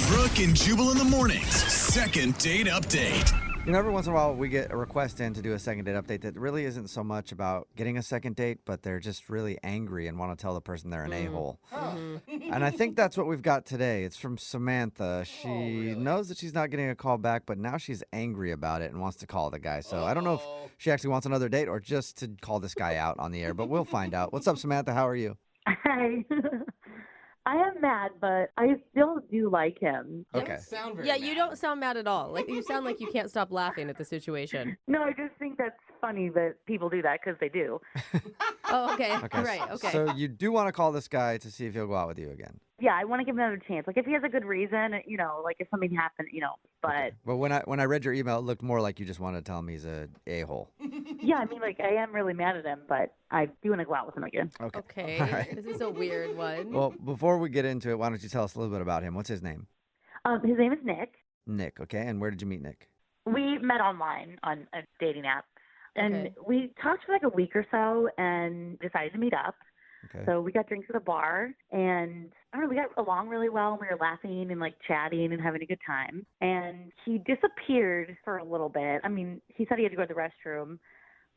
Brooke and Jubal in the mornings. Second date update. You know, every once in a while we get a request in to do a second date update that really isn't so much about getting a second date, but they're just really angry and want to tell the person they're an a-hole. And I think that's what we've got today. It's from Samantha. She knows that she's not getting a call back, but now she's angry about it and wants to call the guy. So I don't know if she actually wants another date or just to call this guy out on the air, but we'll find out. What's up, Samantha? How are you? Hi. I am mad, but I still do like him. Okay. You don't sound mad at all. Like you sound like you can't stop laughing at the situation. No, I just think that's funny that people do that because they do. Oh, okay. Right, okay. So you do want to call this guy to see if he'll go out with you again? Yeah, I want to give him another chance. Like if he has a good reason, like if something happened, but Okay. But when I read your email, it looked more like you just wanted to tell him he's a a-hole. yeah, I mean, like I am really mad at him, but I do want to go out with him again. Okay. All right. This is a weird one. Well, before we get into it, why don't you tell us a little bit about him? What's his name? His name is Nick. Nick, okay. And where did you meet Nick? We met online on a dating app, and Okay. we talked for like a week or so and decided to meet up. Okay. So we got drinks at a bar, and I don't know, we got along really well. We were laughing and like chatting and having a good time. And he disappeared for a little bit. I mean, he said he had to go to the restroom,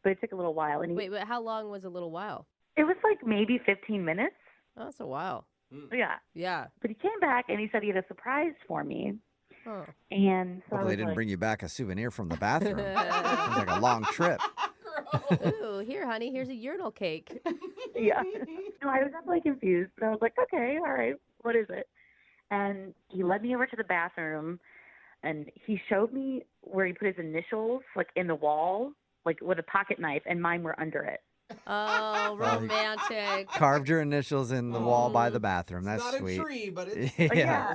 but it took a little while. And Wait, but how long was a little while? it was like maybe 15 minutes. Oh, that's a while. Yeah. Yeah. But he came back and he said he had a surprise for me. Huh. And so I Hopefully they was didn't like, bring you back a souvenir from the bathroom. Sounds like a long trip. Ooh, here, honey, here's a urinal cake. yeah. No, I was definitely confused. But I was like, okay, all right, what is it? And he led me over to the bathroom, and he showed me where he put his initials, like in the wall, like with a pocket knife, and mine were under it. Oh, romantic. Carved your initials in the wall by the bathroom. That's Not sweet. a tree, but it's Yeah.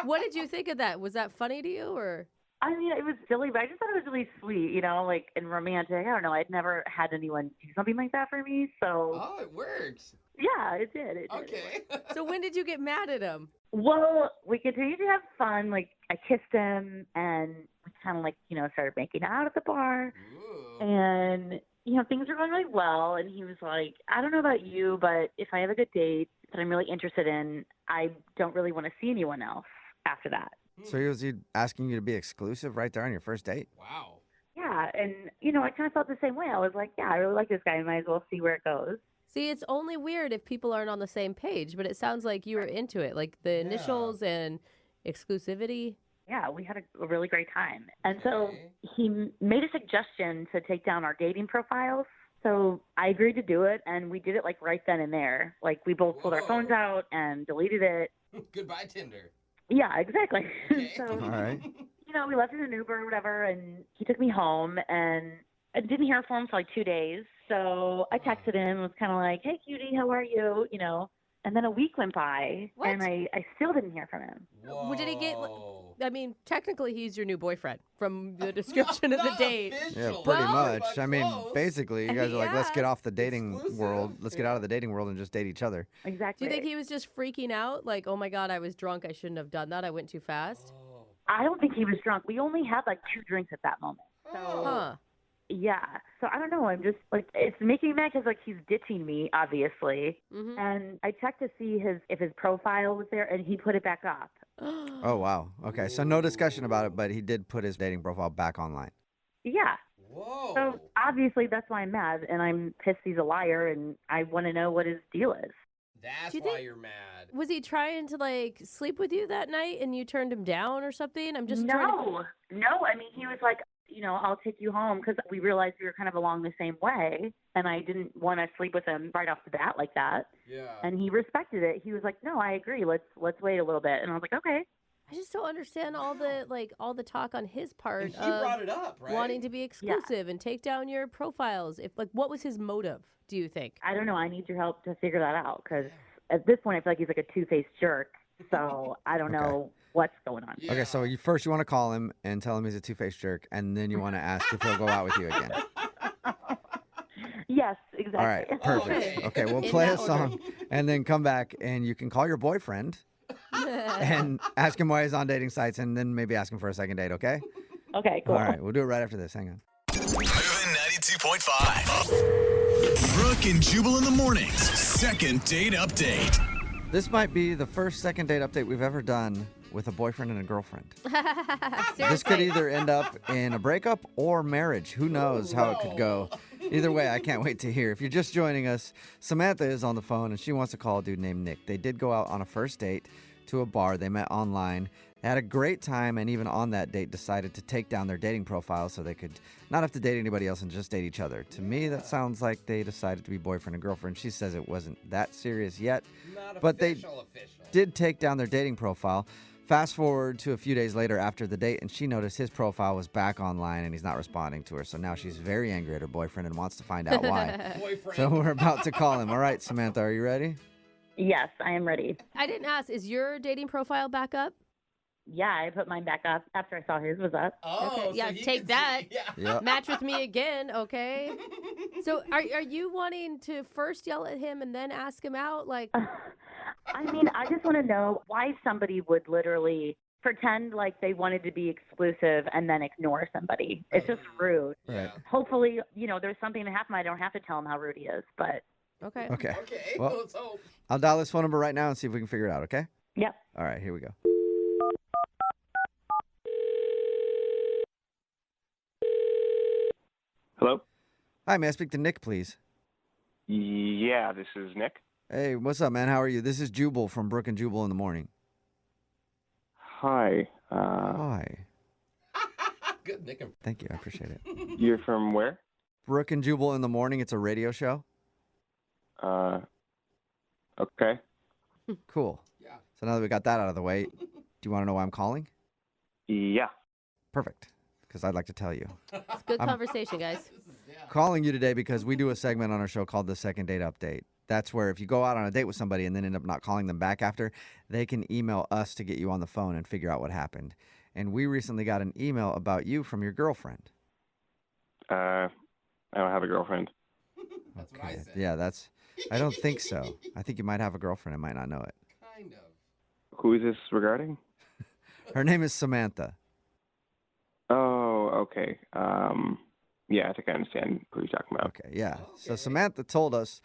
What did you think of that? Was that funny to you, or? I mean, it was silly, but I just thought it was really sweet, like, and romantic. I don't know. I'd never had anyone do something like that for me, so Oh, it works. yeah, it did. It did. Okay. So when did you get mad at him? Well, we continued to have fun. Like, I kissed him, and we kind of, like, started making out at the bar. Ooh. And, things were going really well. And he was like, I don't know about you, but if I have a good date that I'm really interested in, I don't really want to see anyone else after that. So was he asking you to be exclusive right there on your first date? Wow. Yeah. And, I kind of felt the same way. I was like, yeah, I really like this guy. I might as well see where it goes. See, it's only weird if people aren't on the same page, but it sounds like you were into it, like the initials and exclusivity. Yeah, we had a really great time. And so Okay. he made a suggestion to take down our dating profiles. So I agreed to do it, and we did it like right then and there. Like we both pulled our Whoa. phones out and deleted it. Goodbye, Tinder. Yeah, exactly. Okay. So, All right. we left in an Uber or whatever, and he took me home, and I didn't hear from him for like 2 days. So I texted him and was kind of like, hey, cutie, how are you? And then a week went by, What? and I still didn't hear from him. Whoa. Did he get? I mean, technically, he's your new boyfriend from the description of the Not date. Yeah, official, pretty Well, much. but I mean, close. basically, you guys are like, let's get Yeah. off the dating Exclusive. world. Let's get out of the dating world and just date each other. Do Exactly. you think he was just freaking out? Like, oh my God, I was drunk. I shouldn't have done that. I went too fast. Oh. I don't think he was drunk. We only had like 2 drinks at that moment. So, Huh. yeah. So I don't know. I'm just like, it's making me mad because like he's ditching me, obviously. Mm-hmm. And I checked to see if his profile was there, and he put it back up. Oh, wow. Okay, so no discussion about it, but he did put his dating profile back online. Yeah. Whoa. So obviously that's why I'm mad, and I'm pissed he's a liar, and I want to know what his deal is. That's Do you why think- you're mad. Was he trying to like sleep with you that night and you turned him down or something? I'm just trying to. No. I mean, he was like, I'll take you home because we realized we were kind of along the same way, and I didn't want to sleep with him right off the bat like that. Yeah. And he respected it. He was like, no, I agree. Let's wait a little bit. And I was like, okay. I just don't understand all the talk on his part And he of brought it up, right? wanting to be exclusive and take down your profiles. What was his motive? Do you think? I don't know. I need your help to figure that out because at this point I feel like he's like a two-faced jerk. So I don't know what's going on. Yeah. Okay, so you want to call him and tell him he's a two-faced jerk, and then you want to ask if he'll go out with you again. Yes, exactly. All right, perfect. Okay, we'll In play a that song and then come back, and you can call your boyfriend and ask him why he's on dating sites, and then maybe ask him for a second date, okay? Okay, cool. All right, we'll do it right after this. Hang on. Moving 92.5. Brooke and Jubal in the mornings. Second date update. This might be the first second date update we've ever done with a boyfriend and a girlfriend. This could Seriously. either end up in a breakup or marriage. Who knows how it could go. Either way, I can't wait to hear. If you're just joining us, Samantha is on the phone and she wants to call a dude named Nick. They did go out on a first date to a bar. They met online. They had a great time, and even on that date decided to take down their dating profile so they could not have to date anybody else and just date each other. To me, that sounds like they decided to be boyfriend and girlfriend. She says it wasn't that serious yet, Not but they official. did take down their dating profile. Fast forward to a few days later after the date, and she noticed his profile was back online and he's not responding to her. So now she's very angry at her boyfriend and wants to find out why. Boyfriend. So we're about to call him. All right, Samantha, are you ready? Yes, I am ready. I didn't ask, is your dating profile back up? Yeah, I put mine back up after I saw his was up. Oh, Okay, so yeah, he take can that. See, yeah. Yep. Match with me again, okay? So are you wanting to first yell at him and then ask him out? Like, I mean, I just want to know why somebody would literally pretend like they wanted to be exclusive and then ignore somebody. It's just rude. Right. Hopefully, there's something that happened. I don't have to tell him how rude he is, but okay. Okay. Okay, Well- let's hope. I'll dial this phone number right now and see if we can figure it out, okay? yep. All right, here we go. Hello? Hi, may I speak to Nick, please? Yeah, this is Nick. Hey, what's up, man? How are you? This is Jubal from Brooke and Jubal in the Morning. Hi. Hi. Good, Nick. And Thank you. I appreciate it. You're from where? Brooke and Jubal in the Morning. It's a radio show. Okay. Cool. Yeah. So now that we got that out of the way, do you want to know why I'm calling? Yeah. Perfect. Because I'd like to tell you. It's good conversation, guys. This is, yeah. Calling you today because we do a segment on our show called the Second Date Update. That's where if you go out on a date with somebody and then end up not calling them back after, they can email us to get you on the phone and figure out what happened. And we recently got an email about you from your girlfriend. I don't have a girlfriend. That's what I said. Yeah, I don't think so. I think you might have a girlfriend and might not know it. Kind of. Who is this regarding? Her name is Samantha. Oh, okay. Yeah, I think I understand who you're talking about. Okay, yeah. So Okay. Samantha told us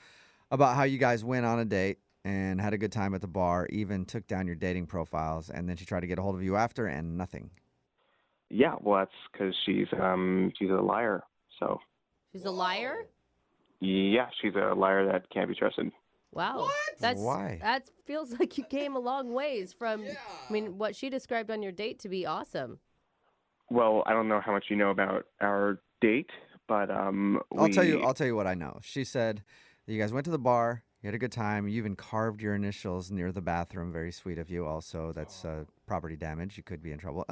about how you guys went on a date and had a good time at the bar, even took down your dating profiles, and then she tried to get a hold of you after and nothing. Yeah, well, that's because she's a liar. So, She's a liar? yeah, she's a liar that can't be trusted. Wow. What? Why? That feels like you came a long ways from, Yeah. I mean, what she described on your date to be awesome. Well, I don't know how much you know about our date, but I'll tell you what I know. She said that you guys went to the bar, you had a good time, you even carved your initials near the bathroom. Very sweet of you. Also, that's property damage. You could be in trouble.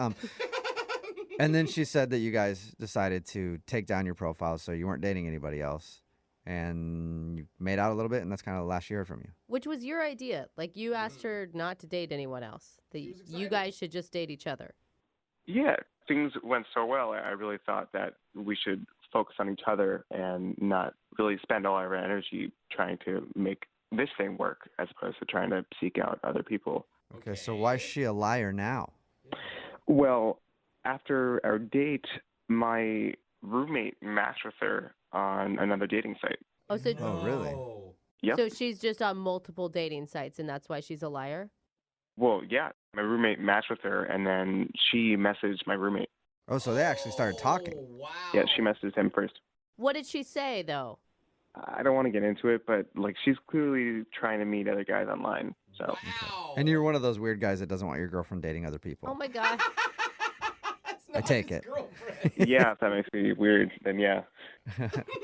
And then she said that you guys decided to take down your profile so you weren't dating anybody else. And you made out a little bit, and that's kind of the last she heard from you. Which was your idea. Like, you asked her not to date anyone else. That She was you excited. guys should just date each other. Yeah, things went so well. I really thought that we should focus on each other and not really spend all our energy trying to make this thing work as opposed to trying to seek out other people. Okay, so why is she a liar now? Well, after our date, my roommate matched with her on another dating site. Oh, so, Oh, really? No. Yep. so she's just on multiple dating sites, and that's why she's a liar? Well, yeah, my roommate matched with her, and then she messaged my roommate. Oh, so they actually started talking. Oh, wow. Yeah, she messaged him first. What did she say, though? I don't want to get into it, but like she's clearly trying to meet other guys online. So Wow. And you're one of those weird guys that doesn't want your girlfriend dating other people. Oh, my God. That's I not take his it. girlfriend. yeah, if that makes me weird, then yeah.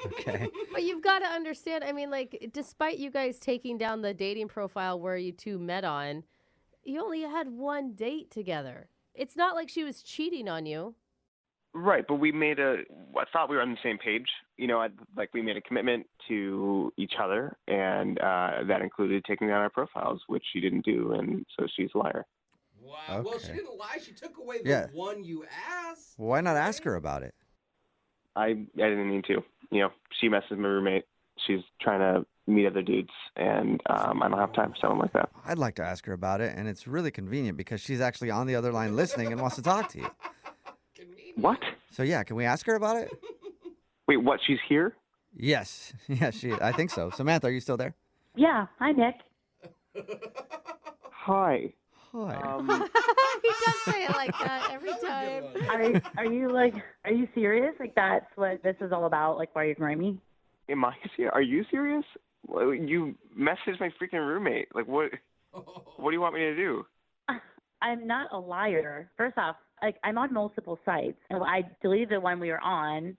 Okay. But you've got to understand, I mean, like, despite you guys taking down the dating profile where you two met on, you only had one date together. It's not like she was cheating on you. Right, but I thought we were on the same page. You know, we made a commitment to each other, and that included taking down our profiles, which she didn't do, and so she's a liar. Wow. Well, she Okay. didn't lie. She took away the Yeah. one you asked. Well, why not ask her about it? I didn't mean to. You know, she messaged my roommate. She's trying to meet other dudes, and I don't have time for someone like that. I'd like to ask her about it, and it's really convenient because she's actually on the other line listening and wants to talk to you. Convenient. What? So yeah, can we ask her about it? Wait, what? She's here? Yes. Yeah, I think so. Samantha, are you still there? Yeah. Hi, Nick. Hi. Hi. He does say it like that every time. Are you serious? Like that's what this is all about? Like why are you ignoring me? Am I serious? Are you serious? Well, you messaged my freaking roommate. Like, what do you want me to do? I'm not a liar. First off, like I'm on multiple sites, and I deleted the one we were on,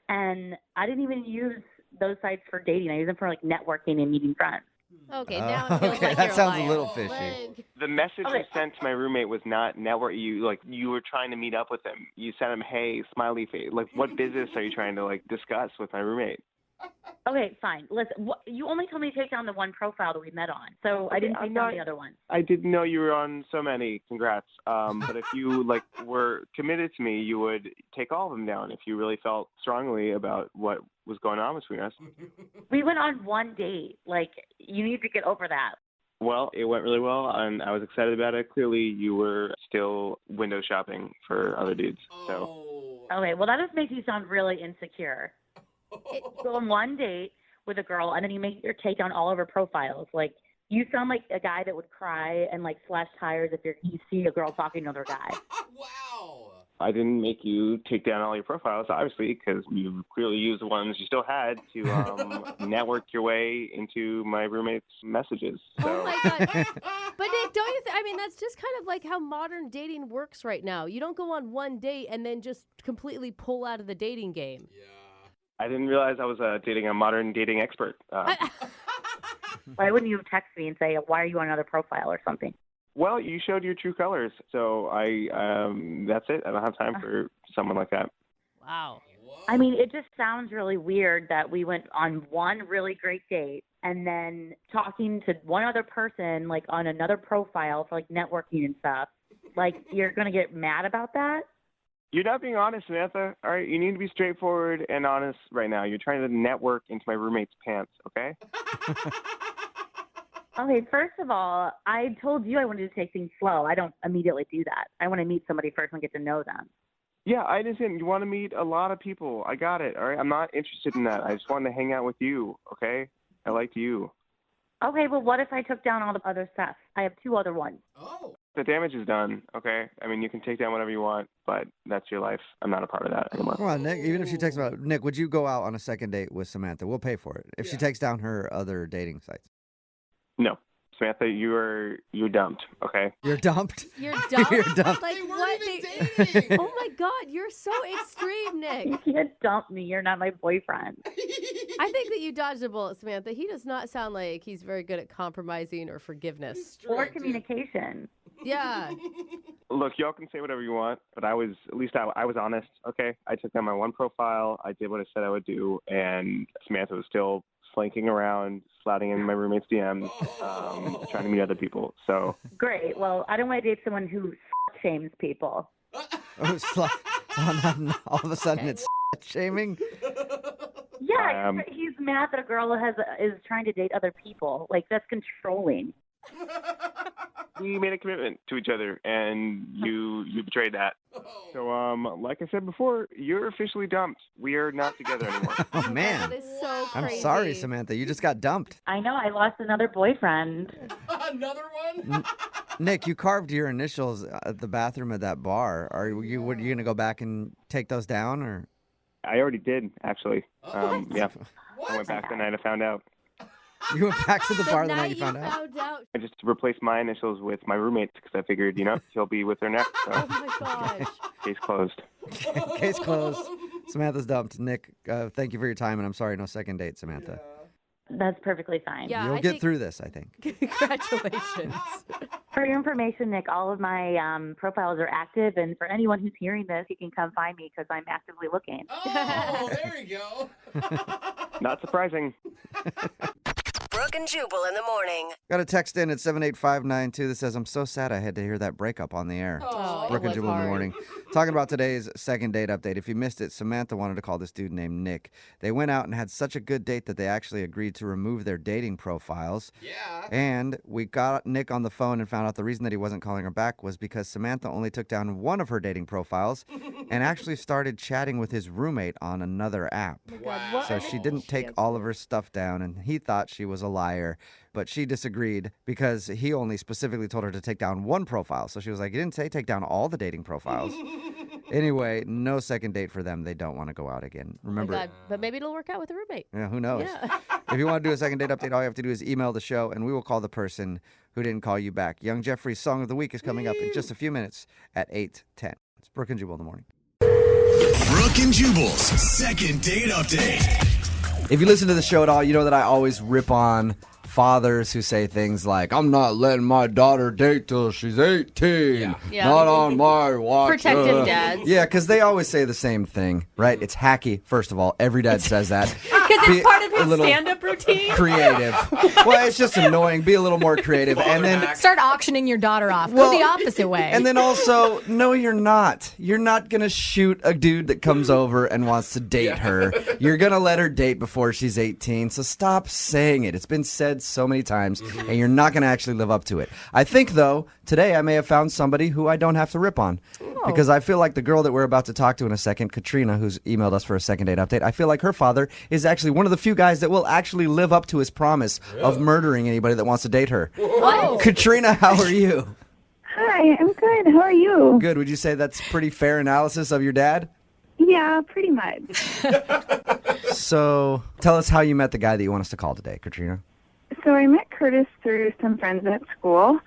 and I didn't even use those sites for dating. I use them for like networking and meeting friends. Okay, now it feels okay, like that you're sounds a a liar. little fishy. Like, The message Okay. you sent to my roommate was not network. You were trying to meet up with him. You sent him, hey, smiley face. Like, what business are you trying to like discuss with my roommate? Okay, fine. Listen, you only told me to take down the one profile that we met on, so I didn't I'm take down not- the other one. I didn't know you were on so many. Congrats. But if you like were committed to me, you would take all of them down if you really felt strongly about what was going on between us. We went on one date. Like, you need to get over that. Well, it went really well, and I was excited about it. Clearly, you were still window shopping for other dudes. So Okay, well, that just makes you sound really insecure. Go on one date with a girl, and then you make her take down all of her profiles. Like, you sound like a guy that would cry and, like, slash tires if you see a girl talking to another guy. Wow. I didn't make you take down all your profiles, obviously, because you clearly used the ones you still had to network your way into my roommate's messages. So. oh my God. But Nick, don't you I mean, that's just kind of like how modern dating works right now. You don't go on one date and then just completely pull out of the dating game. Yeah. I didn't realize I was dating a modern dating expert. Why wouldn't you text me and say, why are you on another profile or something? Well, you showed your true colors, so that's it. I don't have time for someone like that. Wow. I mean, it just sounds really weird that we went on one really great date and then talking to one other person, like, on another profile for, like, networking and stuff. Like, you're going to get mad about that? You're not being honest, Samantha. All right, you need to be straightforward and honest right now. You're trying to network into my roommate's pants, okay? Okay, first of all, I told you I wanted to take things slow. I don't immediately do that. I want to meet somebody first and get to know them. Yeah, I understand. You want to meet a lot of people. I got it, all right? I'm not interested in that. I just wanted to hang out with you, okay? I liked you. Okay, well, what if I took down all the other stuff? I have two other ones. Oh. The damage is done, okay? I mean, you can take down whatever you want, but that's your life. I'm not a part of that anymore. Come on, Nick. Even if she takes about Nick, would you go out on a second date with Samantha? We'll pay for it if she Yeah. takes down her other dating sites. No. Samantha, you're dumped, okay? You're dumped. You're dumb. You're dumped. Like They what? weren't even dating. Oh my God, you're so extreme, Nick. You can't dump me. You're not my boyfriend. I think that you dodged a bullet, Samantha. He does not sound like he's very good at compromising or forgiveness. Or Strict. communication. Yeah. Look, y'all can say whatever you want, but I was honest, okay? I took down my one profile. I did what I said I would do, and Samantha was still slinking around, sliding in my roommate's DMs, trying to meet other people. So Great. Well, I don't want to date someone who shames people. Oh, it's like, all of a sudden it's shaming. Yeah, he's mad that a girl is trying to date other people. Like, that's controlling. we made a commitment to each other, and you betrayed that. So, like I said before, you're officially dumped. We are not together anymore. Oh man, That is so I'm crazy. sorry, Samantha. You just got dumped. I know. I lost another boyfriend. Another one? Nick, you carved your initials at the bathroom at that bar. Are you gonna go back and take those down, or? I already did, actually. Yeah, What? I went back the night I found out. You went back to the The bar the night night you found out. I just replaced my initials with my roommate's because I figured, he'll be with her next. Oh So, my gosh. case closed. Case closed. Samantha's dumped. Nick, thank you for your time, and I'm sorry, no second date, Samantha. That's perfectly fine. Yeah, You'll I get think- through this, I think. Congratulations. For your information, Nick, all of my profiles are active, and for anyone who's hearing this, you can come find me because I'm actively looking. Oh, there you go. Not surprising. Brooke and Jubal in the morning. Got a text in at 78592 that says, I'm so sad I had to hear that breakup on the air. Oh, Brooke and it was Jubal in the hard. morning. Talking about today's second date update. If you missed it, Samantha wanted to call this dude named Nick. They went out and had such a good date that they actually agreed to remove their dating profiles. Yeah. And we got Nick on the phone and found out the reason that he wasn't calling her back was because Samantha only took down one of her dating profiles and actually started chatting with his roommate on another app. Wow. So she didn't take all of her stuff down, and he thought she was a liar. But she disagreed because he only specifically told her to take down one profile. So she was like, you didn't say take down all the dating profiles. Anyway, no second date for them. They don't want to go out again. Remember, Oh my God, but maybe it'll work out with a roommate. yeah, who knows? Yeah. If you want to do a second date update, all you have to do is email the show, and we will call the person who didn't call you back. Young Jeffrey's Song of the Week is coming up in just a few minutes at 8:10. It's Brooke and Jubal in the morning. Brooke and Jubal's second date update. If you listen to the show at all, you know that I always rip on fathers who say things like, I'm not letting my daughter date till she's 18. Yeah. Not on my watch. Protective dads. Yeah, because they always say the same thing, right? It's hacky, first of all. Every dad says that. Because Be it's part of a his little stand-up routine. creative. Well, it's just annoying. Be a little more creative. And then Start auctioning your daughter off. Well, Go the opposite way. And then also, no, you're not. You're not going to shoot a dude that comes over and wants to date her. You're going to let her date before she's 18. So stop saying it. It's been said so many times, and you're not going to actually live up to it. I think, though, today I may have found somebody who I don't have to rip on. Because I feel like the girl that we're about to talk to in a second, Katrina, who's emailed us for a second date update, I feel like her father is actually one of the few guys that will actually live up to his promise of murdering anybody that wants to date her. What? Katrina, how are you? Hi, I'm good. How are you? Good. Would you say that's pretty fair analysis of your dad? Yeah, pretty much. So tell us how you met the guy that you want us to call today, Katrina. So I met Curtis through some friends at school,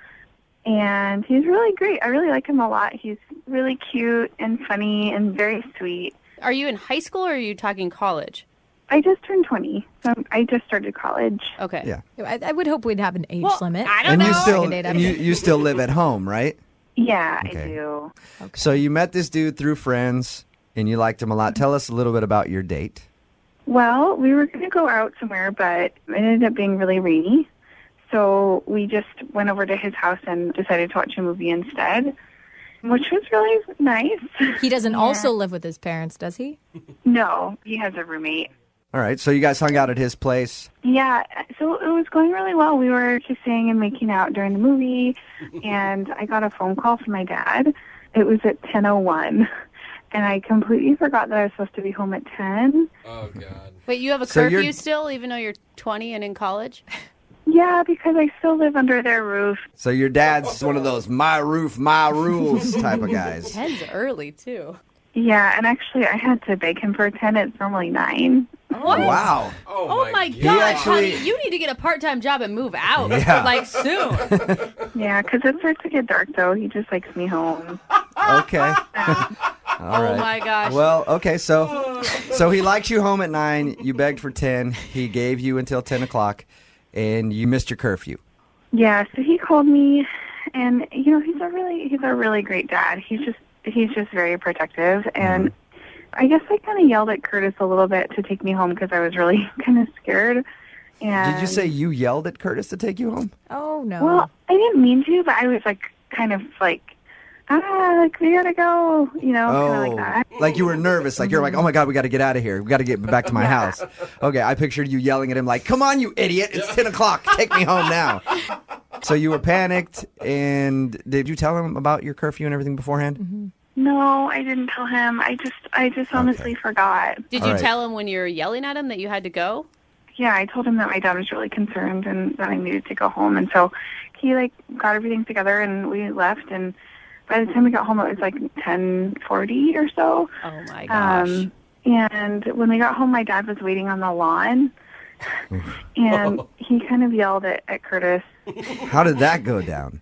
and he's really great. I really like him a lot. He's really cute and funny and very sweet. Are you in high school or are you talking college? I just turned 20, so I just started college. Okay. Yeah. I would hope we'd have an age limit. I don't And know. you still Second date and you still live at home, right? Yeah, Okay. I do. So you met this dude through friends and you liked him a lot. Tell us a little bit about your date. Well, we were going to go out somewhere, but it ended up being really rainy. So we just went over to his house and decided to watch a movie instead, which was really nice. He doesn't also live with his parents, does he? No, he has a roommate. All right. So you guys hung out at his place. Yeah, so it was going really well. We were kissing and making out during the movie, and I got a phone call from my dad. It was at 10:01, and I completely forgot that I was supposed to be home at 10. Oh, God. Wait, you have a So you're- curfew still, even though you're 20 and in college? Yeah, because I still live under their roof. So your dad's one of those my roof, my rules type of guys. 10's early, too. Yeah, and actually I had to beg him for 10. It's normally 9. What? Wow. Oh my God. gosh, actually- honey, you need to get a part-time job and move out. Yeah. Like, soon. Yeah, because it starts to get dark, though. He just likes me home. Okay. All Oh right. my gosh. Well, okay, so he likes you home at 9. You begged for 10. He gave you until 10 o'clock, and you missed your curfew. Yeah, so he called me, and you know he's a really great dad. He's just very protective, and I guess I kind of yelled at Curtis a little bit to take me home because I was really kind of scared. And Did you say you yelled at Curtis to take you home? Oh, no. Well, I didn't mean to, but I was like kind of like, like we gotta go, you know, kind of like that. Like you were nervous. Like you're like, oh my God, we got to get out of here. We got to get back to my house. Okay, I pictured you yelling at him like, come on, you idiot. It's 10 o'clock. Take me home now. So you were panicked. And did you tell him about your curfew and everything beforehand? No, I didn't tell him. I just honestly forgot. Did All you right. tell him when you were yelling at him that you had to go? Yeah, I told him that my dad was really concerned and that I needed to go home, and so he like got everything together and we left. And by the time we got home, it was like 10:40 or so. Oh my gosh. And when we got home, my dad was waiting on the lawn, and he kind of yelled at Curtis. How did that go down?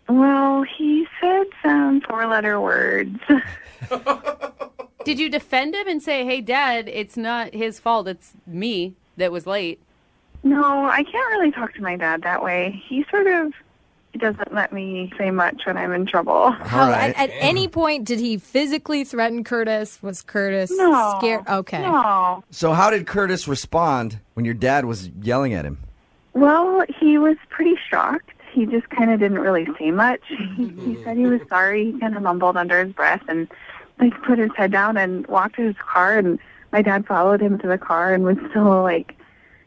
Well, he said some 4-letter words. Did you defend him and say, hey, Dad, it's not his fault, it's me that was late? No, I can't really talk to my dad that way. He sort of doesn't let me say much when I'm in trouble. All right. At any point, did he physically threaten Curtis? Was Curtis No. scared? Okay. No. So how did Curtis respond when your dad was yelling at him? Well, he was pretty shocked. He just kind of didn't really say much. He said he was sorry. He kind of mumbled under his breath and like put his head down and walked to his car. And my dad followed him to the car and was still like,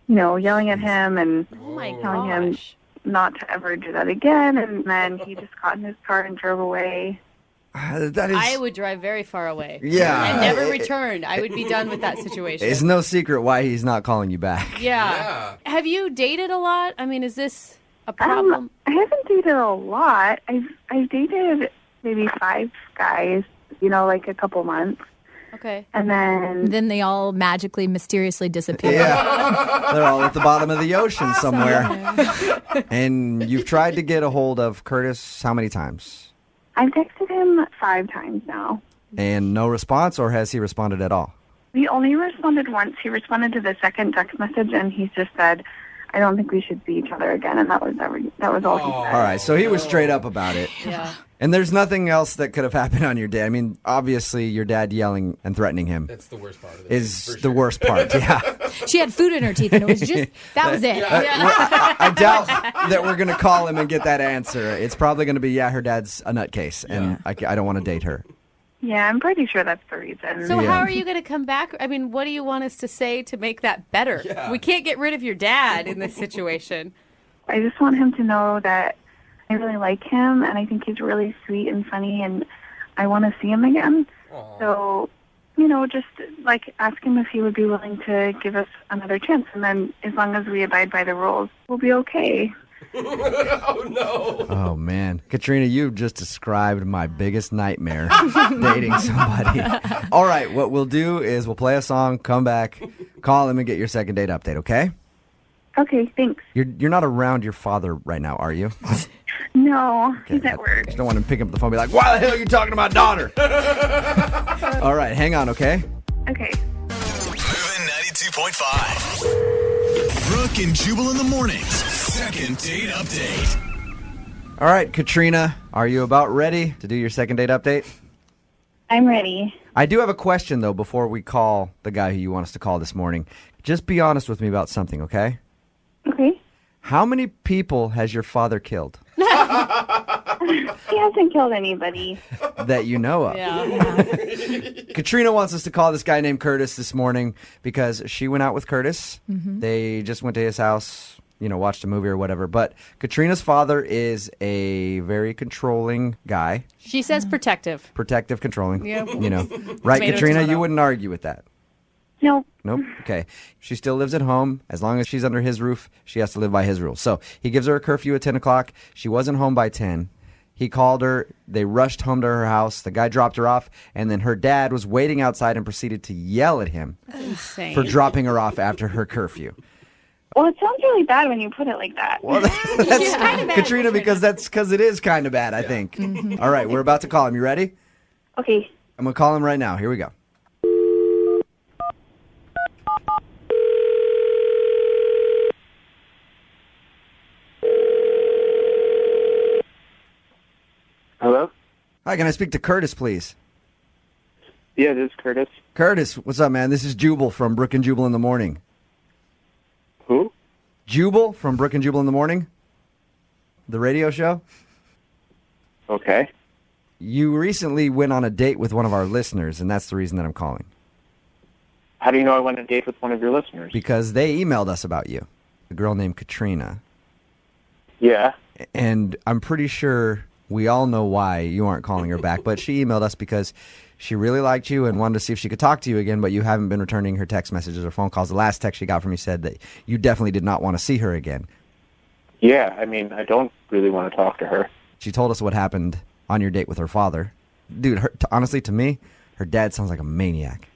you know, yelling at him and Oh my telling him gosh. not to ever do that again. And then he just got in his car and drove away. That is. I would drive very far away. Yeah. And never return. I would be done with that situation. It's no secret why he's not calling you back. Yeah. Have you dated a lot? I mean, is this a problem? I haven't dated a lot. I've dated maybe 5 guys, like a couple months. Okay. And Then they all magically, mysteriously disappear. Yeah. They're all at the bottom of the ocean somewhere. And you've tried to get a hold of Curtis how many times? I've texted him 5 times now. And no response, or has he responded at all? We only responded once. He responded to the second text message, and he just said, "I don't think we should see each other again," and that was all he said. All right, so he was straight up about it. Yeah. And there's nothing else that could have happened on your day. I mean, obviously, your dad yelling and threatening him That's the worst part of it. is the worst part. Yeah. She had food in her teeth, and it was just, that was it. I doubt that we're going to call him and get that answer. It's probably going to be, her dad's a nutcase, and I don't want to date her. Yeah, I'm pretty sure that's the reason. So how are you going to come back? I mean, what do you want us to say to make that better? Yeah. We can't get rid of your dad in this situation. I just want him to know that I really like him, and I think he's really sweet and funny, and I want to see him again. Aww. So, just ask him if he would be willing to give us another chance, and then as long as we abide by the rules, we'll be okay. Oh, no. Oh, man. Katrina, you just described my biggest nightmare, dating somebody. All right, what we'll do is we'll play a song, come back, call him, and get your second date update, okay? Okay, thanks. You're not around your father right now, are you? No, he's at work. Just don't want him picking up the phone and be like, why the hell are you talking to my daughter? All right, hang on, okay? Okay. Moving 92.5. Brooke and Jubal in the mornings. Second date update. All right, Katrina, are you about ready to do your second date update? I'm ready. I do have a question, though, before we call the guy who you want us to call this morning. Just be honest with me about something, okay? Okay. How many people has your father killed He hasn't killed anybody. that you know of? Yeah. Katrina wants us to call this guy named Curtis this morning because she went out with Curtis. They just went to his house, watched a movie or whatever. But Katrina's father is a very controlling guy. She says protective. Protective, controlling. Yeah. Right, Tomato, Katrina? tomato. You wouldn't argue with that. No. Nope. Okay. She still lives at home. As long as she's under his roof, she has to live by his rules. So he gives her a curfew at 10 o'clock. She wasn't home by 10. He called her. They rushed home to her house. The guy dropped her off. And then her dad was waiting outside and proceeded to yell at him Insane. for dropping her off after her curfew. Well, it sounds really bad when you put it like that. Well, that's Katrina, because it is kind of bad, I think. All right. We're about to call him. You ready? Okay. I'm going to call him right now. Here we go. Hello? Hi, can I speak to Curtis, please? Yeah, this is Curtis. Curtis, what's up, man? This is Jubal from Brooke and Jubal in the Morning. Who? Jubal from Brooke and Jubal in the Morning, the radio show. Okay. You recently went on a date with one of our listeners, and that's the reason that I'm calling. How do you know I went on a date with one of your listeners? Because they emailed us about you, a girl named Katrina. Yeah. And I'm pretty sure we all know why you aren't calling her back, but she emailed us because she really liked you and wanted to see if she could talk to you again, but you haven't been returning her text messages or phone calls. The last text she got from you said that you definitely did not want to see her again. Yeah, I mean, I don't really want to talk to her. She told us what happened on your date with her father. Dude, honestly, to me, her dad sounds like a maniac.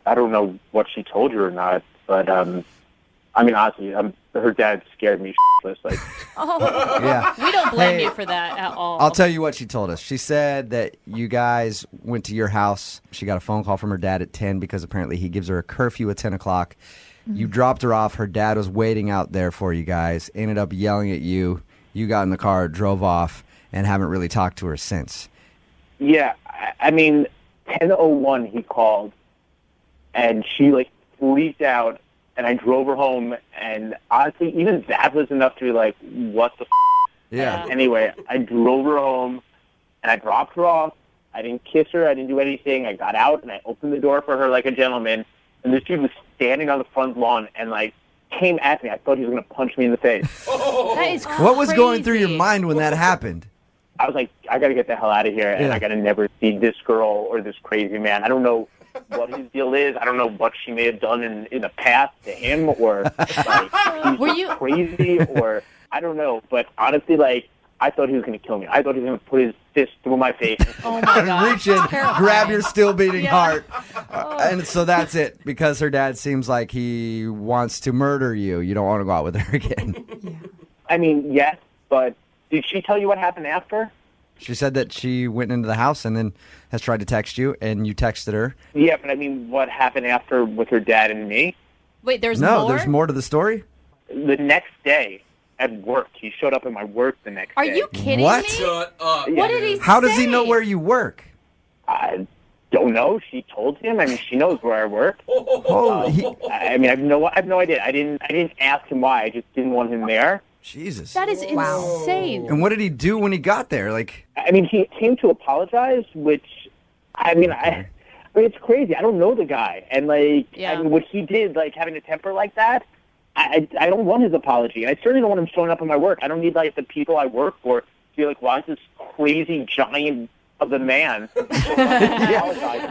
I don't know what she told you or not, but, I mean, honestly, her dad scared me shitless. Like, Yeah. We don't blame you for that at all. I'll tell you what she told us. She said that you guys went to your house. She got a phone call from her dad at 10 because apparently he gives her a curfew at 10 o'clock. You dropped her off. Her dad was waiting out there for you guys, ended up yelling at you. You got in the car, drove off, and haven't really talked to her since. yeah, I mean, 10:01 he called, and she, like, freaked out, and I drove her home, and honestly, even that was enough to be like, what the f***? Yeah. Anyway, I drove her home, and I dropped her off. I didn't kiss her. I didn't do anything. I got out, and I opened the door for her like a gentleman, and this dude was standing on the front lawn and, like, came at me. I thought he was going to punch me in the face. That is crazy. What was going through your mind when that happened? I was like, I got to get the hell out of here, and I got to never see this girl or this crazy man. I don't know what his deal is. I don't know what she may have done in the past to him, or like he's crazy, or I don't know. But honestly, like, I thought he was going to kill me. I thought he was going to put his fist through my face. Oh my God! Reach in, grab your still beating heart, Oh. and so that's it. Because her dad seems like he wants to murder you. You don't want to go out with her again. I mean, yes, but did she tell you what happened after? She said that she went into the house and then has tried to text you, and you texted her. Yeah, but I mean, what happened after with her dad and me? Wait, there's No, more? there's more to the story. The next day at work, he showed up at my work the next Are day. you kidding What? me? Shut up. What did he say? How does he know where you work? I don't know. She told him. I mean, she knows where I work. Oh, I mean, I have no idea. I didn't ask him why. I just didn't want him there. Jesus. That is insane. And what did he do when he got there? Like, I mean, he came to apologize, which, I mean, it's crazy. I don't know the guy, and like, Yeah. I mean, what he did, like having a temper like that, I don't want his apology. I certainly don't want him showing up at my work. I don't need like the people I work for to be like, why is this crazy giant of a man?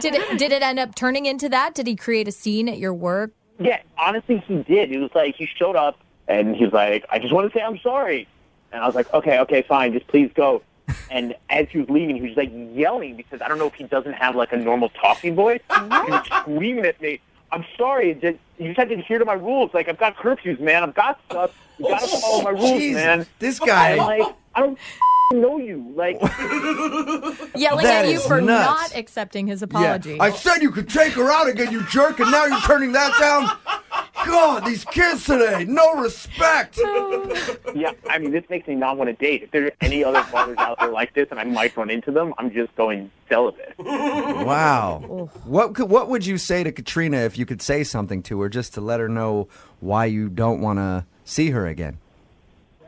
Did it end up turning into that? Did he create a scene at your work? Yeah, honestly, he did. It was like he showed up and he was like, I just want to say I'm sorry. And I was like, okay, fine, just please go. And as he was leaving, he was like yelling because I don't know if he doesn't have like a normal talking voice. He was screaming at me, I'm sorry, you just had to adhere to my rules. Like, I've got curfews, man. I've got stuff. You got to follow my rules, Jesus, man. this guy. I'm like, I don't know you. Like, Yelling That at you is for nuts. not accepting his apology. I said you could take her out again, you jerk, and now you're turning that down? God, these kids today, no respect. yeah, I mean, this makes me not want to date. If there are any other fathers out there like this and I might run into them, I'm just going celibate. Wow. What would you say to Katrina if you could say something to her just to let her know why you don't want to see her again?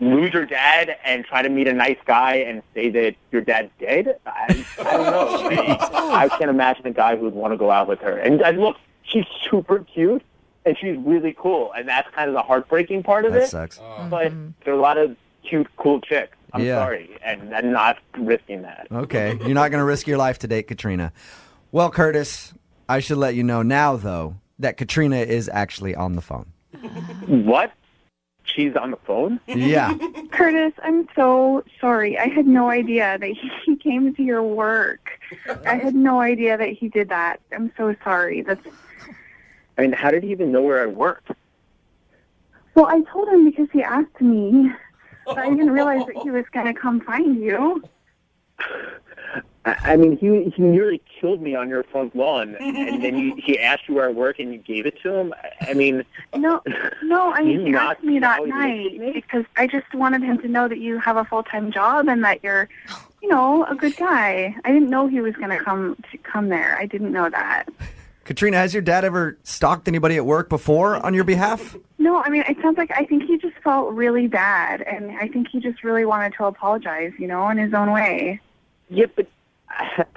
Lose your dad and try to meet a nice guy and say that your dad's dead? I don't know. I can't imagine a guy who would want to go out with her. And look, she's super cute and she's really cool. And that's kind of the heartbreaking part of That it. sucks. But there are a lot of cute, cool chicks. I'm Yeah. sorry. And I'm not risking that. Okay, you're not going to risk your life to date Katrina. Well, Curtis, I should let you know now, though, that Katrina is actually on the phone. What? She's on the phone? Yeah. Curtis, I'm so sorry. I had no idea that he came to your work. I had no idea that he did that. I'm so sorry. I mean, how did he even know where I worked? Well, I told him because he asked me. But I didn't realize that he was going to come find you. I mean, he nearly killed me on your front lawn, and then he asked you where I work, and you gave it to him. I mean, No, I mean, You he not asked me that know you night looked at me? because I just wanted him to know that you have a full-time job and that you're, a good guy. I didn't know he was going to come there. I didn't know that. Katrina, has your dad ever stalked anybody at work before on your behalf? No, I mean, it sounds like I think he just felt really bad, and I think he just really wanted to apologize, in his own way. yeah, but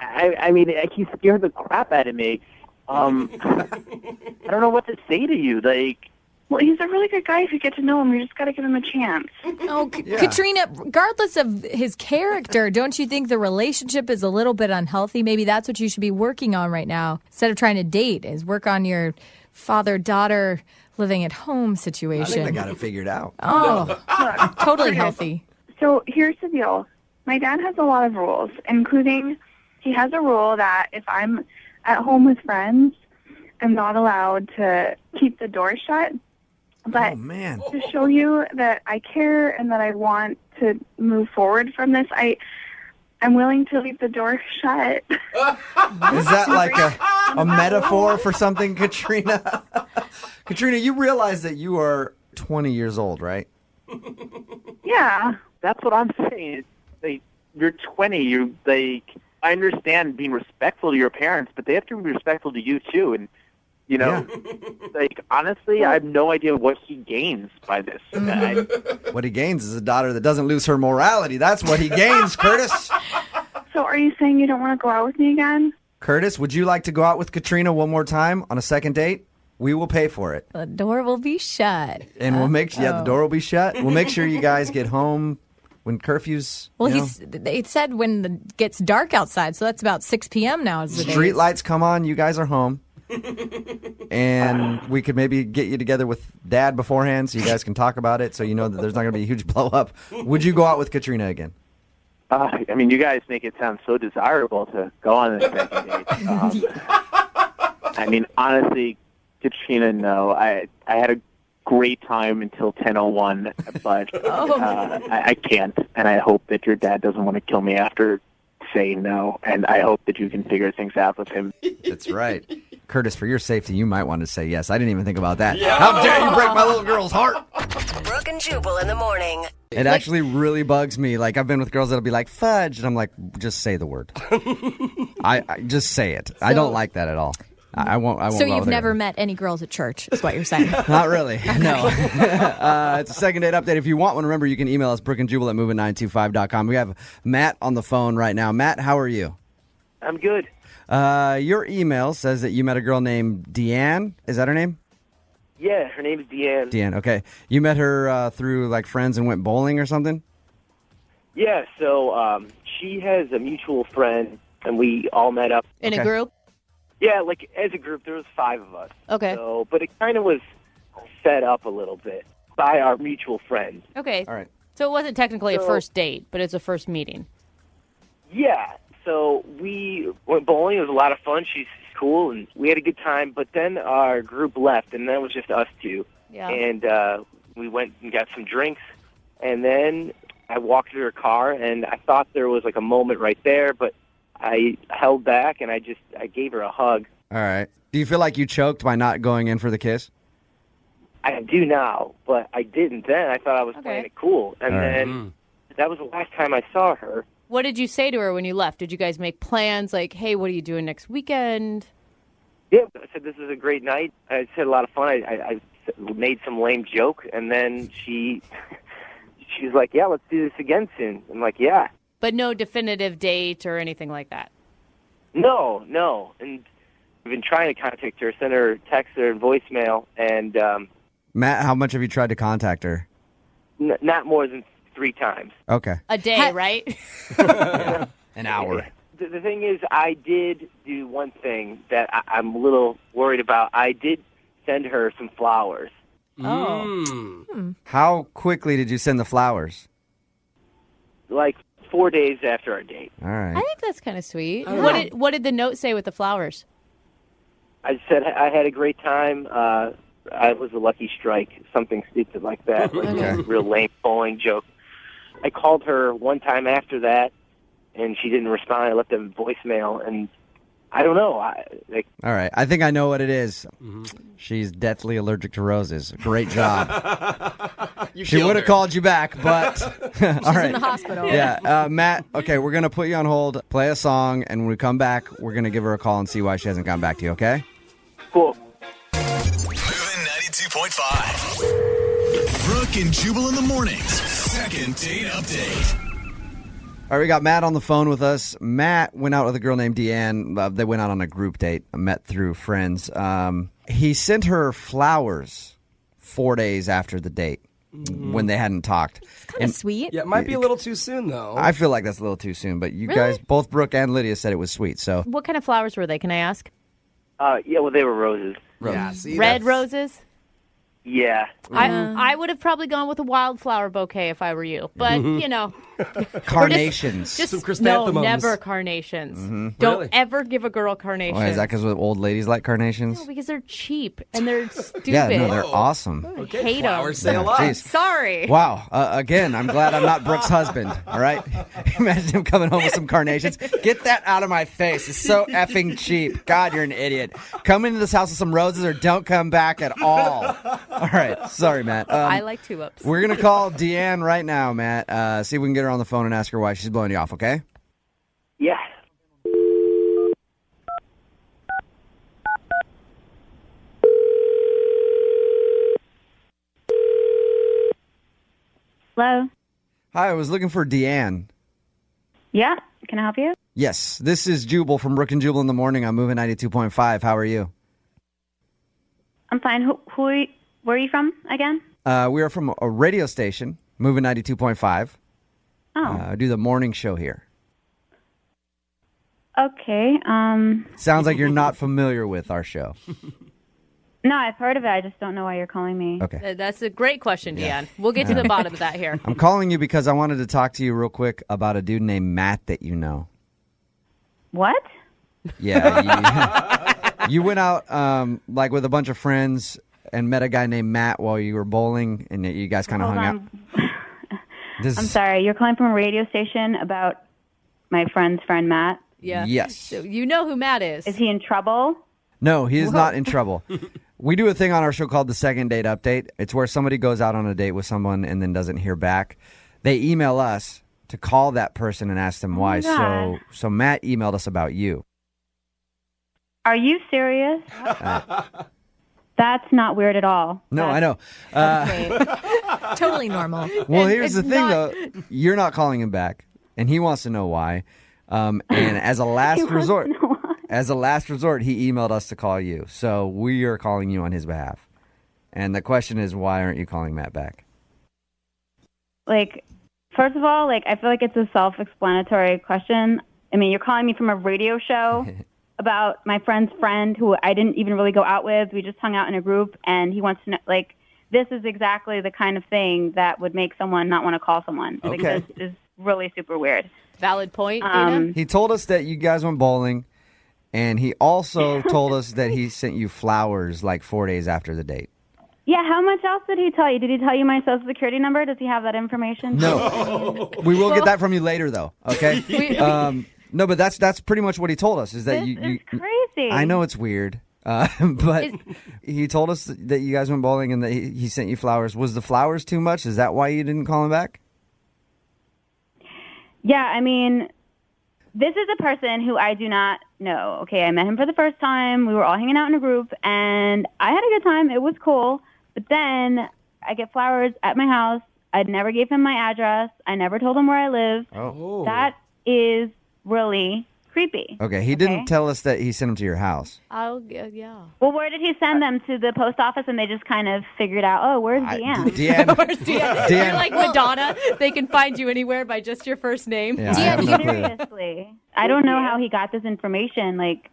I mean, he scared the crap out of me. I don't know what to say to you. Like, Well, he's a really good guy if you get to know him. You just got to give him a chance. Oh, Katrina, regardless of his character, don't you think the relationship is a little bit unhealthy? Maybe that's what you should be working on right now instead of trying to date, is work on your father-daughter living at home I situation. think I got it figured out. Oh, totally Curtis, healthy. So here's the deal. My dad has a lot of rules, including he has a rule that if I'm at home with friends, I'm not allowed to keep the door shut. But Oh, man. to show you that I care and that I want to move forward from this, I'm willing to leave the door shut. Is that like a metaphor for something, Katrina? Katrina, you realize that you are 20 years old, right? Yeah. that's what I'm saying. It's like, you're 20. You're like, I understand being respectful to your parents, but they have to be respectful to you too. And like, honestly, I have no idea what he gains by this. What he gains is a daughter that doesn't lose her morality. That's what he gains, Curtis. So are you saying you don't want to go out with me again? Curtis, would you like to go out with Katrina one more time on a second date? We will pay for it. The door will be shut. And we'll make the door will be shut. We'll make sure you guys get home when curfews. Well, you know, they said when it gets dark outside, so that's about 6 p.m. now. Is the street days. lights come on, you guys are home. And we could maybe get you together with Dad beforehand so you guys can talk about it so you know that there's not going to be a huge blow up. Would you go out with Katrina again? I mean, you guys make it sound so desirable to go on this second date. I mean, honestly, Katrina, no. I had a great time until 10:01, but I can't. And I hope that your dad doesn't want to kill me after saying no. And I hope that you can figure things out with him. That's right. Curtis, for your safety, you might want to say yes. I didn't even think about that. Yeah. How dare you break my little girl's heart? Brooke and Jubal in the morning. It actually really bugs me. Like, I've been with girls that'll be like, fudge. And I'm like, just say the word. I just say it. I don't like that at all. I won't. So you've never met any girls at church, is what you're saying? Not really. No. It's a second date update. If you want one, remember, you can email us, brookandjubal at moving925.com. We have Matt on the phone right now. Matt, how are you? I'm good. Your email says that you met a girl named Deanne. Is that her name? Yeah, her name is Deanne. Deanne, okay. You met her through, like, friends and went bowling or something? Yeah, so she has a mutual friend, and we all met up. In a group? Yeah, like, as a group, there was 5 of us. Okay. So, but it kind of was set up a little bit by our mutual friend. Okay. All right. So it wasn't technically a first date, but it's a first meeting. Yeah, so we went bowling. It was a lot of fun. She's cool, and we had a good time. But then our group left, and then it was just us two. Yeah. And we went and got some drinks, and then I walked to her car, and I thought there was like a moment right there, but I held back, and I gave her a hug. All right. Do you feel like you choked by not going in for the kiss? I do now, but I didn't then. I thought I was playing it cool. And then that was the last time I saw her. What did you say to her when you left? Did you guys make plans like, hey, what are you doing next weekend? Yeah, I said, this is a great night. I had a lot of fun. I made some lame joke, and then she's like, yeah, let's do this again soon. I'm like, yeah. But no definitive date or anything like that? No. And I've been trying to contact her, send her text or voicemail, and Matt, how much have you tried to contact her? Not more than 3 times. Okay. A day, right? An hour. The thing is, I did do one thing that I'm a little worried about. I did send her some flowers. Oh. How quickly did you send the flowers? Like 4 days after our date. All right. I think that's kind of sweet. What did the note say with the flowers? I said I had a great time. I was a lucky strike, something stupid like that, like a real lame bowling joke. I called her one time after that, and she didn't respond. I left a voicemail, and I don't know. All right. I think I know what it is. She's deathly allergic to roses. Great job. She would have called you back, but all right. in the hospital. Yeah. Matt, okay, we're going to put you on hold, play a song, and when we come back, we're going to give her a call and see why she hasn't gotten back to you, okay? Cool. Moving 92.5. Brooke and Jubal in the mornings. Second date update. All right, we got Matt on the phone with us. Matt went out with a girl named Deanne. They went out on a group date, met through friends. He sent her flowers 4 days after the date when they hadn't talked. It's kind of sweet. Yeah, it might be a little too soon, though. I feel like that's a little too soon, but you Really? guys, both Brooke and Lydia, said it was sweet. So What kind of flowers were they, can I ask? Yeah, well, they were roses. Yeah, see, Red roses? Yeah. I would have probably gone with a wildflower bouquet if I were you. But, you know. carnations. Just Some chrysanthemums. No, never carnations. Don't Really? ever give a girl carnations. Why, is that because old ladies like carnations? No, because they're cheap and they're stupid. Yeah, no, they're awesome. Okay, hate 'em. flowers say a lot. Jeez. Sorry. Wow. Again, I'm glad I'm not Brooke's husband, all right? Imagine him coming home with some carnations. Get that out of my face. It's so effing cheap. God, you're an idiot. Come into this house with some roses or don't come back at all. All right. Sorry, Matt. I like tulips. We're going to call Deanne right now, Matt. See if we can get her on the phone and ask her why she's blowing you off, okay? Yeah. Hello? Hi, I was looking for Deanne. Yeah? Can I help you? Yes, this is Jubal from Brooke and Jubal in the Morning. I'm moving 92.5. How are you? I'm fine. Where are you from again? We are from a radio station, moving 92.5. Oh. Do the morning show here. Okay. Sounds like you're not familiar with our show. No, I've heard of it. I just don't know why you're calling me. Okay. That's a great question, Deanne. We'll get to the bottom of that here. I'm calling you because I wanted to talk to you real quick about a dude named Matt that you know. What? Yeah. You went out like with a bunch of friends and met a guy named Matt while you were bowling, and you guys kind of hung out. I'm sorry. You're calling from a radio station about my friend's friend Matt? Yeah. Yes. So you know who Matt is. Is he in trouble? No, he is not in trouble. We do a thing on our show called the Second Date Update. It's where somebody goes out on a date with someone and then doesn't hear back. They email us to call that person and ask them why. So Matt emailed us about you. Are you serious? That's not weird at all. No, I know. Totally normal. Well, here's the thing, though. You're not calling him back, and he wants to know why. And as a last resort, he emailed us to call you. So we are calling you on his behalf. And the question is, why aren't you calling Matt back? Like, first of all, like, I feel like it's a self-explanatory question. I mean, you're calling me from a radio show about my friend's friend who I didn't even really go out with. We just hung out in a group, and he wants to know, like, this is exactly the kind of thing that would make someone not want to call someone. I think this is really super weird. Valid point, Dina. He told us that you guys went bowling, and he also told us that he sent you flowers like 4 days after the date. Yeah, how much else did he tell you? Did he tell you my social security number? Does he have that information? No. We will get that from you later, though, okay? No, but that's pretty much what he told us, is that This you is crazy. I know it's weird, but he told us that you guys went bowling and that he sent you flowers. Was the flowers too much? Is that why you didn't call him back? Yeah, I mean, this is a person who I do not know. Okay, I met him for the first time. We were all hanging out in a group, and I had a good time. It was cool. But then I get flowers at my house. I never gave him my address. I never told him where I live. Oh. That is really creepy. Okay, he didn't tell us that he sent them to your house. Yeah. Well, where did he send them? To the post office, and they just kind of figured out, oh, where's Deanne? Deanne. Where's Deanne? You're like Madonna. They can find you anywhere by just your first name. Yeah, Deanne, seriously. I don't know how he got this information. Like,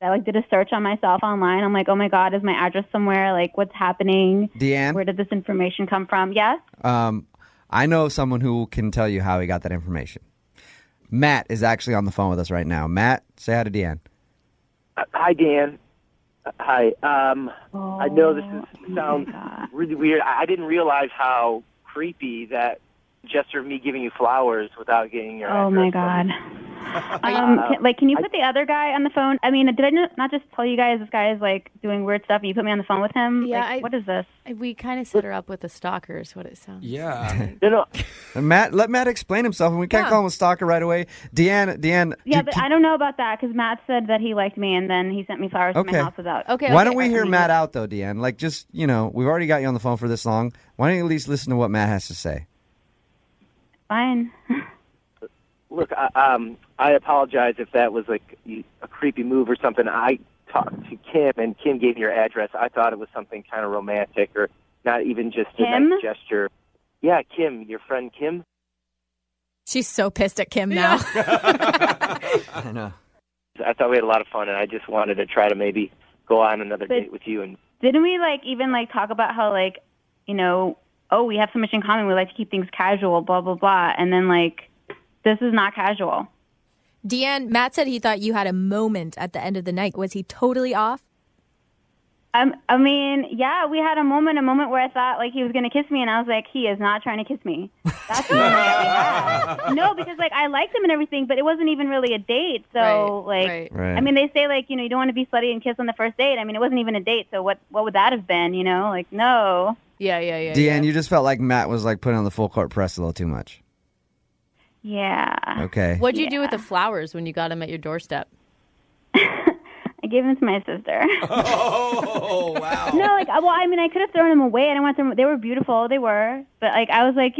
I did a search on myself online. I'm like, oh my God, is my address somewhere? Like, what's happening? Deanne? Where did this information come from? Yes? I know someone who can tell you how he got that information. Matt is actually on the phone with us right now. Matt, say hi to Deanne. Hi, Dan. Hi. I know this sounds really weird. I didn't realize how creepy that gesture of me giving you flowers without getting your address. Oh my God. Can you put the other guy on the phone? I mean, did I not just tell you guys this guy is like doing weird stuff and you put me on the phone with him? Yeah. Like, what is this? We kind of set her up with a stalker is what it sounds like. Yeah. No. Matt, let Matt explain himself, and we can't call him a stalker right away. Deanne. Yeah, but I don't know about that because Matt said that he liked me and then he sent me flowers to my house without. Why don't we hear Matt out, though, Deanne? Like, just, we've already got you on the phone for this long. Why don't you at least listen to what Matt has to say? Fine. Look, I apologize if that was like a creepy move or something. I talked to Kim, and Kim gave me your address. I thought it was something kind of romantic or not even just a nice gesture. Yeah, Kim, your friend Kim. She's so pissed at Kim now. I know. I thought we had a lot of fun, and I just wanted to try to maybe go on another date with you. And didn't we even talk about how we have so much in common. We like to keep things casual, blah blah blah, and then this is not casual. Deanne, Matt said he thought you had a moment at the end of the night. Was he totally off? I mean, yeah, we had a moment where I thought he was going to kiss me, and I was like, he is not trying to kiss me. That's the moment that we had. No, because I liked him and everything, but it wasn't even really a date. So Right. I mean, they say you don't want to be slutty and kiss on the first date. I mean, it wasn't even a date. So what would that have been? No. Yeah. Deanne, you just felt like Matt was putting on the full court press a little too much. Yeah. Okay. What'd you do with the flowers when you got them at your doorstep? I gave them to my sister. Oh, wow. No, I mean, I could have thrown them away. I didn't want them. They were beautiful. They were. But, I was like,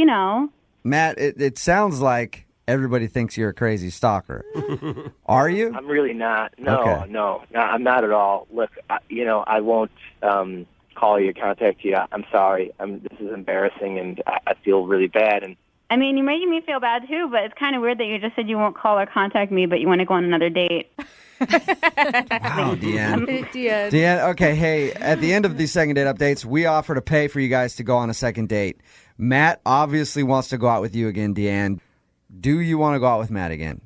Matt, it sounds like everybody thinks you're a crazy stalker. Are you? I'm really not. No, I'm not at all. Look, I won't call you, contact you. I'm sorry. This is embarrassing, and I feel really bad. And I mean, you're making me feel bad, too, but it's kind of weird that you just said you won't call or contact me, but you want to go on another date. Wow, Deanne. Deanne, okay, hey, at the end of these second date updates, we offer to pay for you guys to go on a second date. Matt obviously wants to go out with you again, Deanne. Do you want to go out with Matt again?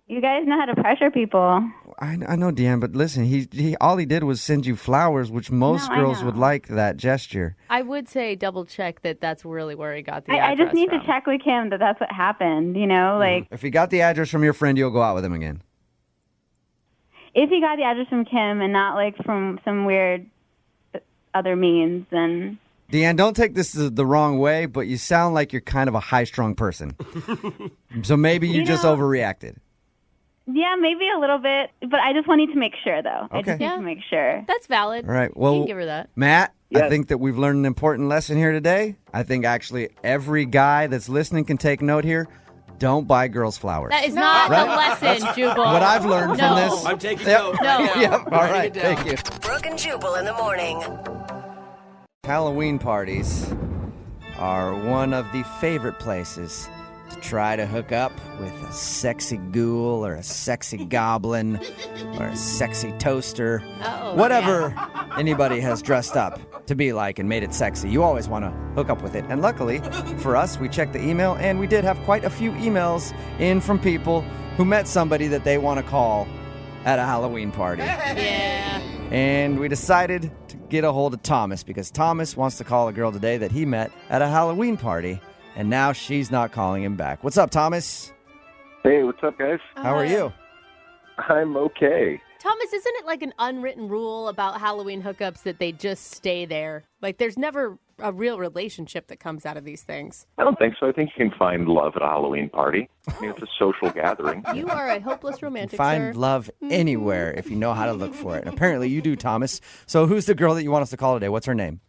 You guys know how to pressure people. I know, Deanne, but listen, he all he did was send you flowers, which most girls would like that gesture. I would say double check that that's really where he got the I address just need from. to check with him that that's what happened, you know? Like, If he got the address from your friend, you'll go out with him again. if he got the address from Kim and not, like, from some weird other means, then... Deanne, don't take this the wrong way, but you sound like you're kind of a high-strung person. So maybe you just overreacted. Yeah, maybe a little bit, but I just wanted to make sure, though. I Okay. just need to make sure. That's valid. All right, well, you can give her that. Matt, I Yes. think that we've learned an important lesson here today. I think actually every guy that's listening can take note here. Don't buy girls flowers. That is not Right? the lesson, Jubal. What I've learned from this. I'm taking Yep. note. No. Right now. Yep. All Writing right. it down. Thank you. Brooke and Jubal in the morning. Halloween parties are one of the favorite places to try to hook up with a sexy ghoul or a sexy goblin or a sexy toaster. Whatever anybody has dressed up to be like and made it sexy. You always want to hook up with it. And luckily for us, we checked the email and we did have quite a few emails in from people who met somebody that they want to call at a Halloween party. Yeah. And we decided to get a hold of Thomas because Thomas wants to call a girl today that he met at a Halloween party, and now she's not calling him back. What's up, Thomas? Hey, what's up, guys? How are you? I'm okay. Thomas, isn't it like an unwritten rule about Halloween hookups that they just stay there? Like, there's never a real relationship that comes out of these things. I don't think so. I think you can find love at a Halloween party. I mean, it's a social gathering. You are a hopeless romantic, Find sir. love anywhere if you know how to look for it. And apparently you do, Thomas. So who's the girl that you want us to call today? What's her name?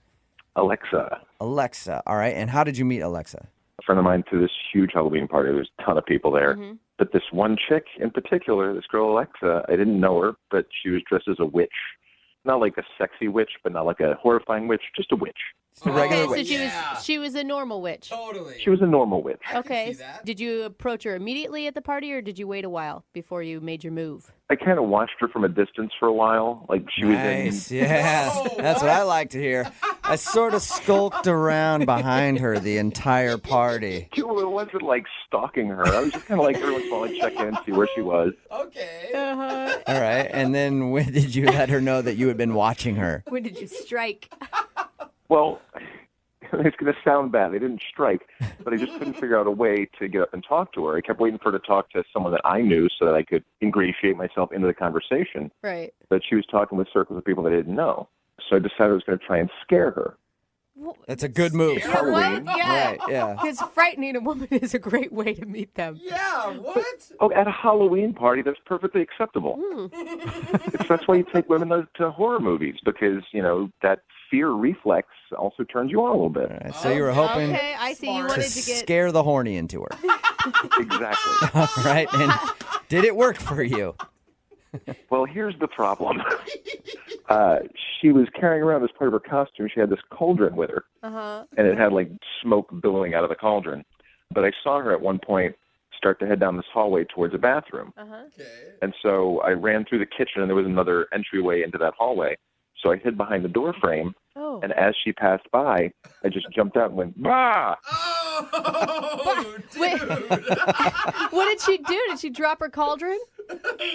Alexa, Alexa. All right. And how did you meet Alexa? a friend of mine, threw this huge Halloween party. There's a ton of people there. Mm-hmm. But this one chick in particular, this girl Alexa, I didn't know her, but she was dressed as a witch. Not like a sexy witch, but not like a horrifying witch, just a witch. A regular Okay, witch. so she was a normal witch. Totally. She was a normal witch. Okay. see that. Did you approach her immediately at the party, or did you wait a while before you made your move? I kind of watched her from a distance for a while. Like she Nice. was in. Yeah. Whoa, That's what I like to hear. I sort of skulked around behind her the entire party. Well, it wasn't like stalking her. I was just kind of like every once in a while I'd check in, see where she was. Okay. Uh-huh. All right. And then when did you let her know that you had been watching her? When did you strike? Well, it's going to sound bad. They didn't strike, but I just couldn't figure out a way to get up and talk to her. I kept waiting for her to talk to someone that I knew so that I could ingratiate myself into the conversation. Right. But she was talking with circles of people that I didn't know. So I decided I was going to try and scare her. That's a good move. You know what? Yeah. Right, yeah. Because frightening a woman is a great way to meet them. Yeah, what? Oh, at a Halloween party, that's perfectly acceptable. That's why you take women to horror movies, because, you know, that fear reflex also turns you on a little bit. All right, so you were hoping Okay, I see. You Smart. wanted to to get. scare the horny into her. Exactly. All right. And did it work for you? Well, here's the problem. She was carrying around as part of her costume, she had this cauldron with her, and it had, like, smoke billowing out of the cauldron. But I saw her at one point start to head down this hallway towards a bathroom. Okay. And so I ran through the kitchen, and there was another entryway into that hallway. So I hid behind the door frame, Oh. and as she passed by, I just jumped out and went, bah! Oh, Wait. dude. What did she do? Did she drop her cauldron?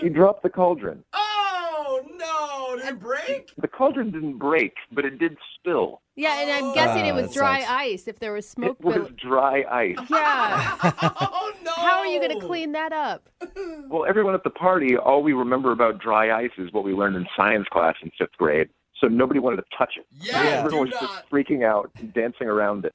She dropped the cauldron. Oh, no. Did it break? The cauldron didn't break, but it did spill. Yeah, and I'm guessing it was that dry sucks. ice if there was smoke. It was dry ice. Yeah. Oh, no. How are you going to clean that up? Well, everyone at the party, all we remember about dry ice is what we learned in science class in 5th grade. So nobody wanted to touch it. Yeah, Everyone was do just not. freaking out and dancing around it.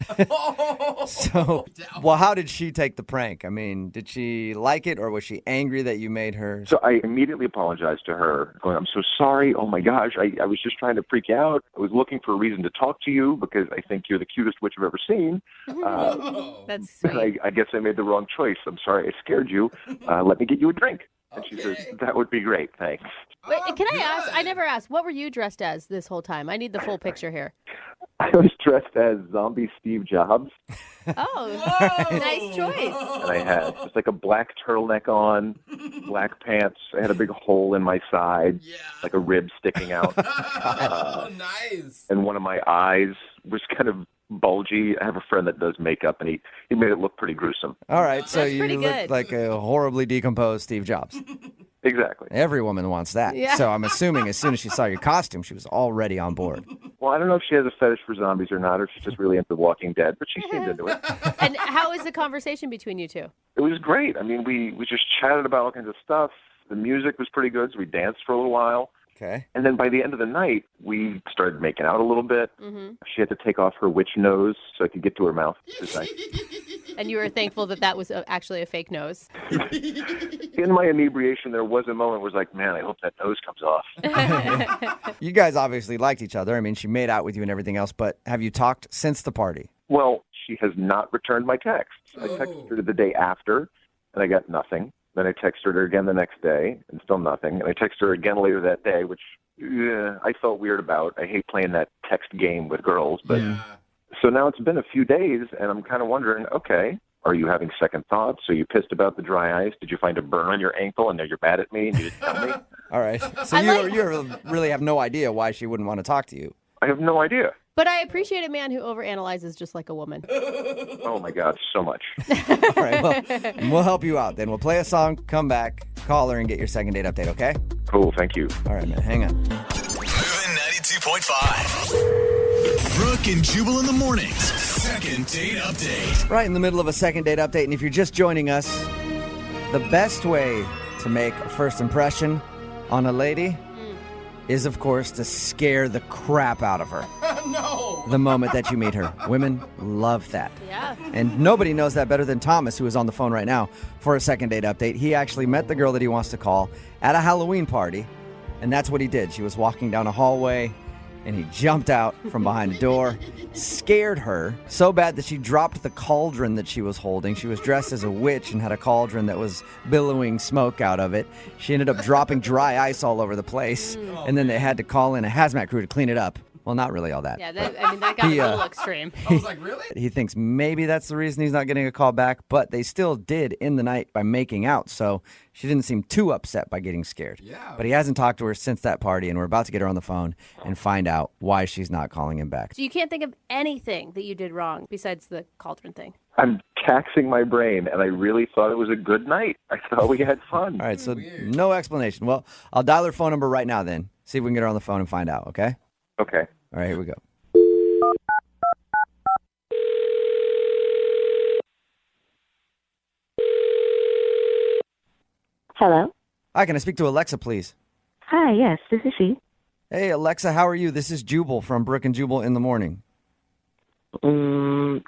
So, well, how did she take the prank? I mean, did she like it, or was she angry that you made her? So I immediately apologized to her, going, I'm so sorry. Oh, my gosh. I was just trying to freak you out. I was looking for a reason to talk to you because I think you're the cutest witch I've ever seen. That's But sweet. I guess I made the wrong choice. I'm sorry I scared you. Let me get you a drink. And she says, that would be great. Thanks. Wait, can I ask? I never asked. What were you dressed as this whole time? I need the full picture here. I was dressed as zombie Steve Jobs, Oh, nice choice. and I had just like a black turtleneck on, black pants. I had a big hole in my side, like a rib sticking out. Nice. And one of my eyes was kind of bulgy. I have a friend that does makeup, and he made it look pretty gruesome. All right, so That's you pretty look good. like a horribly decomposed Steve Jobs. Exactly. Every woman wants that. Yeah. So I'm assuming as soon as she saw your costume, she was already on board. Well, I don't know if she has a fetish for zombies or not, or if she's just really into Walking Dead, but she seemed into it. And how was the conversation between you two? It was great. I mean, we just chatted about all kinds of stuff. The music was pretty good, so we danced for a little while. Okay. And then by the end of the night, we started making out a little bit. Mm-hmm. She had to take off her witch nose so I could get to her mouth. It was nice. And you were thankful that was actually a fake nose. In my inebriation, there was a moment where I was like, man, I hope that nose comes off. You guys obviously liked each other. I mean, she made out with you and everything else, but have you talked since the party? Well, she has not returned my texts. I texted her the day after, and I got nothing. Then I texted her again the next day, and still nothing. And I texted her again later that day, which I felt weird about. I hate playing that text game with girls. But So now it's been a few days, and I'm kind of wondering, okay, are you having second thoughts? Are you pissed about the dry ice? Did you find a burn on your ankle, and now you're mad at me, and you didn't tell me? All right. So you really have no idea why she wouldn't want to talk to you. I have no idea. But I appreciate a man who overanalyzes just like a woman. Oh, my God, so much. All right, well, we'll help you out then. We'll play a song, come back, call her, and get your second date update, okay? Cool, thank you. All right, man, hang on. Moving 92.5. Brooke and Jubal in the mornings. Second date update. Right in the middle of a second date update, and if you're just joining us, the best way to make a first impression on a lady is, of course, to scare the crap out of her. No. The moment that you meet her. Women love that. Yeah. And nobody knows that better than Thomas, who is on the phone right now for a second date update. He actually met the girl that he wants to call at a Halloween party, and that's what he did. She was walking down a hallway, and he jumped out from behind a door, scared her so bad that she dropped the cauldron that she was holding. She was dressed as a witch and had a cauldron that was billowing smoke out of it. She ended up dropping dry ice all over the place, and then they had to call in a hazmat crew to clean it up. Well, not really all that. Yeah, that got a little extreme. I was like, really? He thinks maybe that's the reason he's not getting a call back, but they still did end the night by making out, so she didn't seem too upset by getting scared. Yeah. But he hasn't talked to her since that party, and we're about to get her on the phone and find out why she's not calling him back. So you can't think of anything that you did wrong besides the cauldron thing. I'm taxing my brain, and I really thought it was a good night. I thought we had fun. All right, so no explanation. Well, I'll dial her phone number right now then. See if we can get her on the phone and find out, okay? Okay. All right, here we go. Hello? Hi, can I speak to Alexa, please? Hi, yes, this is she. Hey, Alexa, how are you? This is Jubal from Brooke and Jubal in the morning. Jubal?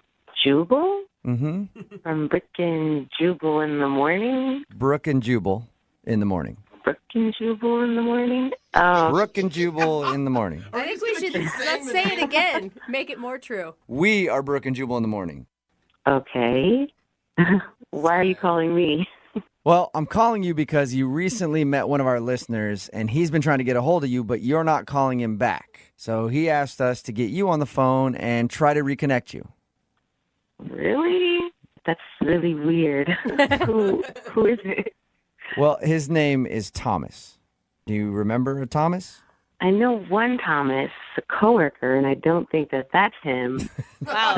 Mm-hmm. From Brooke and Jubal in the morning? Brooke and Jubal in the morning. Brooke and Jubal in the morning? Oh. Brooke and Jubal in the morning. I think we should let's say it again. Make it more true. We are Brooke and Jubal in the morning. Okay. Why are you calling me? Well, I'm calling you because you recently met one of our listeners, and he's been trying to get a hold of you, but you're not calling him back. So he asked us to get you on the phone and try to reconnect you. Really? That's really weird. Who is it? Well, his name is Thomas. Do you remember a Thomas? I know one Thomas, a coworker, and I don't think that that's him. Wow.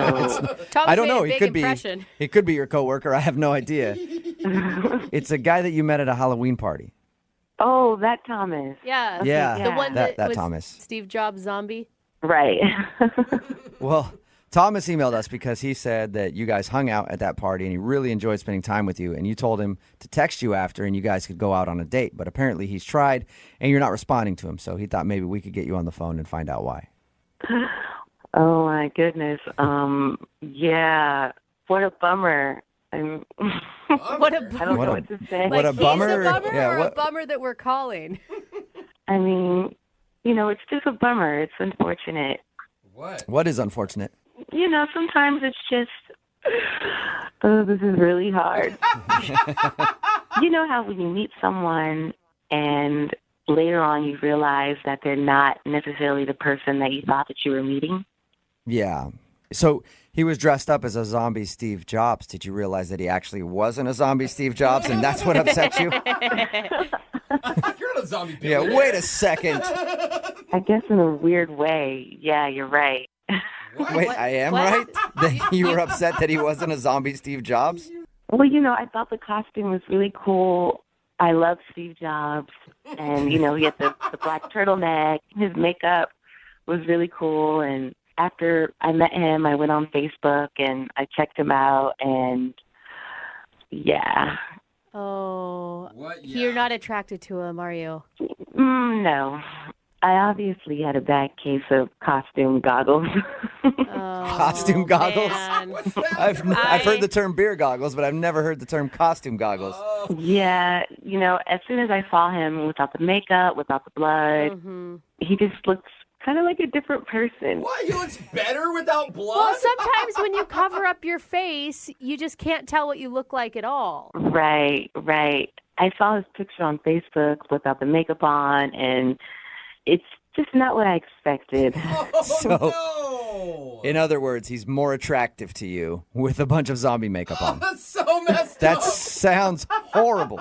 Thomas I don't made know. a He big could impression. be. He could be your coworker. I have no idea. It's a guy that you met at a Halloween party. Oh, that Thomas. Yeah. Okay, Yeah. The one That was Thomas. Steve Jobs zombie. Right. Well, Thomas emailed us because he said that you guys hung out at that party and he really enjoyed spending time with you, and you told him to text you after and you guys could go out on a date. But apparently he's tried and you're not responding to him, so he thought maybe we could get you on the phone and find out why. Oh, my goodness. Yeah. What a bummer. What a I don't know what to say. What a bummer. He's a bummer Yeah, or what- a bummer that we're calling? I mean, it's just a bummer. It's unfortunate. What is unfortunate? Sometimes it's just, oh, this is really hard. You know how when you meet someone and later on you realize that they're not necessarily the person that you thought that you were meeting? Yeah. So he was dressed up as a zombie Steve Jobs. Did you realize that he actually wasn't a zombie Steve Jobs, and that's what upset you? You're not a zombie. Yeah, wait a second. I guess in a weird way. Yeah, you're right. Wait, I am right? That you were upset that he wasn't a zombie Steve Jobs? Well, I thought the costume was really cool. I love Steve Jobs. And, he had the black turtleneck. His makeup was really cool. And after I met him, I went on Facebook and I checked him out. And, yeah. Oh, What? you're not attracted to him, are you? No. I obviously had a bad case of costume goggles. Costume goggles? Man. What's that? I've heard the term beer goggles, but I've never heard the term costume goggles. Yeah, as soon as I saw him without the makeup, without the blood, he just looks kind of like a different person. What? He looks better without blood? Well, sometimes when you cover up your face, you just can't tell what you look like at all. Right. I saw his picture on Facebook without the makeup on, and it's just not what I expected. In other words, he's more attractive to you with a bunch of zombie makeup on. That's so messed That up. sounds horrible.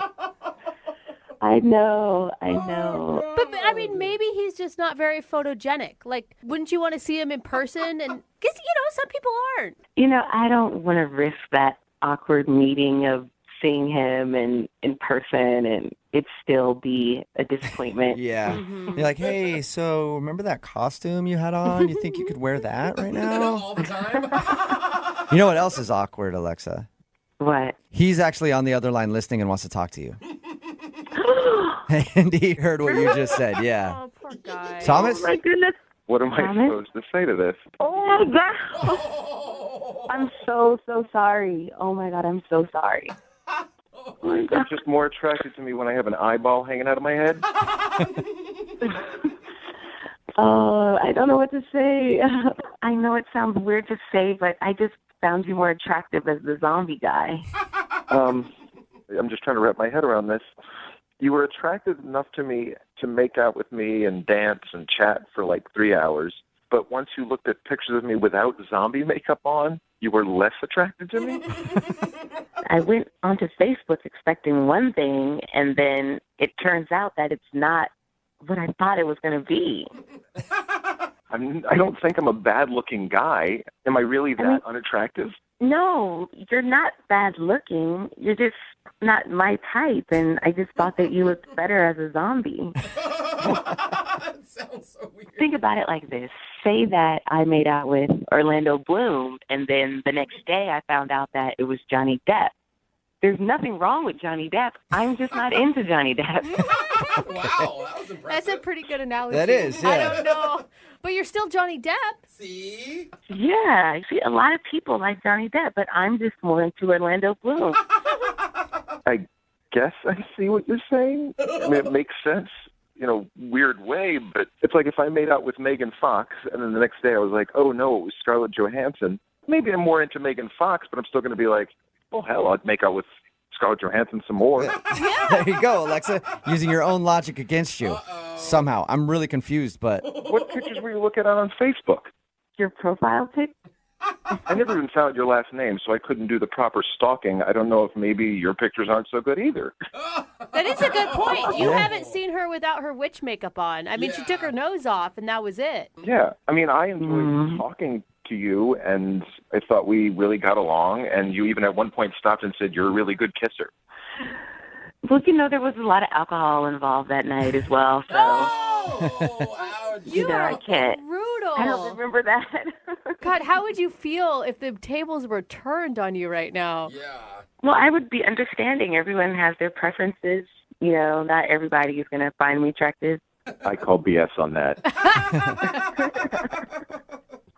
I know. But I mean, maybe he's just not very photogenic. Like, wouldn't you want to see him in person? And because some people aren't. I don't want to risk that awkward meeting of seeing him in person and it still be a disappointment. Yeah. You're like, hey, so remember that costume you had on? You think you could wear that right now? All the time? You know what else is awkward, Alexa? What? He's actually on the other line listening and wants to talk to you. And he heard what you just said, yeah. Oh, poor guy. Thomas? Oh my goodness. What am I supposed to say to this? Oh my God. I'm so sorry. Oh my God, I'm so sorry. You're just more attracted to me when I have an eyeball hanging out of my head. I don't know what to say. I know it sounds weird to say, but I just found you more attractive as the zombie guy. I'm just trying to wrap my head around this. You were attractive enough to me to make out with me and dance and chat for like 3 hours. But once you looked at pictures of me without zombie makeup on, you were less attracted to me? I went onto Facebook expecting one thing, and then it turns out that it's not what I thought it was going to be. I don't think I'm a bad-looking guy. Am I really that unattractive? No, you're not bad looking. You're just not my type, and I just thought that you looked better as a zombie. That sounds so weird. Think about it like this. Say that I made out with Orlando Bloom, and then the next day I found out that it was Johnny Depp. There's nothing wrong with Johnny Depp. I'm just not into Johnny Depp. Wow, that was impressive. That's a pretty good analogy. That is, yeah. I don't know. But you're still Johnny Depp. See? Yeah, see, a lot of people like Johnny Depp, but I'm just more into Orlando Bloom. I guess I see what you're saying. I mean, it makes sense, weird way, but it's like if I made out with Megan Fox, and then the next day I was like, oh, no, it was Scarlett Johansson. Maybe I'm more into Megan Fox, but I'm still going to be like, oh, hell, I'd make out with Scarlett Johansson some more. There you go, Alexa, using your own logic against you. Somehow. I'm really confused, but... What pictures were you looking at on Facebook? Your profile pic? I never even found your last name, so I couldn't do the proper stalking. I don't know if maybe your pictures aren't so good either. That is a good point. You haven't seen her without her witch makeup on. I mean, she took her nose off, and that was it. Yeah, I mean, I enjoyed talking to you, and I thought we really got along, and you even at one point stopped and said you're a really good kisser. Well, there was a lot of alcohol involved that night as well, so... Oh, ouch. I can't. Brutal. I don't remember that. God, how would you feel if the tables were turned on you right now? Yeah. Well, I would be understanding. Everyone has their preferences. Not everybody is going to find me attractive. I call BS on that.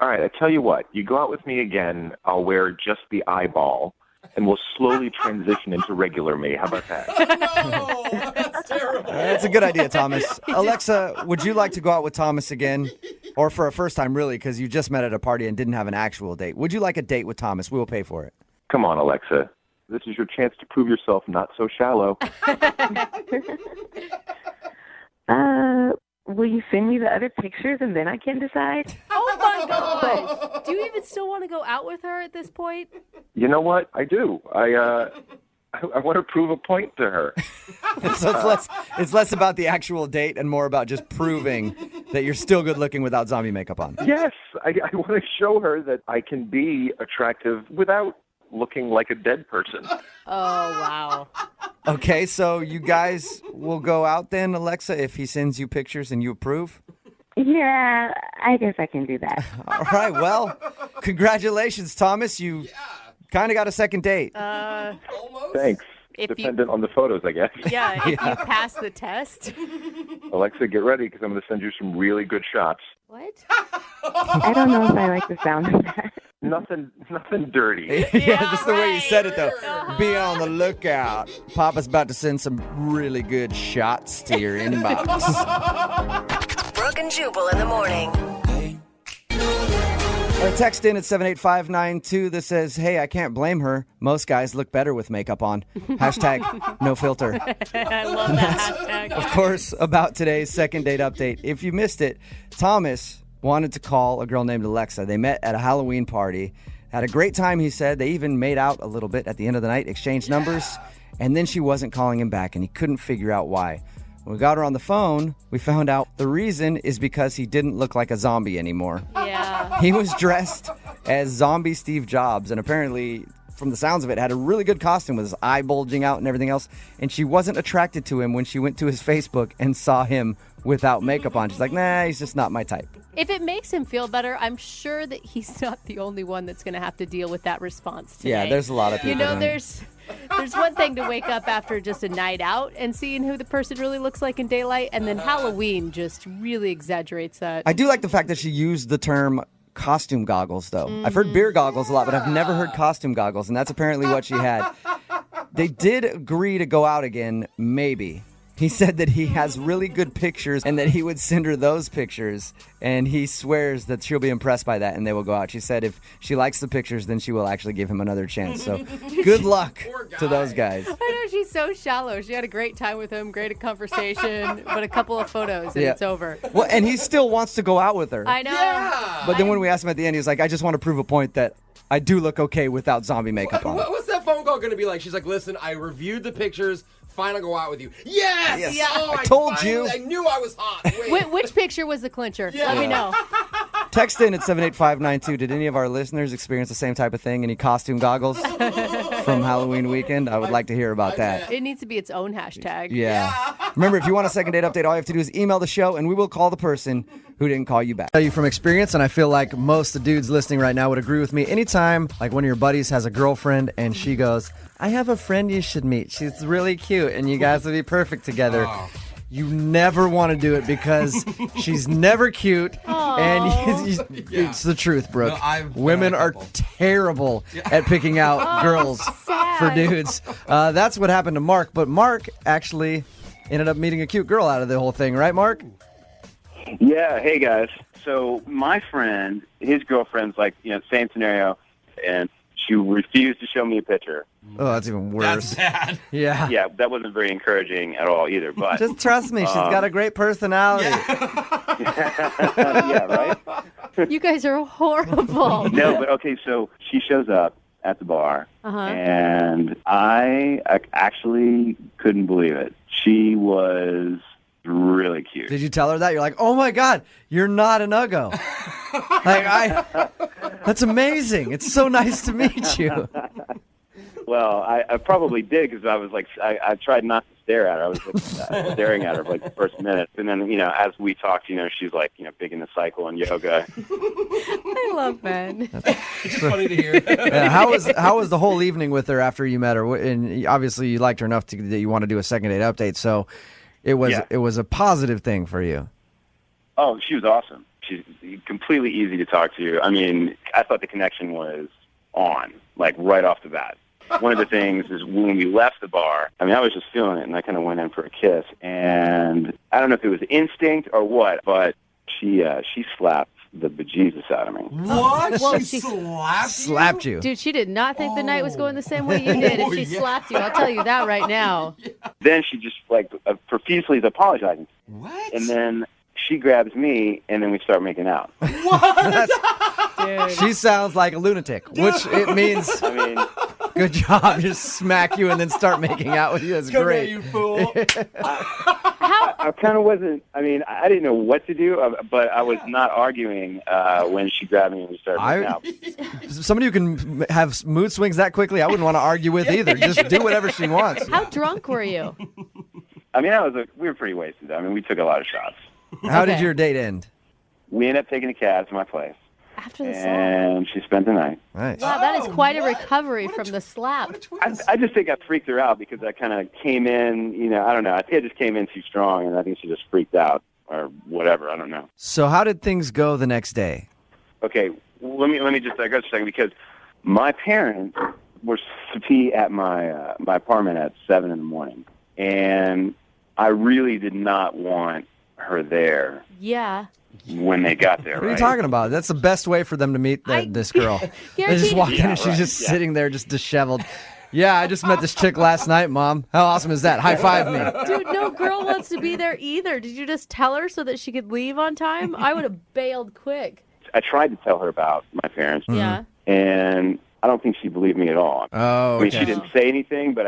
All right, I tell you what. You go out with me again, I'll wear just the eyeball, and we'll slowly transition into regular me. How about that? No, that's terrible. That's a good idea, Thomas. Alexa, would you like to go out with Thomas again? Or for a first time, really, because you just met at a party and didn't have an actual date. Would you like a date with Thomas? We will pay for it. Come on, Alexa. This is your chance to prove yourself not so shallow. Will you send me the other pictures and then I can decide? Oh, my my gosh. Do you even still want to go out with her at this point? You know what? I do. I want to prove a point to her. So it's less about the actual date and more about just proving that you're still good looking without zombie makeup on. Yes, I want to show her that I can be attractive without looking like a dead person. Oh, wow. Okay, so you guys will go out then, Alexa, if he sends you pictures and you approve? Yeah, I guess I can do that. All right, well, congratulations, Thomas. You kind of got a second date. Almost. Thanks. If you- Dependent on the photos, I guess. Yeah, if you pass the test. Alexa, get ready because I'm going to send you some really good shots. What? I don't know if I like the sound of that. Nothing dirty. Yeah, just the way you said it, though. Be on the lookout. Papa's about to send some really good shots to your inbox. Brooke and Jubal in the morning. Or text in at 78592 that says, hey, I can't blame her. Most guys look better with makeup on. Hashtag no filter. I love that hashtag. Of course, about today's second date update. If you missed it, Thomas wanted to call a girl named Alexa. They met at a Halloween party. Had a great time, he said. They even made out a little bit at the end of the night, exchanged numbers, and then she wasn't calling him back, and he couldn't figure out why. When we got her on the phone, we found out the reason is because he didn't look like a zombie anymore. Yeah. He was dressed as zombie Steve Jobs, and apparently, from the sounds of it, had a really good costume with his eye bulging out and everything else. And she wasn't attracted to him when she went to his Facebook and saw him without makeup on. She's like, nah, he's just not my type. If it makes him feel better, I'm sure that he's not the only one that's going to have to deal with that response today. Yeah, there's a lot of people. You know, doing it. there's one thing to wake up after just a night out and seeing who the person really looks like in daylight, and then Halloween just really exaggerates that. I do like the fact that she used the term costume goggles, though. I've heard beer goggles a lot, but I've never heard costume goggles, and that's apparently what she had. They did agree to go out again, maybe. He said that he has really good pictures and that he would send her those pictures, and he swears that she'll be impressed by that and they will go out. She said if she likes the pictures, then she will actually give him another chance. So good luck to those guys. I know, she's so shallow. She had a great time with him, great conversation, but a couple of photos and it's over. Well, and he still wants to go out with her. I know. Yeah. But then when we asked him at the end, he was like, I just want to prove a point that I do look okay without zombie makeup on. What's that phone call going to be like? She's like, listen, I reviewed the pictures. Fine, I'll go out with you. Yes! Yes. Oh, I told you. I knew I was hot. Wait. Which picture was the clincher? Let me know. Text in at 78592. Did any of our listeners experience the same type of thing? Any costume goggles from Halloween weekend? I would like to hear about that. It needs to be its own hashtag. Yeah. Remember, if you want a second date update, all you have to do is email the show, and we will call the person who didn't call you back. I tell you from experience, and I feel like most of the dudes listening right now would agree with me. Anytime, like one of your buddies has a girlfriend, and she goes, I have a friend you should meet. She's really cute, and you guys would be perfect together. Oh. You never want to do it because she's never cute, and it's the truth, Brooke. No, Women are terrible at picking out girls for dudes. That's what happened to Mark, but Mark actually ended up meeting a cute girl out of the whole thing, right, Mark? Yeah, hey guys. So my friend, his girlfriend's like, same scenario, and she refused to show me a picture. Oh, that's even worse. That's bad. Yeah. Yeah, that wasn't very encouraging at all either. But Just trust me, she's got a great personality. yeah, right? You guys are horrible. No, but okay, so she shows up at the bar, and I actually couldn't believe it. She was really cute. Did you tell her that? You're like, oh my God, you're not an uggo. That's amazing. It's so nice to meet you. Well, I probably did because I was like, I tried not to stare at her. I was like, staring at her for like the first minute. And then, as we talked, she's like, big into cycle and yoga. I love men. It's just funny to hear. Yeah, how was the whole evening with her after you met her? And obviously you liked her enough that you want to do a second date update. So it was a positive thing for you. Oh, she was awesome. She's completely easy to talk to. I mean, I thought the connection was on, like right off the bat. One of the things is when we left the bar, I was just feeling it, and I kind of went in for a kiss. And I don't know if it was instinct or what, but she slapped the bejesus out of me. What? Well, she Slapped you. Dude, she did not think the night was going the same way you did if she slapped you. I'll tell you that right now. Then she just, profusely is apologizing. What? And then she grabs me, and then we start making out. She sounds like a lunatic, which it means. I mean, good job. Just smack you and then start making out with you. That's Come great. here, you fool. I kind of wasn't. I mean, I didn't know what to do, but I was not arguing when she grabbed me and we started making out. Somebody who can have mood swings that quickly, I wouldn't want to argue with either. Just do whatever she wants. How drunk were you? I mean, we were pretty wasted. I mean, we took a lot of shots. How did your date end? We ended up taking a cab to my place. After the slap? And she spent the night. Nice. Wow, that is quite a recovery from the slap. I just think I freaked her out because I kind of came in, I don't know. I think I just came in too strong, and I think she just freaked out or whatever. I don't know. So how did things go the next day? Okay, let me just digress a second because my parents were supposed to be at my apartment at 7 in the morning, and I really did not want her there. Yeah. When they got there, What are you talking about? That's the best way for them to meet this girl. They just walk in and she's just sitting there just disheveled. Yeah, I just met this chick last night, Mom. How awesome is that? High five me. Dude, no girl wants to be there either. Did you just tell her so that she could leave on time? I would have bailed quick. I tried to tell her about my parents. Yeah. And I don't think she believed me at all. Oh, I mean, she didn't say anything, but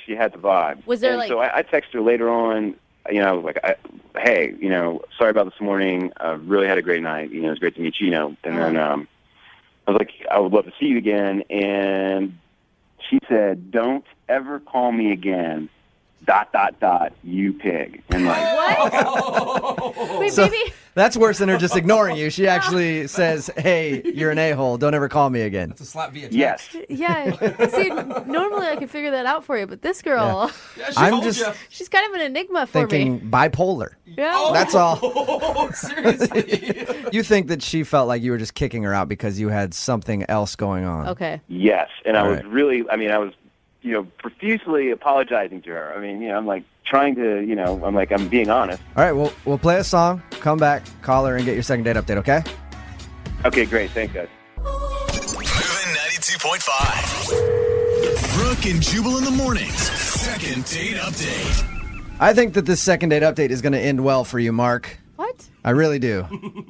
she had the vibe. Was there So I texted her later on, hey, sorry about this morning. I really had a great night. It was great to meet you, And then I was like, I would love to see you again. And she said, don't ever call me again, ... you pig. And what? Wait, So maybe. that's worse than her just ignoring you. She actually says, hey, you're an a-hole. Don't ever call me again. That's a slap via text. Yes. Yeah. See, normally I could figure that out for you, but this girl, I'm just she's kind of an enigma for thinking me. bipolar. Yeah. That's all. Seriously. You think that she felt like you were just kicking her out because you had something else going on. Okay. Yes. And I was right. really, I was, profusely apologizing to her. I mean, I'm like trying to, I'm being honest. All right, we'll play a song, come back, call her, and get your second date update, okay? Okay, great. Thanks, guys. Moving 92.5. Brooke and Jubal in the mornings. Second date update. I think that this second date update is going to end well for you, Mark. What? I really do.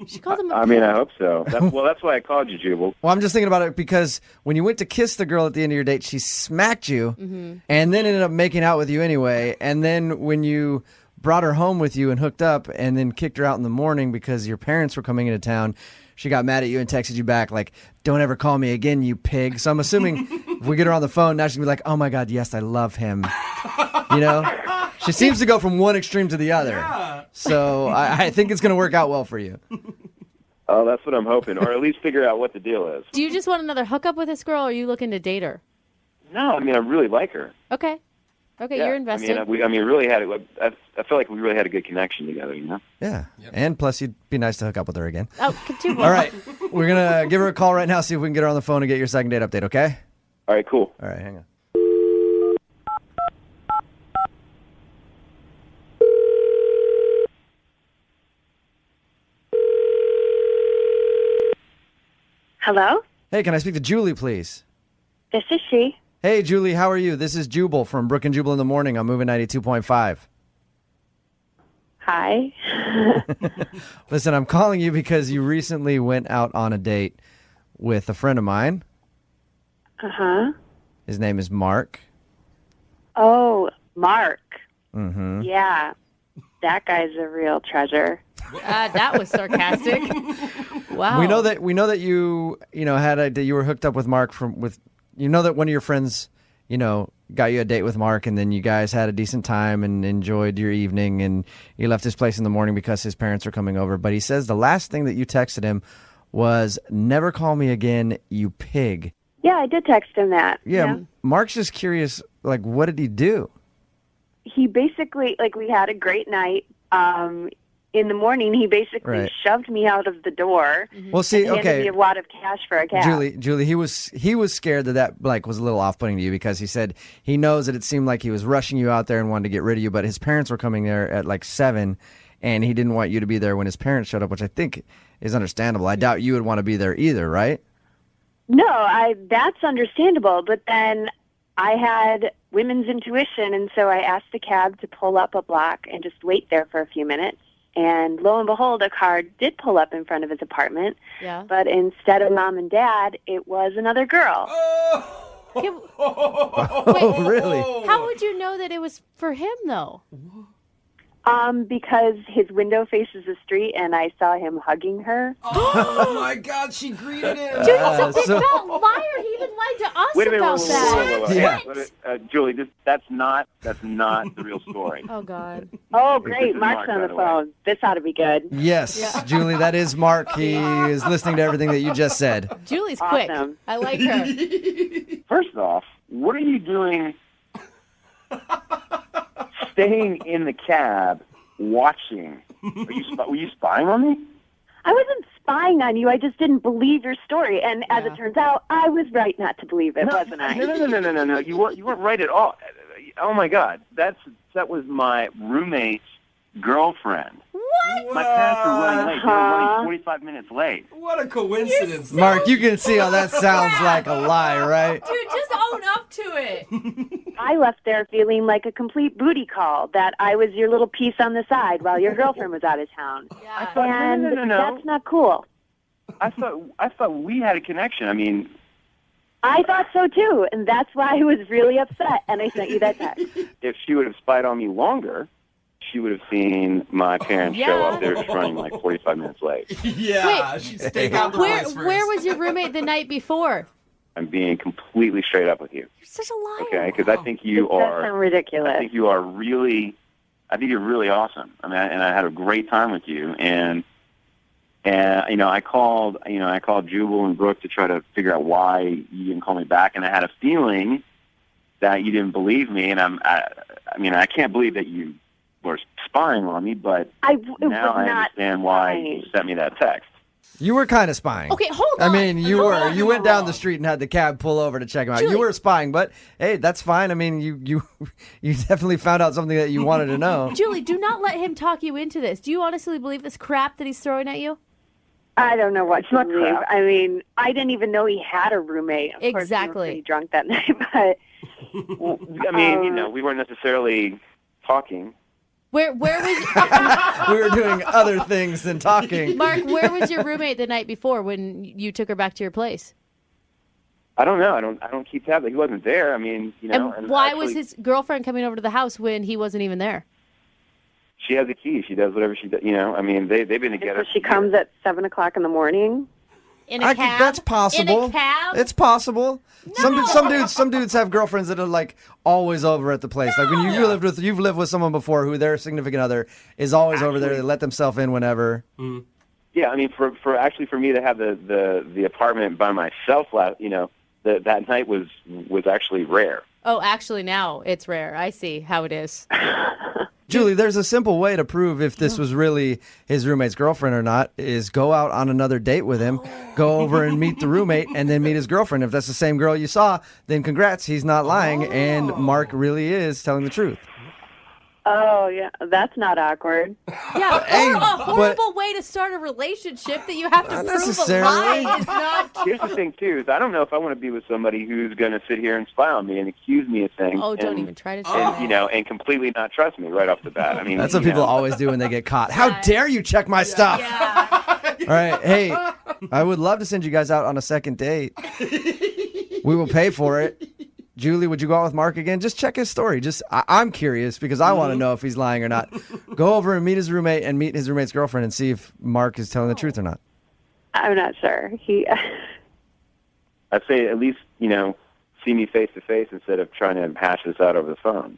She called him I hope so. That's why I called you, Jubal. Well, I'm just thinking about it because when you went to kiss the girl at the end of your date, she smacked you and then ended up making out with you anyway. And then when you brought her home with you and hooked up and then kicked her out in the morning because your parents were coming into town, she got mad at you and texted you back like, don't ever call me again, you pig. So I'm assuming if we get her on the phone, now she's going to be like, oh my God, yes, I love him. She seems to go from one extreme to the other. Yeah. So I think it's going to work out well for you. Oh, that's what I'm hoping. Or at least figure out what the deal is. Do you just want another hookup with this girl, or are you looking to date her? No, I really like her. Okay. Okay, you're invested. We really had I feel like we really had a good connection together, Yeah. Yep. And plus, you'd be nice to hook up with her again. Oh, Jubal. All right. We're going to give her a call right now, see if we can get her on the phone and get your second date update, okay? All right, cool. All right, hang on. Hello? Hey, can I speak to Julie, please? This is she. Hey, Julie, how are you? This is Jubal from Brooke and Jubal in the Morning. I'm moving 92.5. Hi. Listen, I'm calling you because you recently went out on a date with a friend of mine. Uh-huh. His name is Mark. Oh, Mark. Mm-hmm. Yeah. That guy's a real treasure. That was sarcastic. Wow. We know that you that you were hooked up with Mark that one of your friends, got you a date with Mark, and then you guys had a decent time and enjoyed your evening, and you left his place in the morning because his parents were coming over. But he says the last thing that you texted him was, never call me again, you pig. Yeah, I did text him that. Yeah. Mark's just curious, like, what did he do? He basically, we had a great night. In the morning, he basically shoved me out of the door. Well, see, and handed me a wad of cash for a cab. Julie, he was scared that was a little off-putting to you because he said he knows that it seemed like he was rushing you out there and wanted to get rid of you, but his parents were coming there at 7, and he didn't want you to be there when his parents showed up, which I think is understandable. I doubt you would want to be there either, right? No, that's understandable, but then I had women's intuition, and so I asked the cab to pull up a block and just wait there for a few minutes. And lo and behold, a car did pull up in front of his apartment. Yeah. But instead of mom and dad, it was another girl. Oh, really? How would you know that it was for him, though? Because his window faces the street, and I saw him hugging her. Oh my God, she greeted him. Dude, he's a big fat liar. He even lied to us Wait a minute, about that. Julie, that's not the real story. Oh God. Oh, This great. is Mark's Mark, on by the the way. phone. This ought to be good. Yes, Julie, that is Mark. He is listening to everything that you just said. Julie's quick. Awesome. I like her. First off, what are you doing staying in the cab watching? Were you spying on me? I wasn't spying on you. I just didn't believe your story. And as it turns out, I was right not to believe it, wasn't I? No. You weren't right at all. Oh my God, that was my roommate's girlfriend. What? My parents were running late. They were running 45 minutes late. What a coincidence. Mark, you can see how that sounds like a lie, right? Dude, just own up to it. I left there feeling like a complete booty call, that I was your little piece on the side while your girlfriend was out of town. Yeah. And No. that's not cool. I thought we had a connection. I mean, I thought so too, and that's why I was really upset, and I sent you that text. if she would have spied on me longer, she would have seen my parents show up. They were just running like 45 minutes late. Yeah, Wait, she'd stake out the Where place first. was your roommate the night before? I'm being completely straight up with you. You're such a liar. Okay, because I think you That are. sounds ridiculous. I think you are really. I think you're really awesome. I mean, and I had a great time with you. And I called Jubal and Brooke to try to figure out why you didn't call me back. And I had a feeling that you didn't believe me. And I can't believe that you were spying on me. But now I understand why you sent me that text. You were kind of spying. Okay, hold on. I mean, you were. You went down the street and had the cab pull over to check him out. Julie. You were spying, but hey, that's fine. I mean, you definitely found out something that you wanted to know. Julie, do not let him talk you into this. Do you honestly believe this crap that he's throwing at you? I don't know what to not believe. crap. I mean, I didn't even know he had a roommate. Of course, we Exactly. were pretty drunk that night, but Well, I mean, we weren't necessarily talking. Where was We were doing other things than talking. Mark? Where was your roommate the night before when you took her back to your place? I don't know. I don't keep tabs. He wasn't there. I mean, And why was actually, his girlfriend coming over to the house when he wasn't even there? She has a key. She does whatever she does. I mean, they've been together. so she comes at 7:00 in the morning. In a cab? That's possible. In a cab? It's possible. Some dudes have girlfriends that are like always over at the place. Like when you've lived with someone before who their significant other is always over there. They let themselves in whenever. Yeah, I mean, for me to have the apartment by myself, that night was actually rare. Oh, actually, now it's rare. I see how it is. Julie, there's a simple way to prove if this was really his roommate's girlfriend or not, is go out on another date with him, go over and meet the roommate, and then meet his girlfriend. If that's the same girl you saw, then congrats, he's not lying, and Mark really is telling the truth. Oh, yeah, that's not awkward. Yeah, Hey, or a but- horrible way to start a relationship that you have to Not prove a necessarily. lie is not. Here's the thing, too, is I don't know if I want to be with somebody who's going to sit here and spy on me and accuse me of things. Oh, don't and, even try to do and, that. and completely not trust me right off the bat. I mean, That's what people always do when they get caught. How dare you check my stuff? All right, hey, I would love to send you guys out on a second date. We will pay for it. Julie, would you go out with Mark again? Just check his story. I'm curious because I want to know if he's lying or not. Go over and meet his roommate and meet his roommate's girlfriend and see if Mark is telling the truth or not. I'm not sure. I'd say at least, see me face to face instead of trying to hash this out over the phone.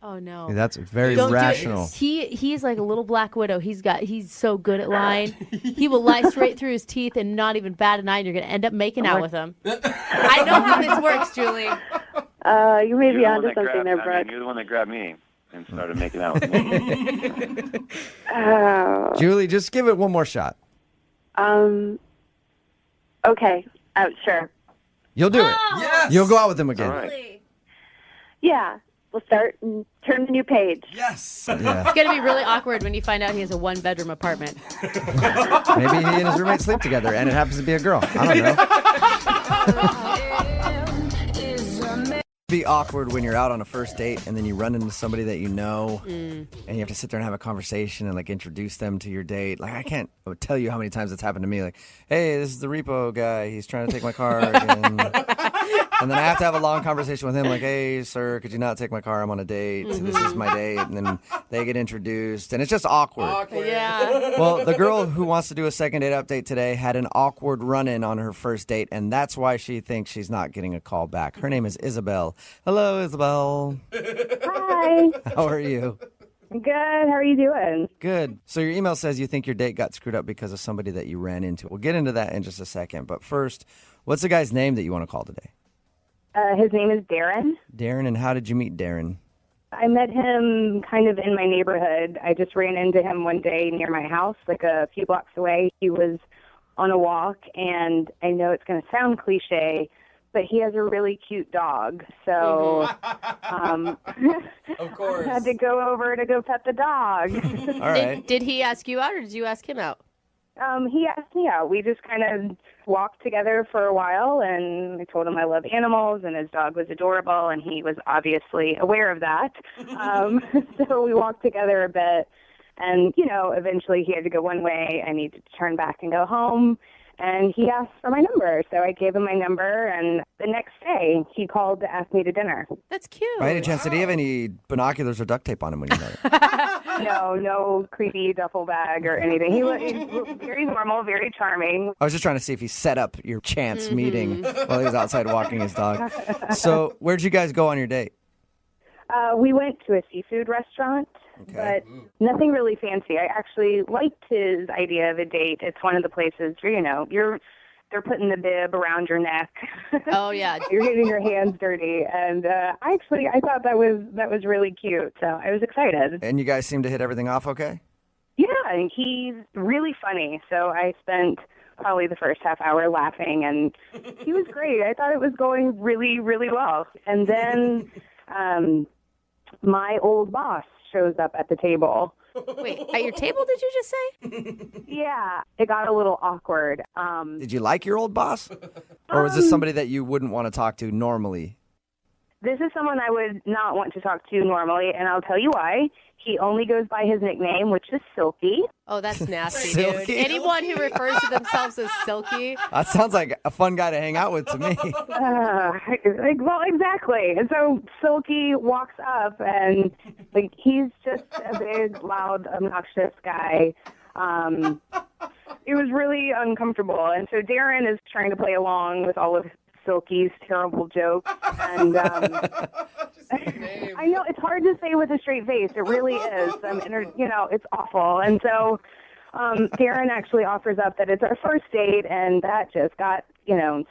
Oh no, That's very Don't do it. rational. He's like a little black widow. He's so good at lying. He will lie straight through his teeth and not even bat an eye. And you're gonna end up making out with him. I know how this works, Julie. You may be You're the onto one that something there, Brooke. you're the one that grabbed me and started making out with me. Oh. Julie, just give it one more shot. Okay. Sure. You'll do it. Yes. You'll go out with him again. All right. Yeah. We'll start and turn the new page. Yes. Yeah. It's gonna be really awkward when you find out he has a 1-bedroom apartment. Maybe he and his roommate sleep together and it happens to be a girl. I don't know. Be awkward when you're out on a first date and then you run into somebody that you know and you have to sit there and have a conversation and like introduce them to your date. Like I can't tell you how many times it's happened to me. Like, hey, this is the repo guy. He's trying to take my car again. And then I have to have a long conversation with him like, hey, sir, could you not take my car? I'm on a date. This is my date. And then they get introduced and it's just awkward. Yeah. Well, the girl who wants to do a second date update today had an awkward run-in on her first date, and that's why she thinks she's not getting a call back. Her name is Isabel. Hello, Isabel. Hi. How are you? Good. How are you doing? Good. So your email says you think your date got screwed up because of somebody that you ran into. We'll get into that in just a second. But first, what's the guy's name that you want to call today? His name is Darren. Darren, and how did you meet Darren? I met him kind of in my neighborhood. I just ran into him one day near my house, like a few blocks away. He was on a walk, and I know it's going to sound cliche, but he has a really cute dog. So Of course. I had to go over to go pet the dog. All right. Did he ask you out or did you ask him out? He asked me out. We just kind of walked together for a while, and I told him I love animals, and his dog was adorable, and he was obviously aware of that. So we walked together a bit, and, eventually he had to go one way. I needed to turn back and go home, and he asked for my number. So I gave him my number, and the next day he called to ask me to dinner. That's cute. By any chance, did he have any binoculars or duct tape on him when you met him? No creepy duffel bag or anything. He was very normal, very charming. I was just trying to see if he set up your chance meeting while he was outside walking his dog. So where'd you guys go on your date? We went to a seafood restaurant, but nothing really fancy. I actually liked his idea of a date. It's one of the places where, they're putting the bib around your neck. Oh, yeah. You're getting your hands dirty. And I thought that was really cute. So I was excited. And you guys seem to hit everything off okay? Yeah, and he's really funny. So I spent probably the first half hour laughing, and he was great. I thought it was going really, really well. And then my old boss shows up at the table. Wait, at your table, did you just say? Yeah, it got a little awkward. Did you like your old boss? Or was this somebody that you wouldn't want to talk to normally? This is someone I would not want to talk to normally, and I'll tell you why. He only goes by his nickname, which is Silky. Oh, that's nasty, Silky? dude. Anyone who refers to themselves as Silky. That sounds like a fun guy to hang out with to me. Well, exactly. And so Silky walks up, and he's just a big, loud, obnoxious guy. It was really uncomfortable. And so Darren is trying to play along with all of Silky's terrible jokes. And I know it's hard to say with a straight face. It really is. It's awful. And so Darren actually offers up that it's our first date, and that just got,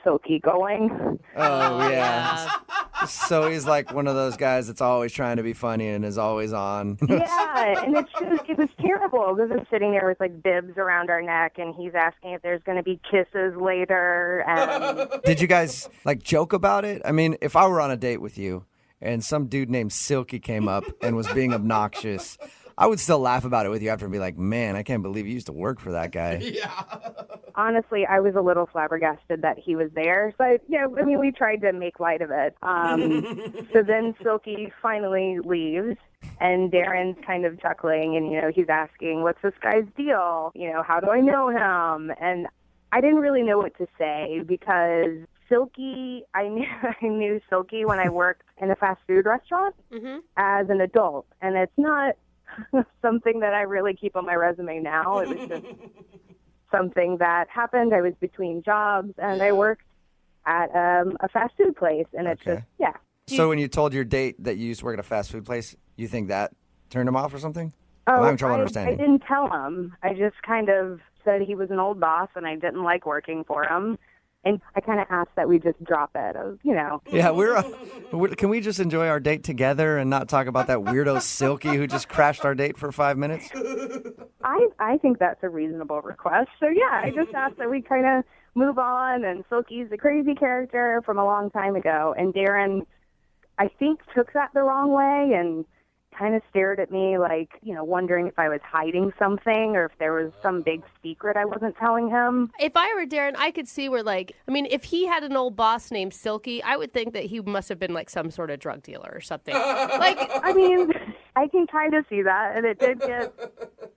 Silky going. Oh, yeah. So he's like one of those guys that's always trying to be funny and is always on. Yeah, and it was terrible because I'm sitting there with bibs around our neck, and he's asking if there's going to be kisses later. And Did you guys joke about it? I mean, if I were on a date with you and some dude named Silky came up and was being obnoxious, I would still laugh about it with you after and be like, man, I can't believe you used to work for that guy. Yeah. Honestly, I was a little flabbergasted that he was there. So, we tried to make light of it. So then Silky finally leaves, and Darren's kind of chuckling, and, he's asking, what's this guy's deal? How do I know him? And I didn't really know what to say because Silky, I knew Silky when I worked in a fast food restaurant as an adult, and it's not something that I really keep on my resume now. It was just something that happened. I was between jobs, and I worked at a fast food place, and it's just, yeah. So when you told your date that you used to work at a fast food place, you think that turned him off or something? Oh, I'm having trouble understanding. I didn't tell him. I just kind of said he was an old boss, and I didn't like working for him. And I kind of asked that we just drop it. Yeah, can we just enjoy our date together and not talk about that weirdo Silky who just crashed our date for 5 minutes? I think that's a reasonable request. So, yeah, I just asked that we kind of move on. And Silky's a crazy character from a long time ago. And Darren, I think, took that the wrong way. And kind of stared at me like, wondering if I was hiding something or if there was some big secret I wasn't telling him. If I were Darren, I could see where, if he had an old boss named Silky, I would think that he must have been some sort of drug dealer or something. I can kind of see that, and it did get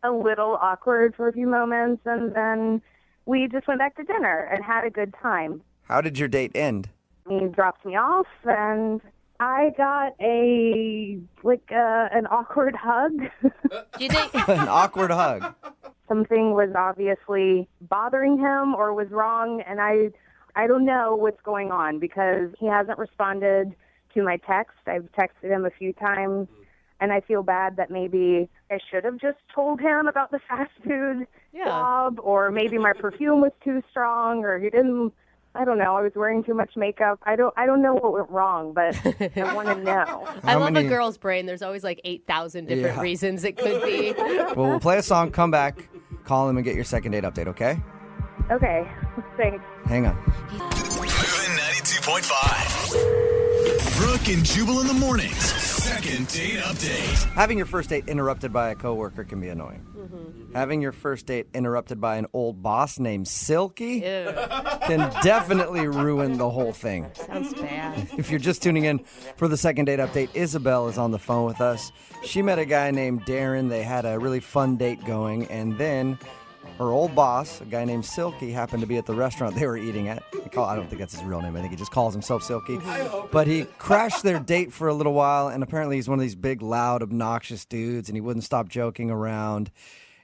a little awkward for a few moments, and then we just went back to dinner and had a good time. How did your date end? He dropped me off, and I got an awkward hug. Do you think An awkward hug? Something was obviously bothering him or was wrong, and I don't know what's going on because he hasn't responded to my text. I've texted him a few times, and I feel bad that maybe I should have just told him about the fast food job, or maybe my perfume was too strong, or he didn't. I don't know. I was wearing too much makeup. I don't know what went wrong, but I want to know. I love a girl's brain. There's always 8,000 different reasons it could be. Well, we'll play a song, come back, call him, and get your second date update, okay? Okay. Thanks. Hang on. Moving 92.5. Brooke and Jubal in the mornings. Second date update. Having your first date interrupted by a coworker can be annoying. Having your first date interrupted by an old boss named Silky can definitely ruin the whole thing. Sounds bad. If you're just tuning in for the second date update, Isabel is on the phone with us. She met a guy named Darren. They had a really fun date going, and then her old boss, a guy named Silky, happened to be at the restaurant they were eating at. I don't think that's his real name. I think he just calls himself Silky. But he crashed their date for a little while, and apparently he's one of these big, loud, obnoxious dudes, and he wouldn't stop joking around.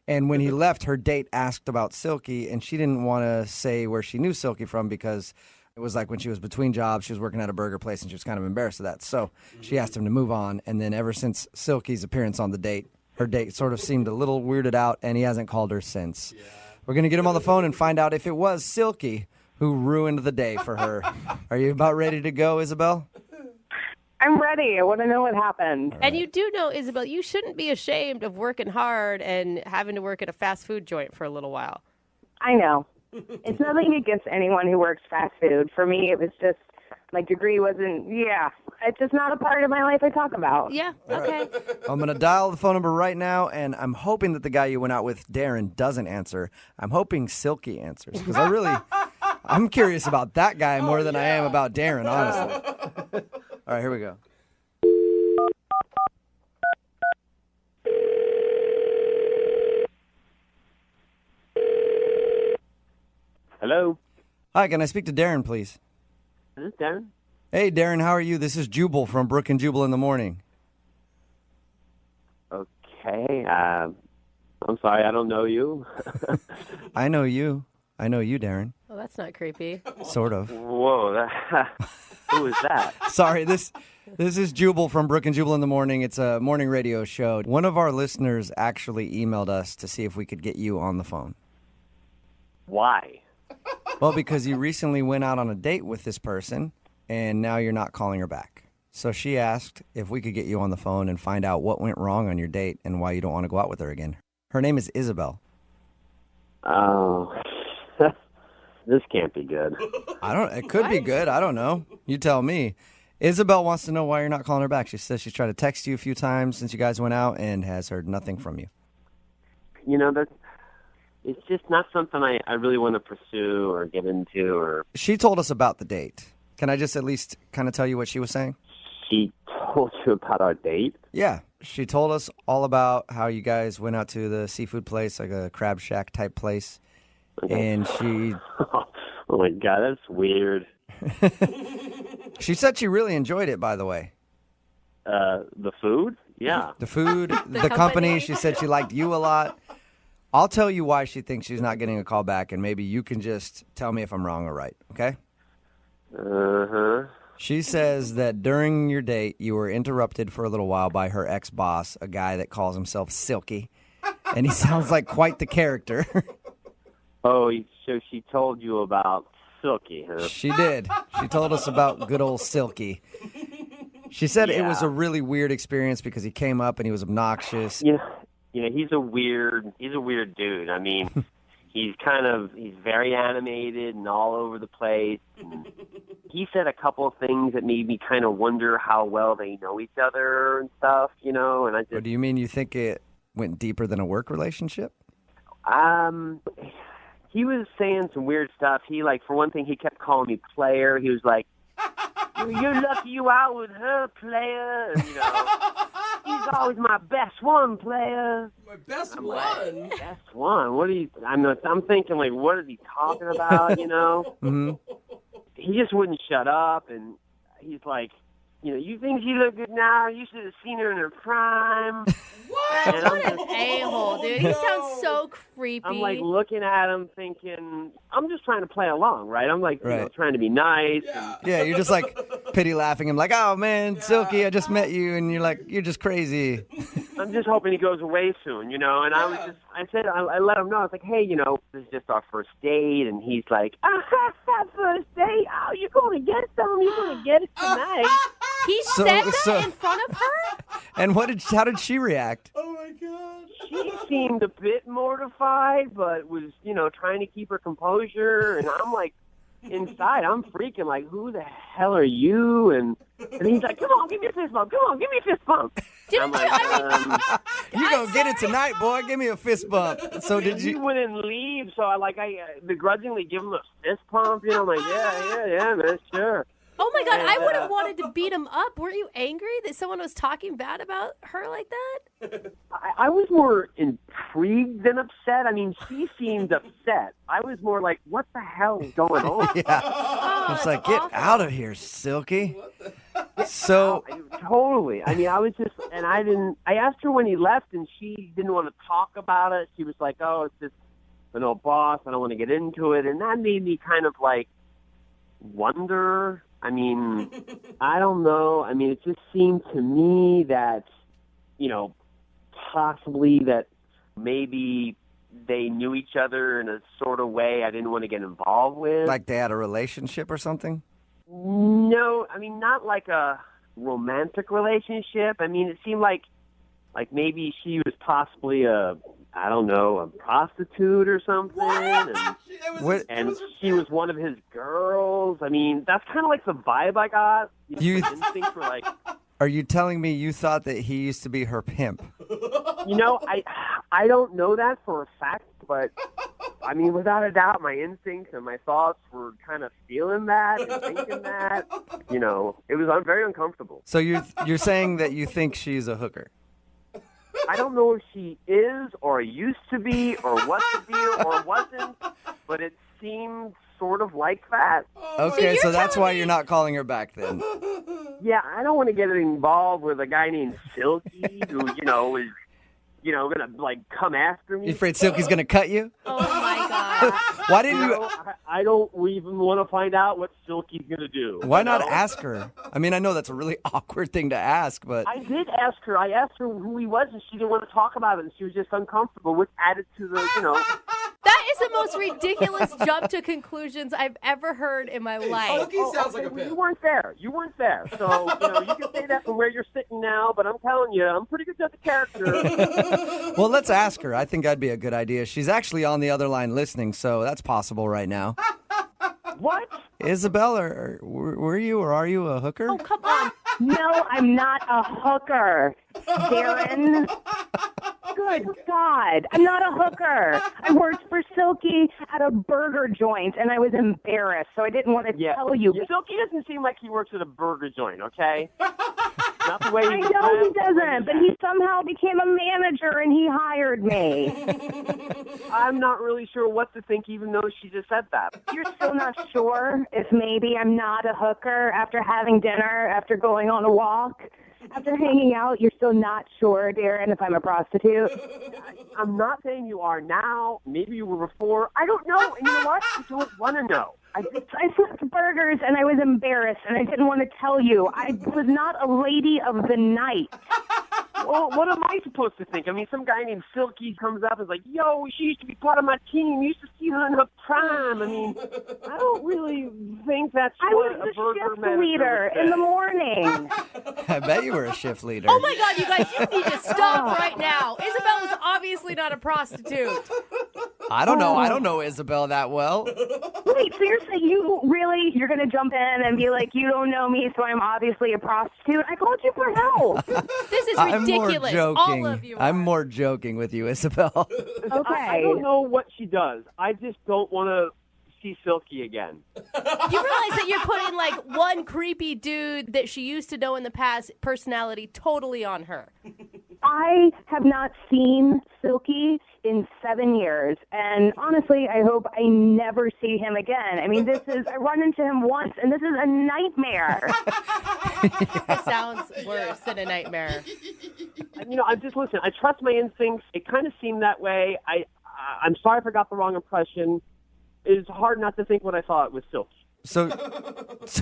And when he left, her date asked about Silky, and she didn't want to say where she knew Silky from because it was when she was between jobs, she was working at a burger place, and she was kind of embarrassed of that. So she asked him to move on, and then ever since Silky's appearance on the date, her date sort of seemed a little weirded out, and he hasn't called her since. Yeah. We're going to get him on the phone and find out if it was Silky who ruined the day for her. Are you about ready to go, Isabel? I'm ready. I want to know what happened. And you do know, Isabel, you shouldn't be ashamed of working hard and having to work at a fast food joint for a little while. I know. It's nothing against anyone who works fast food. For me, it was just my degree wasn't, it's just not a part of my life I talk about. Yeah, okay. I'm going to dial the phone number right now, and I'm hoping that the guy you went out with, Darren, doesn't answer. I'm hoping Silky answers, because I'm curious about that guy more than I am about Darren, honestly. All right, here we go. Hello? Hi, can I speak to Darren, please? Is this Darren? Hey, Darren, how are you? This is Jubal from Brooke and Jubal in the morning. Okay. I'm sorry, I don't know you. I know you. I know you, Darren. Well, that's not creepy. Sort of. Whoa, who is that? Sorry, this is Jubal from Brooke and Jubal in the morning. It's a morning radio show. One of our listeners actually emailed us to see if we could get you on the phone. Why? Well, because you recently went out on a date with this person, and now you're not calling her back. So she asked if we could get you on the phone and find out what went wrong on your date and why you don't want to go out with her again. Her name is Isabel. Oh, this can't be good. It could be good. I don't know. You tell me. Isabel wants to know why you're not calling her back. She says she's tried to text you a few times since you guys went out and has heard nothing from you. It's just not something I really want to pursue or get into. She told us about the date. Can I just at least kind of tell you what she was saying? She told you about our date? Yeah. She told us all about how you guys went out to the seafood place, like a crab shack type place. Okay. And she... Oh, my God, that's weird. She said she really enjoyed it, by the way. The food? Yeah. The food, the company. She said she liked you a lot. I'll tell you why she thinks she's not getting a call back, and maybe you can just tell me if I'm wrong or right, okay? Uh-huh. She says that during your date, you were interrupted for a little while by her ex-boss, a guy that calls himself Silky, and he sounds like quite the character. Oh, so she told you about Silky, huh? She did. She told us about good old Silky. She said it was a really weird experience because he came up and he was obnoxious. Yeah, he's a weird dude. I mean, he's very animated and all over the place. And he said a couple of things that made me kind of wonder how well they know each other and stuff, And I just. Or do you mean you think it went deeper than a work relationship? He was saying some weird stuff. He, for one thing, he kept calling me player. He was like, "You're lucky you out with her, player." And, he's always my best one, player. My best I'm one? Like, best one? What are you... I'm thinking, what is he talking about, Mm-hmm. He just wouldn't shut up, and he's like, you think she look good now? You should have seen her in her prime. What? What an a-hole, dude. He sounds so creepy. I'm looking at him thinking, I'm just trying to play along, right? I'm trying to be nice. Yeah, you're just pity laughing him oh man, Silky, I just met you, and you're just crazy. I'm just hoping he goes away soon, And I let him know. I was like, hey, this is just our first date, and he's like, first date? Oh, you're going to get some? You're going to get it tonight. He said that in front of her? And how did she react? Oh my God. She seemed a bit mortified, but was, trying to keep her composure. And I'm inside, I'm freaking who the hell are you? And he's like, come on, give me a fist bump. Come on, give me a fist bump. I'm you gonna get it tonight, boy. Give me a fist bump. So did you? He wouldn't leave, so I begrudgingly give him a fist pump. I'm like, yeah, man, sure. Oh my God, I would have wanted to beat him up. Weren't you angry that someone was talking bad about her like that? I was more intrigued than upset. I mean, she seemed upset. I was more like, what the hell is going on? Yeah. It's get out of here, Silky. So totally. I mean, I was just, and I asked her when he left, and she didn't want to talk about it. She was like, oh, it's just an old boss. I don't want to get into it. And that made me kind of wonder. I mean, I don't know. I mean, it just seemed to me that, possibly that maybe they knew each other in a sort of way I didn't want to get involved with. Like they had a relationship or something? No, I mean, not like a romantic relationship. I mean, it seemed like maybe she was possibly a prostitute or something. And she was one of his girls. I mean, that's kind of the vibe I got. Instincts were Are you telling me you thought that he used to be her pimp? I don't know that for a fact, but I mean, without a doubt, my instincts and my thoughts were kind of feeling that and thinking that. It was very uncomfortable. So you're saying that you think she's a hooker? I don't know if she is or used to be or was to be or wasn't, but it seemed sort of like that. Okay, so that's why you're not calling her back then. Yeah, I don't want to get involved with a guy named Silky who, is, gonna come after me. You afraid Silky's gonna cut you? Oh my God. Why didn't you? I don't even want to find out what Silky's gonna do. Why not ask her? I mean, I know that's a really awkward thing to ask, but I did ask her. I asked her who he was, and she didn't want to talk about it, and she was just uncomfortable, which added to the, That is the most ridiculous jump to conclusions I've ever heard in my life. Sounds like a pimp. You weren't there. So, you can say that from where you're sitting now, but I'm telling you, I'm pretty good at the character. Well, let's ask her. I think that'd be a good idea. She's actually on the other line listening, so that's possible right now. What? Isabel, were you or are you a hooker? Oh, come on. No, I'm not a hooker, Darren. Good God. I'm not a hooker. I worked for Silky at a burger joint, and I was embarrassed, so I didn't want to tell you. Silky doesn't seem like he works at a burger joint, okay? Not the way I know he doesn't, but he somehow became a manager, and he hired me. I'm not really sure what to think, even though she just said that. You're still not sure if maybe I'm not a hooker after having dinner, after going on a walk? After hanging out, you're still not sure, Darren, if I'm a prostitute? I'm not saying you are now. Maybe you were before. I don't know. And you know what? I don't want to know. I flipped burgers, and I was embarrassed, and I didn't want to tell you. I was not a lady of the night. Well, what am I supposed to think? I mean, some guy named Silky comes up and is like, yo, she used to be part of my team. You used to see her in her prime. I mean, I don't really think that's what a burger manager would say. I was the shift leader in the morning. I bet you were a shift leader. Oh my God, you guys, you need to stop right now. Isabel was obviously not a prostitute. I don't know. I don't know Isabel that well. Wait, so you're saying you're going to jump in and be like, you don't know me, so I'm obviously a prostitute? I called you for help. This is I'm more ridiculous. joking. All of you I'm are. more joking with you, Isabel. Okay. I don't know what she does. I just don't want to see Silky again. You realize that you're putting like one creepy dude that she used to know in the past personality totally on her. I have not seen Silky in 7 years, and honestly, I hope I never see him again. I mean, I run into him once, and this is a nightmare. It sounds worse than a nightmare. Listen, I trust my instincts. It kind of seemed that way. I'm sorry if I got the wrong impression. It's hard not to think what I thought was Silky. So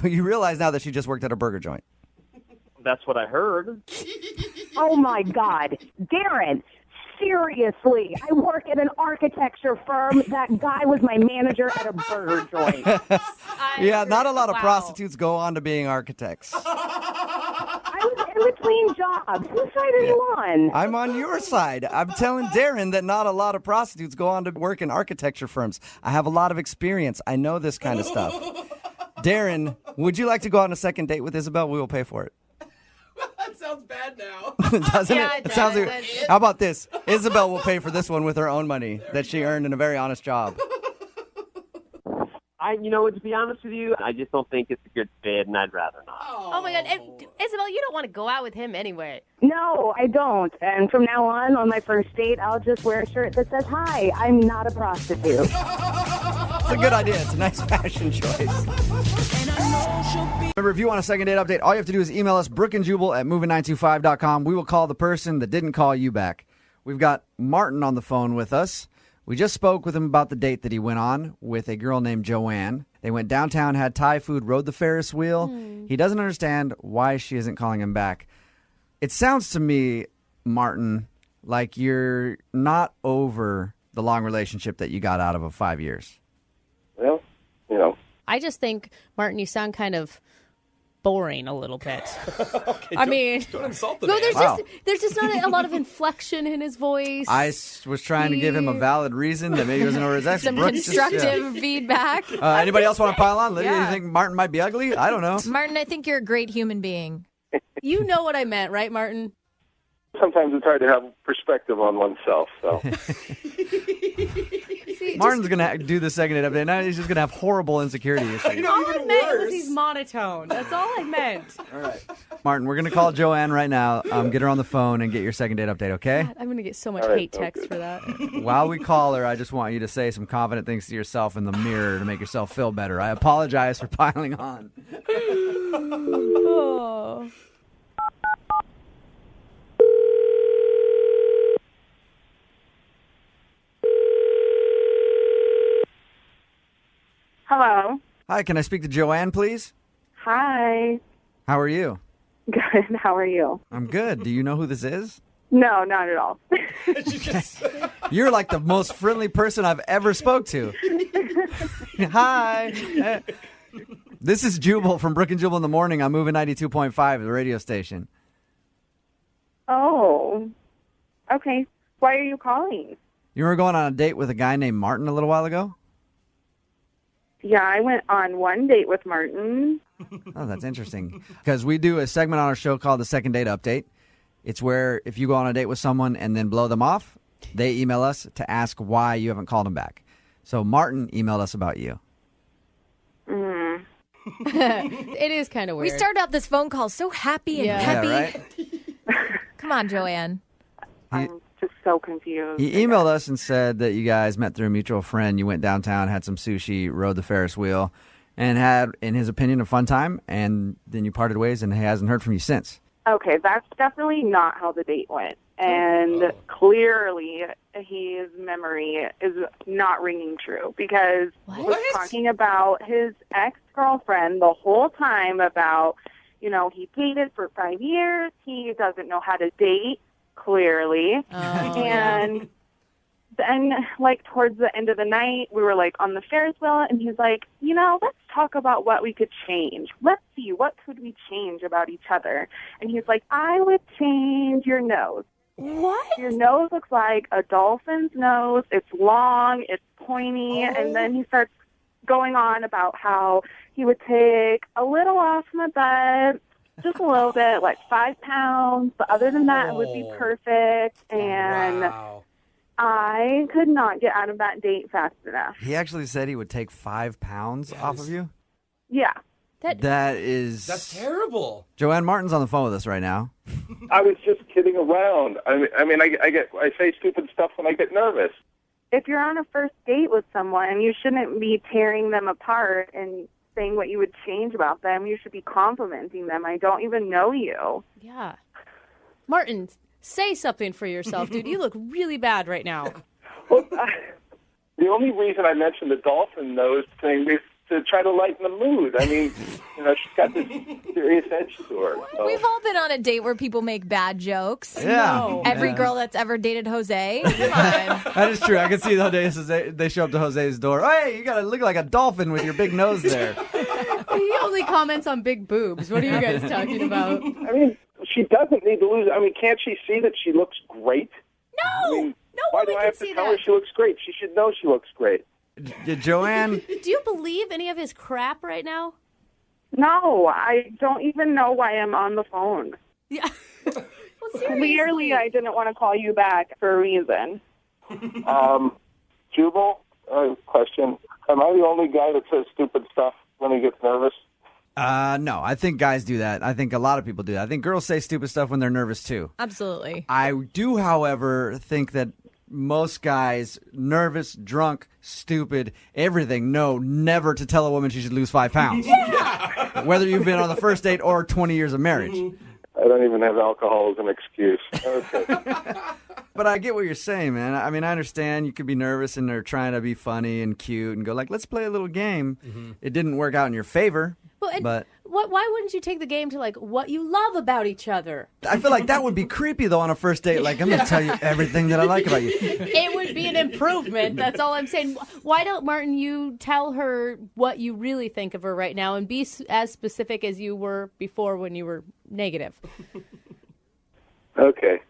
you realize now that she just worked at a burger joint. That's what I heard. Oh, my God. Darren, seriously, I work at an architecture firm. That guy was my manager at a burger joint. Yeah, not a lot of prostitutes go on to being architects. I was in between jobs. Whose side are you on? I'm on your side. I'm telling Darren that not a lot of prostitutes go on to work in architecture firms. I have a lot of experience. I know this kind of stuff. Darren, would you like to go on a second date with Isabel? We will pay for it. That sounds bad now. Doesn't Yeah, it? it Sounds does. like, how about this? Isabel will pay for this one with her own money that she earned in a very honest job. To be honest with you, I just don't think it's a good fit, and I'd rather not. Oh my God. And, Isabel, you don't want to go out with him anyway. No, I don't. And from now on my first date, I'll just wear a shirt that says, "Hi, I'm not a prostitute." It's a good idea. It's a nice fashion choice. Remember, if you want a second date update, all you have to do is email us, brookeandjubal@moving925.com. We will call the person that didn't call you back. We've got Martin on the phone with us. We just spoke with him about the date that he went on with a girl named Joanne. They went downtown, had Thai food, rode the Ferris wheel. He doesn't understand why she isn't calling him back. It sounds to me, Martin, like you're not over the long relationship that you got out of 5 years. Well, I just think, Martin, you sound kind of boring a little bit. Don't insult the man. There's just not a lot of inflection in his voice. I was trying to give him a valid reason that maybe he wasn't over his ex. Some Brooke constructive feedback. Anybody else want to pile on? Lydia, Yeah. you think Martin might be ugly? I don't know. Martin, I think you're a great human being. You know what I meant, right, Martin? sometimes it's hard to have perspective on oneself. So Martin's going to do the second date update. Now he's just going to have horrible insecurity issues. All I meant was he's monotone. That's all I meant. All right. Martin, we're going to call Joanne right now, get her on the phone, and get your second date update, okay? God, I'm going to get so much All right, hate text for that. While we call her, I just want you to say some confident things to yourself in the mirror to make yourself feel better. I apologize for piling on. Oh. Hello. Hi, can I speak to Joanne, please? Hi. How are you? Good. How are you? I'm good. Do you know who this is? No, not at all. You're like the most friendly person I've ever spoke to. Hi. This is Jubal from Brooke and Jubal in the Morning. I'm moving 92.5, the radio station. Oh. Okay. Why are you calling? You were going on a date with a guy named Martin a little while ago? Yeah, I went on one date with Martin. Oh, that's interesting. Because we do a segment on our show called the Second Date Update. It's where if you go on a date with someone and then blow them off, they email us to ask why you haven't called them back. So Martin emailed us about you. Mm. It is kind of weird. We started out this phone call so happy and peppy. Yeah, right? Come on, Joanne. I'm just so confused. He emailed us and said that you guys met through a mutual friend. You went downtown, had some sushi, rode the Ferris wheel, and had, in his opinion, a fun time. And then you parted ways, and he hasn't heard from you since. Okay, that's definitely not how the date went. And clearly, his memory is not ringing true because he was talking about his ex-girlfriend the whole time about, you know, he dated for 5 years. He doesn't know how to date, clearly. And then, like, towards the end of the night, we were, like, on the Ferris wheel, and he's like, you know, let's talk about what we could change. Let's see, what could we change about each other? And he's like, I would change your nose. What? Your nose looks like a dolphin's nose. It's long, it's pointy, and then he starts going on about how he would take a little off my butt, just a little bit, like 5 pounds, but other than that, it would be perfect. And I could not get out of that date fast enough. He actually said he would take 5 pounds off of you? Yeah. That's terrible. Joanne Martin's on the phone with us right now. I was just kidding around. I say stupid stuff when I get nervous. If you're on a first date with someone, you shouldn't be tearing them apart and saying what you would change about them. You should be complimenting them. I don't even know you. Yeah. Martin, say something for yourself, dude. You look really bad right now. Well, the only reason I mentioned the dolphin nose thing is to try to lighten the mood. I mean, she's got this serious edge to her. So. We've all been on a date where people make bad jokes. Yeah. No. Every Yeah. girl that's ever dated Jose. Come on. That is true. I can see the day they show up to Jose's door. Hey, you got to look like a dolphin with your big nose there. He only comments on big boobs. What are you guys talking about? I mean, she doesn't need to lose. I mean, can't she see that she looks great? No! Why do I have to tell her she looks great? She should know she looks great. Joanne? Do you believe any of his crap right now? No, I don't even know why I'm on the phone. Yeah. Clearly, I didn't want to call you back for a reason. Jubal, question. Am I the only guy that says stupid stuff when he gets nervous? No, I think guys do that. I think a lot of people do that. I think girls say stupid stuff when they're nervous, too. Absolutely. I do, however, think that most guys, nervous, drunk, stupid, everything, know never to tell a woman she should lose 5 pounds. Yeah! Whether you've been on the first date or 20 years of marriage. I don't even have alcohol as an excuse. Okay. But I get what you're saying, man. I mean, I understand you could be nervous and they're trying to be funny and cute and go like, let's play a little game. Mm-hmm. It didn't work out in your favor. But why wouldn't you take the game to, like, what you love about each other? I feel like that would be creepy, though, on a first date. Like, I'm going to tell you everything that I like about you. It would be an improvement. That's all I'm saying. Why don't, Martin, you tell her what you really think of her right now and be as specific as you were before when you were negative? Okay.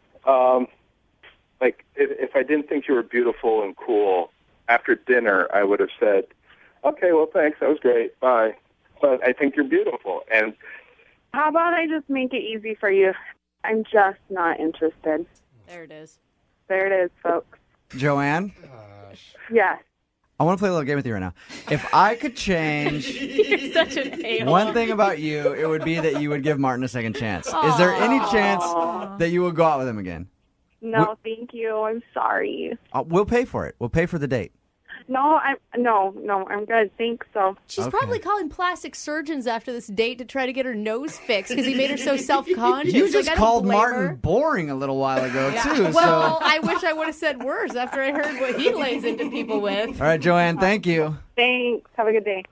Like, if I didn't think you were beautiful and cool, after dinner, I would have said, okay, well, thanks. That was great. Bye. But I think you're beautiful. And how about I just make it easy for you? I'm just not interested. There it is. There it is, folks. Joanne? Yes. I want to play a little game with you right now. If I could change You're such an a-hole. one thing about you, it would be that you would give Martin a second chance. Is there any chance that you will go out with him again? No, thank you. I'm sorry. We'll pay for it. We'll pay for the date. No, I'm good. Thanks. So she's probably calling plastic surgeons after this date to try to get her nose fixed because he made her so self-conscious. You just called Martin her. boring a little while ago, too. Well, I wish I would have said worse after I heard what he lays into people with. All right, Joanne, thank you. Thanks. Have a good day.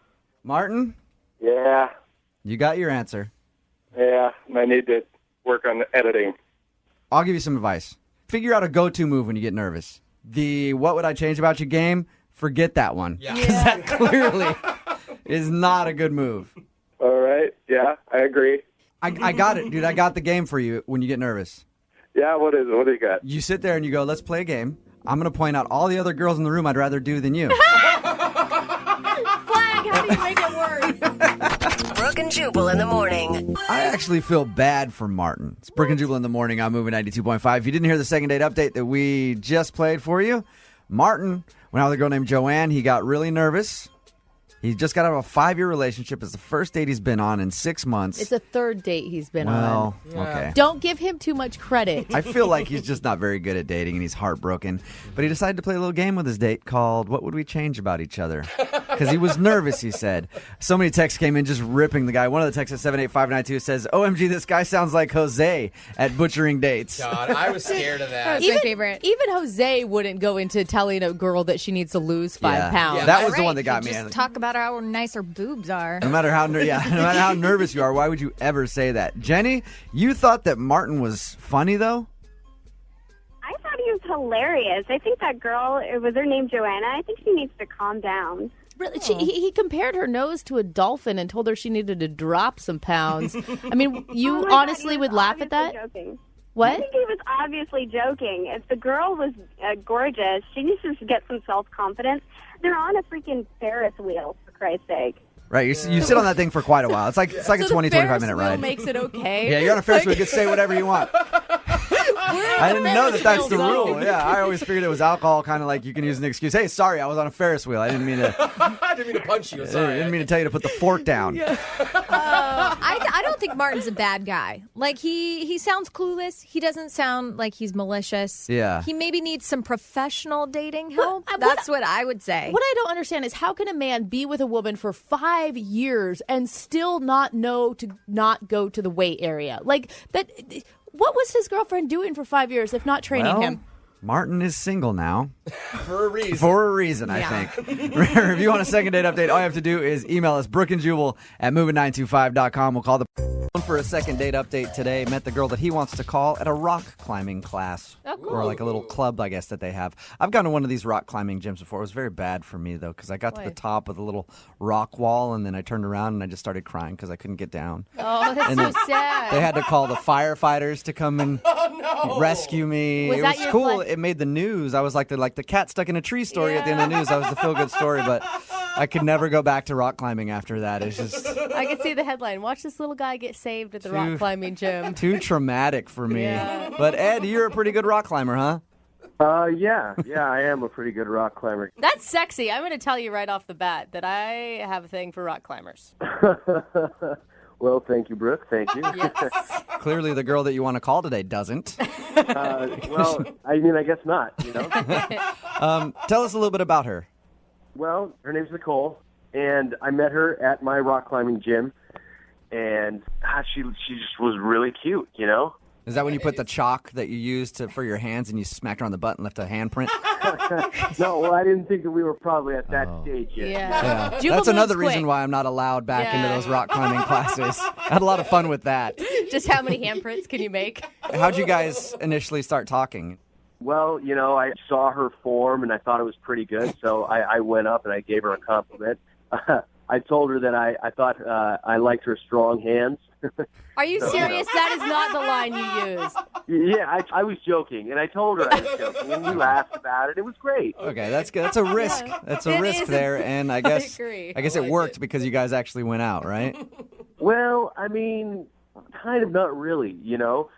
Martin? Yeah. You got your answer. Yeah, I need to work on the editing. I'll give you some advice. Figure out a go-to move when you get nervous. The what would I change about you game? Forget that one. Because that clearly is not a good move. All right. Yeah, I agree. I got it, dude. I got the game for you when you get nervous. Yeah, what is it? What do you got? You sit there and you go, let's play a game. I'm going to point out all the other girls in the room I'd rather do than you. Flag, how do you make it worse? Brooke and Jubal in the morning. I actually feel bad for Martin. It's Brooke and Jubal in the morning. I'm moving 92.5. If you didn't hear the second date update that we just played for you, Martin went out with a girl named Joanne. He got really nervous. He just got out of a 5-year relationship. It's the first date he's been on in 6 months. It's a third date he's been on. Well, okay. Don't give him too much credit. I feel like he's just not very good at dating and he's heartbroken. But he decided to play a little game with his date called What Would We Change About Each Other? Because he was nervous, he said. So many texts came in just ripping the guy. One of the texts at 78592 says, OMG, this guy sounds like Jose at butchering dates. God, I was scared of that. That's my favorite. Even Jose wouldn't go into telling a girl that she needs to lose 5 pounds. Yeah, that was the one that got me. Just talk about how nice her boobs are. No matter how nervous you are, why would you ever say that? Jenny, you thought that Martin was funny, though? I thought he was hilarious. I think that girl, was her name Joanna? I think she needs to calm down. Really, he compared her nose to a dolphin and told her she needed to drop some pounds. I mean, you honestly would laugh at that? Joking. What? I think he was obviously joking. If the girl was gorgeous, she needs to get some self-confidence. They're on a freaking Ferris wheel, for Christ's sake. Right, you sit on that thing for quite a while. It's like a 20-25 minute ride. Makes it okay. Yeah, you're on a Ferris wheel. You can say whatever you want. I didn't know that's the rule. Yeah, I always figured it was alcohol, kind of like you can use an excuse. Hey, sorry, I was on a Ferris wheel. I didn't mean to. I didn't mean to punch you. Sorry. I didn't mean to tell you to put the fork down. I don't think Martin's a bad guy. Like, he sounds clueless. He doesn't sound like he's malicious. Yeah. He maybe needs some professional dating help. That's what I would say. What I don't understand is how can a man be with a woman for 5 years and still not know to not go to the weight area? Like, that. What was his girlfriend doing for 5 years if not training him? Martin is single now. For a reason. For a reason, I think. Remember, if you want a second date update, all you have to do is email us, brookandjubal@moving925.com. We'll call the for a second date update today. Met the girl that he wants to call at a rock climbing class. Oh, cool. Or like a little club, I guess, that they have. I've gone to one of these rock climbing gyms before. It was very bad for me, though, because I got to the top of the little rock wall, and then I turned around and I just started crying because I couldn't get down. Oh, that's And so then sad. They had to call the firefighters to come and rescue me. Was it that was your cool. like- It made the news. I was like the cat stuck in a tree story at the end of the news. That was the feel-good story, but I could never go back to rock climbing after that. It's just I could see the headline. Watch this little guy get saved at the rock climbing gym. too traumatic for me. Yeah. But Ed, you're a pretty good rock climber, huh? Yeah, I am a pretty good rock climber. That's sexy. I'm going to tell you right off the bat that I have a thing for rock climbers. Well, thank you, Brooke. Thank you. Clearly, the girl that you want to call today doesn't. Well, I mean, I guess not, you know? Tell us a little bit about her. Well, her name's Nicole, and I met her at my rock climbing gym, and she just was really cute, you know? Is that when you put the chalk that you used for your hands and you smacked her on the butt and left a handprint? No, well, I didn't think that we were probably at that stage yet. Yeah. Jubal That's another moves reason quick. why I'm not allowed back into those rock climbing classes. I had a lot of fun with that. Just how many handprints can you make? How'd you guys initially start talking? Well, you know, I saw her form, and I thought it was pretty good, so I went up and I gave her a compliment. I told her that I thought I liked her strong hands. Are you serious? That is not the line you used. Yeah, I was joking, and I told her I was joking, and we laughed about it. It was great. Okay, that's good. That's a risk. That's a It risk is. there, and I guess agree. I guess it worked because you guys actually went out, right? Well, I mean, kind of not really, you know.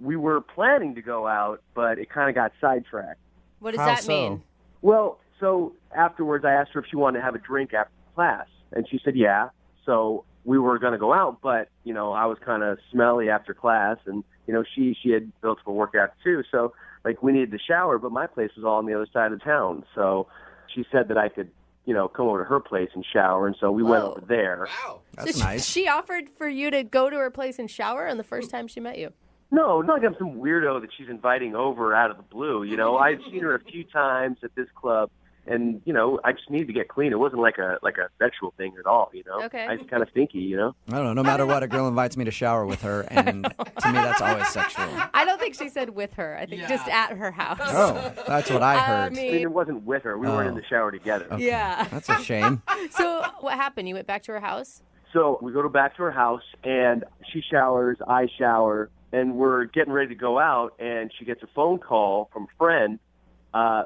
We were planning to go out, but it kind of got sidetracked. What does that mean? Well, so afterwards I asked her if she wanted to have a drink after class, and she said yeah. So we were going to go out, but, you know, I was kind of smelly after class, and, you know, she had built up a workout too, so, like, we needed to shower, but my place was all on the other side of town, so she said that I could, you know, come over to her place and shower, and so we went over there. Wow. That's So nice. She offered for you to go to her place and shower on the first time she met you. No, not like I'm some weirdo that she's inviting over out of the blue, you know. I've seen her a few times at this club, and, you know, I just needed to get clean. It wasn't like a sexual thing at all, you know. Okay. I was kind of stinky, you know. I don't know. No matter what, a girl invites me to shower with her, and to me, that's always sexual. I don't think she said with her. I think just at her house. Oh, that's what I heard. I mean, it wasn't with her. We weren't in the shower together. Okay. Yeah. That's a shame. So what happened? You went back to her house? So we go back to her house, and she showers, I shower, and we're getting ready to go out, and she gets a phone call from a friend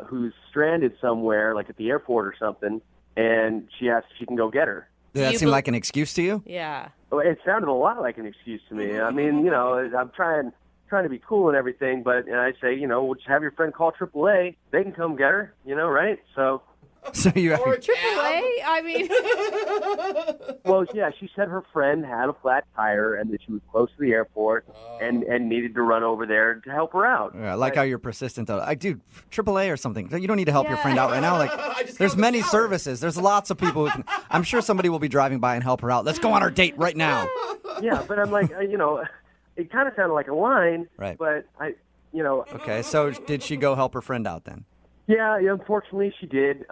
who's stranded somewhere, like at the airport or something, and she asks if she can go get her. Did that seem like an excuse to you? Yeah. Well, it sounded a lot like an excuse to me. I mean, you know, I'm trying to be cool and everything, but and I say, you know, we'll just have your friend call AAA. They can come get her, you know, right? So you AAA? I mean, well, yeah, she said her friend had a flat tire and that she was close to the airport and needed to run over there to help her out. Yeah, I like how you're persistent, though. Dude, AAA or something. You don't need to help your friend out right now. Like, there's many services. There's lots of people who can. I'm sure somebody will be driving by and help her out. Let's go on our date right now. Yeah, but I'm like, you know, it kind of sounded like a line, Right. but you know. Okay, so did she go help her friend out then? Yeah, unfortunately she did.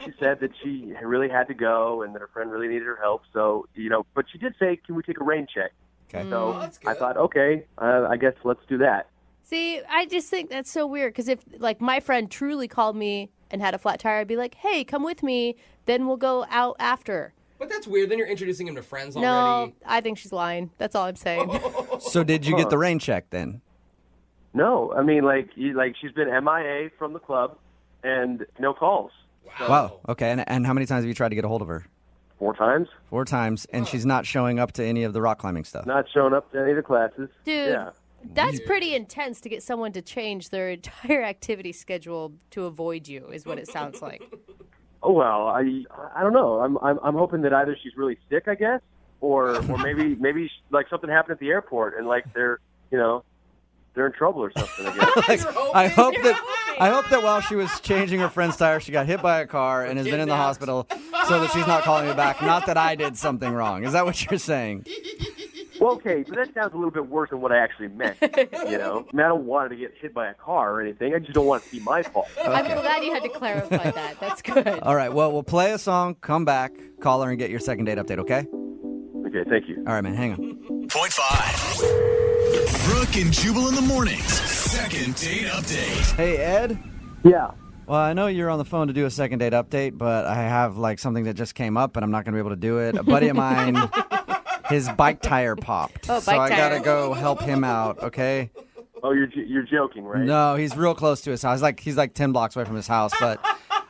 She said that she really had to go and that her friend really needed her help. So, you know, but she did say, can we take a rain check? Okay. So I thought, okay, I guess let's do that. see, I just think that's so weird because if, like, my friend truly called me and had a flat tire, I'd be like, hey, come with me. Then we'll go out after. But that's weird. Then you're introducing him to friends already. No, I think she's lying. That's all I'm saying. So did you get the rain check then? No, I mean, she's been MIA from the club and no calls. Wow. Okay. And how many times have you tried to get a hold of her? 4 times. 4 times, and she's not showing up to any of the rock climbing stuff. Not showing up to any of the classes. Dude, Yeah. that's pretty intense to get someone to change their entire activity schedule to avoid you, is what it sounds like. Oh well, I don't know. I'm hoping that either she's really sick, I guess, or maybe like something happened at the airport and like they're in trouble or something. I guess. I hope that while she was changing her friend's tire, she got hit by a car and has been in the hospital, so that she's not calling me back. Not that I did something wrong. Is that what you're saying? Well, okay, so that sounds a little bit worse than what I actually meant. I mean, I don't want her to get hit by a car or anything. I just don't want it to be my fault. I'm glad you had to clarify that. That's good. All right. Well, we'll play a song, come back, call her, and get your second date update. Okay? Okay. Thank you. All right, man. Hang on. Point 5. Brooke and Jubal in the mornings. Second date update. Hey, Ed. Yeah. Well, I know you're on the phone to do a second date update, but I have something that just came up, and I'm not going to be able to do it. A buddy of mine, his bike tire popped, Oh, so bike I got to tire. go help him out. Okay? Oh, you're joking, right? No, he's real close to his house. He's like 10 blocks away from his house, but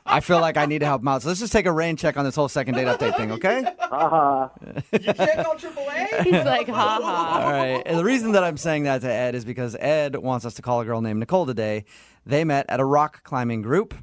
I feel like I need to help him out. So let's just take a rain check on this whole second date update thing, okay? Ha You can't call AAA? He's like, ha ha. All right. And the reason that I'm saying that to Ed is because Ed wants us to call a girl named Nicole today. They met at a rock climbing group.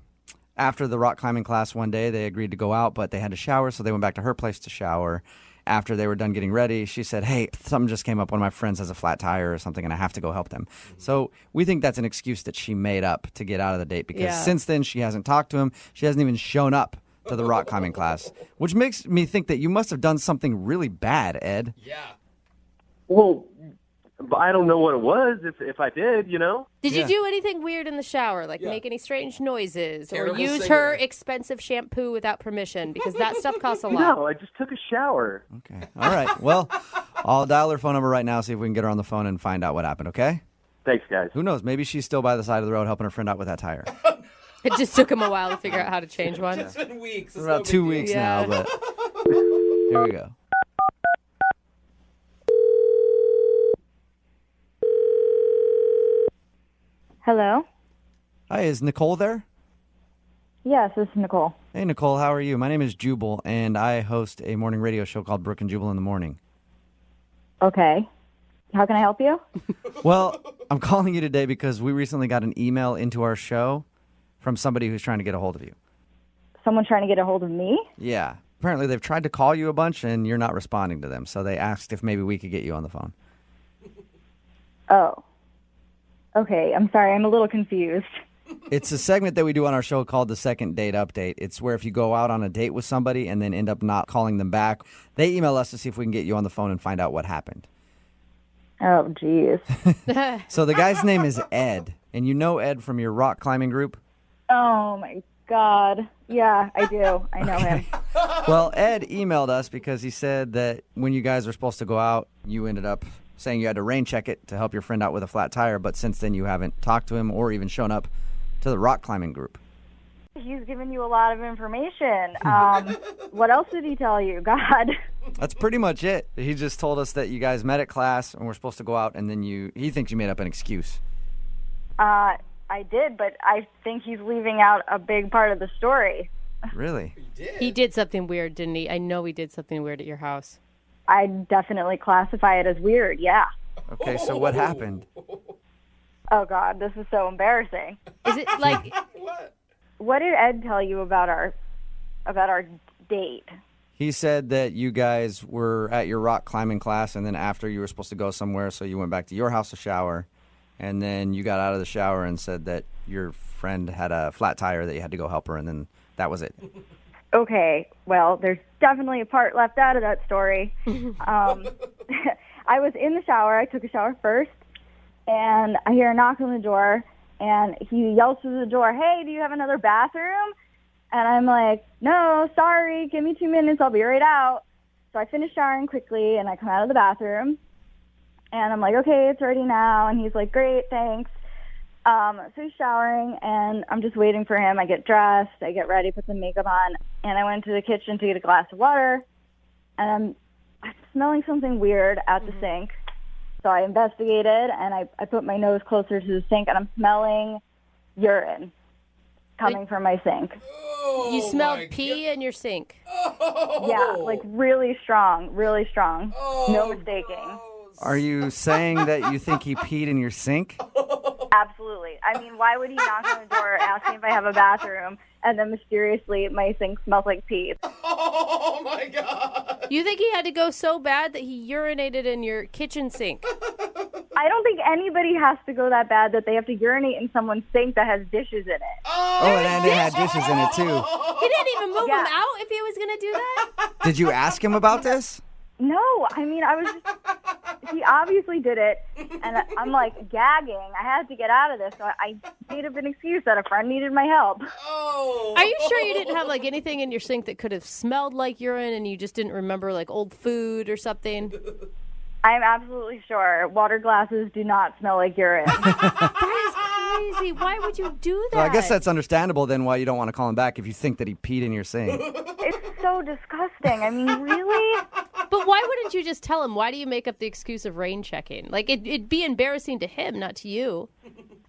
After the rock climbing class one day, they agreed to go out, but they had to shower, so they went back to her place to shower. After they were done getting ready, she said, hey, something just came up. One of my friends has a flat tire or something, and I have to go help them. So we think that's an excuse that she made up to get out of the date because since then she hasn't talked to him. She hasn't even shown up to the rock climbing class, which makes me think that you must have done something really bad, Ed. Yeah. Well, I don't know what it was. If I did, Did you do anything weird in the shower, like make any strange noises Terrible or use singer. her expensive shampoo without permission? Because that stuff costs a lot. No, I just took a shower. Okay. All right. Well, I'll dial her phone number right now, see if we can get her on the phone and find out what happened, okay? Thanks, guys. Who knows? Maybe she's still by the side of the road helping her friend out with that tire. It just took him a while to figure out how to change one. It's been weeks. It's About no big 2 deal. weeks Yeah. now, but here we go. Hello? Hi, is Nicole there? Yes, this is Nicole. Hey, Nicole, how are you? My name is Jubal, and I host a morning radio show called Brooke and Jubal in the Morning. Okay. How can I help you? Well, I'm calling you today because we recently got an email into our show from somebody who's trying to get a hold of you. Someone trying to get a hold of me? Yeah. Apparently, they've tried to call you a bunch, and you're not responding to them. So they asked if maybe we could get you on the phone. Oh. Okay, I'm sorry. I'm a little confused. It's a segment that we do on our show called the Second Date Update. It's where if you go out on a date with somebody and then end up not calling them back, they email us to see if we can get you on the phone and find out what happened. Oh, geez. So the guy's name is Ed, and you know Ed from your rock climbing group? Oh, my God. Yeah, I do. I know him. Well, Ed emailed us because he said that when you guys were supposed to go out, you ended up saying you had to rain check it to help your friend out with a flat tire, but since then you haven't talked to him or even shown up to the rock climbing group. He's given you a lot of information. What else did he tell you? God. That's pretty much it. He just told us that you guys met at class and were supposed to go out, and then he thinks you made up an excuse. I did, but I think he's leaving out a big part of the story. Really? He did something weird, didn't he? I know he did something weird at your house. I definitely classify it as weird, yeah. Okay, so what happened? Oh, God, this is so embarrassing. Is it like... What did Ed tell you about our date? He said that you guys were at your rock climbing class, and then after you were supposed to go somewhere, so you went back to your house to shower, and then you got out of the shower and said that your friend had a flat tire that you had to go help her, and then that was it. Okay, well, there's definitely a part left out of that story. I was in the shower. I took a shower first, and I hear a knock on the door, and he yells through the door, "Hey, do you have another bathroom?" And I'm like, "No, sorry, give me 2 minutes. I'll be right out." So I finish showering quickly, and I come out of the bathroom, and I'm like, "Okay, it's ready now." And he's like, "Great, thanks." So he's showering, and I'm just waiting for him. I get dressed, I get ready, put some makeup on, and I went to the kitchen to get a glass of water, and I'm smelling something weird at the sink. So I investigated, and I put my nose closer to the sink, and I'm smelling urine coming from my sink. You smelled pee in your sink. Yeah, like really strong, really strong. No mistaking. Are you saying that you think he peed in your sink? Absolutely. I mean, why would he knock on the door, ask me if I have a bathroom, and then mysteriously my sink smells like pee? Oh my God! You think he had to go so bad that he urinated in your kitchen sink? I don't think anybody has to go that bad that they have to urinate in someone's sink that has dishes in it. Oh, and it had dishes in it too. He didn't even move him out if he was going to do that? Did you ask him about this? No, I mean, he obviously did it, and I'm like gagging. I had to get out of this, so I made up an excuse that a friend needed my help. Are you sure you didn't have like anything in your sink that could have smelled like urine and you just didn't remember like old food or something? I'm absolutely sure. Water glasses do not smell like urine. That is crazy. Why would you do that? Well, I guess that's understandable then why you don't want to call him back if you think that he peed in your sink. It's so disgusting. I mean, really? But why wouldn't you just tell him? Why do you make up the excuse of rain checking? Like, it'd be embarrassing to him, not to you.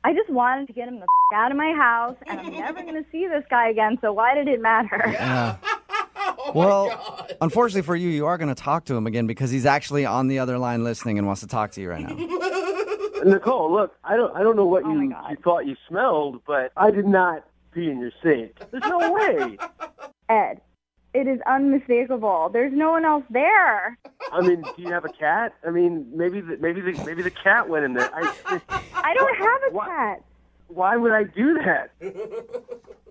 I just wanted to get him the out of my house, and I'm never going to see this guy again, so why did it matter? Yeah. Well, unfortunately for you, you are going to talk to him again because he's actually on the other line listening and wants to talk to you right now. Nicole, look, I don't know what you thought you smelled, but I did not pee in your sink. There's no way. Ed, it is unmistakable. There's no one else there. I mean, do you have a cat? I mean, maybe the cat went in there. I don't have a cat. Why would I do that?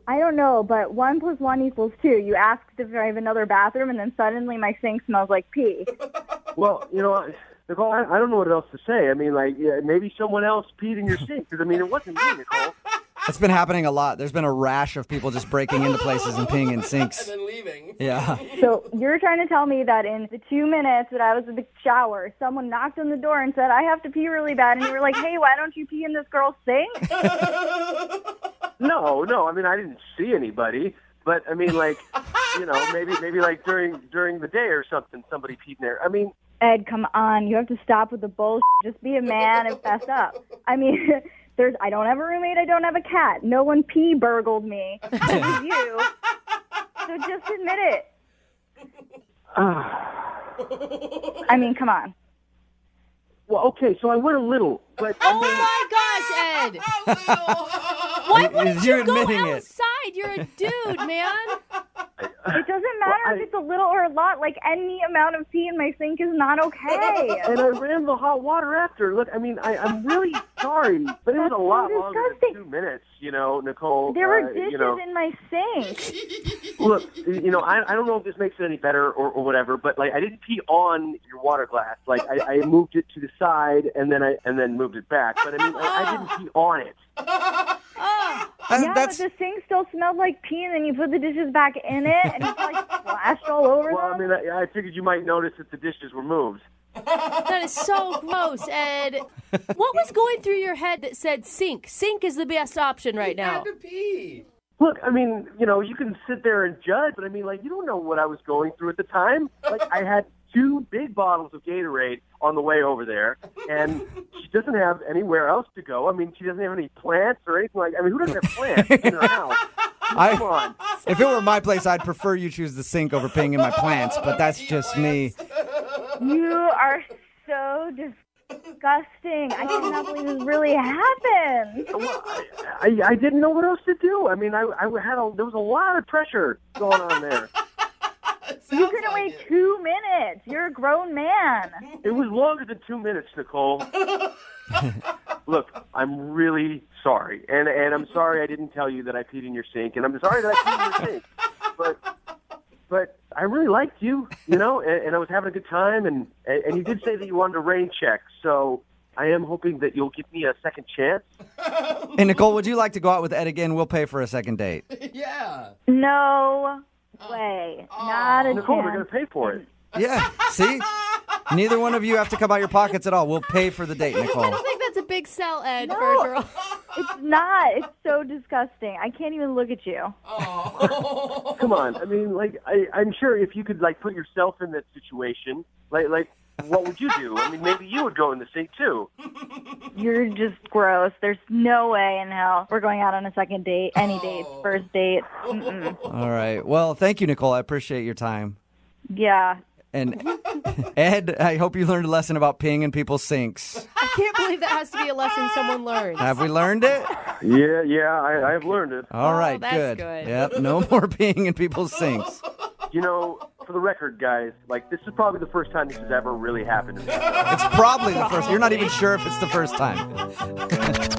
I don't know, but 1 + 1 = 2. You asked if I have another bathroom, and then suddenly my sink smells like pee. Well, you know, Nicole, I don't know what else to say. I mean, like, yeah, maybe someone else peed in your sink. Because, I mean, it wasn't me, Nicole. It's been happening a lot. There's been a rash of people just breaking into places and peeing in sinks. And then leaving. Yeah. So you're trying to tell me that in the 2 minutes that I was in the shower, someone knocked on the door and said, I have to pee really bad. And you were like, hey, why don't you pee in this girl's sink? No. I mean, I didn't see anybody. But, I mean, like, you know, maybe like during the day or something, somebody peed in there. I mean, Ed, come on. You have to stop with the bullshit. Just be a man and fess up. I mean, I don't have a roommate. I don't have a cat. No one pee burgled me. It was you. So just admit it. I mean, come on. Well, okay, so I went a little, but... Oh, my gosh, Ed! Why wouldn't you go outside? You're a dude, man. It doesn't matter if it's a little or a lot. Like, any amount of pee in my sink is not okay. And I ran the hot water after. Look, I mean, I'm really sorry, but it was a lot longer than 2 minutes, you know, Nicole. There were dishes in my sink. Look, you know, I don't know if this makes it any better or whatever, but, like, I didn't pee on your water glass. Like, I moved it to the side and then moved it back. But, I mean, I didn't pee on it. But the sink still smelled like pee, and then you put the dishes back in it, and it's like splashed all over them. Well, I mean, I figured you might notice that the dishes were moved. That is so gross, Ed. What was going through your head that said sink? Sink is the best option right now. Had to pee. Look, I mean, you know, you can sit there and judge, but I mean, like, you don't know what I was going through at the time. Like, I had 2 big bottles of Gatorade on the way over there, and she doesn't have anywhere else to go. I mean, she doesn't have any plants or anything like that. I mean, who doesn't have plants in her house? Come on. If it were my place, I'd prefer you choose the sink over peeing in my plants, but that's just me. You are so disgusting. I cannot believe this really happened. Well, I didn't know what else to do. I mean, there was a lot of pressure going on there. You couldn't wait 2 minutes. You're a grown man. It was longer than 2 minutes, Nicole. Look, I'm really sorry. And I'm sorry I didn't tell you that I peed in your sink. And I'm sorry that I peed in your sink. But I really liked you, you know, and I was having a good time. And you did say that you wanted a rain check. So I am hoping that you'll give me a second chance. Hey, Nicole, would you like to go out with Ed again? We'll pay for a second date. Yeah. No way. Not a Nicole, chance. we're going to pay for it. Yeah, see? Neither one of you have to come out your pockets at all. We'll pay for the date, I Nicole. don't think that's a big sell, Ed, for a girl. It's not. It's so disgusting. I can't even look at you. Come on. I mean, like, I'm sure if you could, like, put yourself in that situation, like what would you do? I mean, maybe you would go in the sink too. You're just gross. There's no way in hell we're going out on a second date, any date, first date. Mm-mm. All right. Well, thank you, Nicole. I appreciate your time. Yeah. And Ed, I hope you learned a lesson about peeing in people's sinks. I can't believe that has to be a lesson someone learns. Have we learned it? Yeah, I have learned it. All right, that's good. good. Yep, no more peeing in people's sinks. You know, for the record, guys, like, this is probably the first time this has ever really happened to me. It's probably the first. You're not even sure if it's the first time.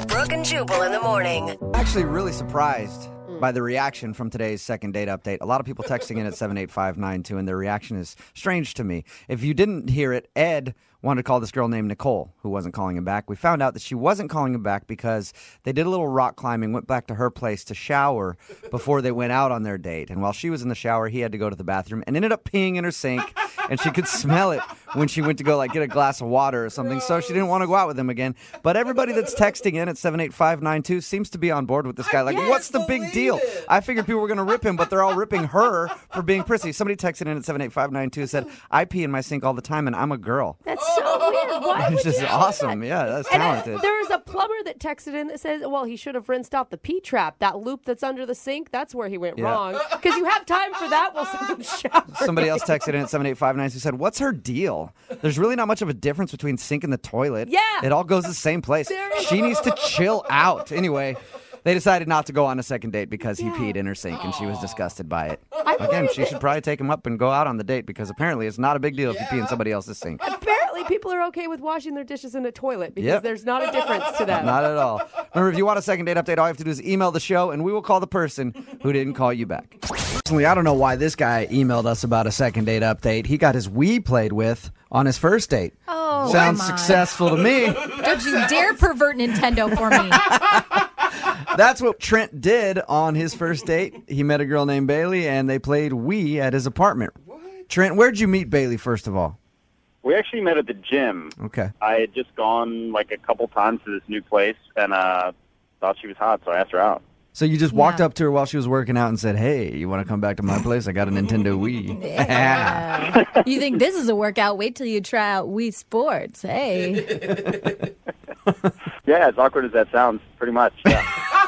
Brooke and Jubal in the morning. Actually, really surprised by the reaction from today's second date update. A lot of people texting in at 78592, and their reaction is strange to me. If you didn't hear it, Ed wanted to call this girl named Nicole, who wasn't calling him back. We found out that she wasn't calling him back because they did a little rock climbing, went back to her place to shower before they went out on their date. And while she was in the shower, he had to go to the bathroom and ended up peeing in her sink, and she could smell it when she went to go get a glass of water or something, so she didn't want to go out with him again. But everybody that's texting in at 78592 seems to be on board with this guy. Like, what's the big deal? I figured people were going to rip him, but they're all ripping her for being prissy. Somebody texted in at 78592 and said, I pee in my sink all the time, and I'm a girl. That's so weird. Why would Which is you do awesome. that? Yeah, that's And talented. there was a plumber that texted in that says, well, he should have rinsed out the pee trap. That loop that's under the sink, that's where he went Yeah. wrong. Because you have time for that while someone's showering. Somebody else texted in at 78592 said, what's her deal? There's really not much of a difference between sink and the toilet. Yeah. It all goes the same place. She needs to chill out. Anyway, they decided not to go on a second date because he peed in her sink and she was disgusted by it. Again, she should probably take him up and go out on the date because apparently it's not a big deal if you pee in somebody else's sink. Apparently, people are okay with washing their dishes in a toilet because Yep. there's not a difference to them. Not at all. Remember, if you want a second date update, all you have to do is email the show and we will call the person who didn't call you back. Personally, I don't know why this guy emailed us about a second date update. He got his Wii played with on his first date. Oh, Sounds come on. successful to me. Don't you dare pervert Nintendo for me. That's what Trent did on his first date. He met a girl named Bailey, and they played Wii at his apartment. Trent, where'd you meet Bailey, first of all? We actually met at the gym. Okay. I had just gone like a couple times to this new place and thought she was hot, so I asked her out. So you just walked up to her while she was working out and said, hey, you want to come back to my place? I got a Nintendo Wii. You think this is a workout? Wait till you try out Wii Sports. Hey. Yeah, as awkward as that sounds, pretty much. Yeah.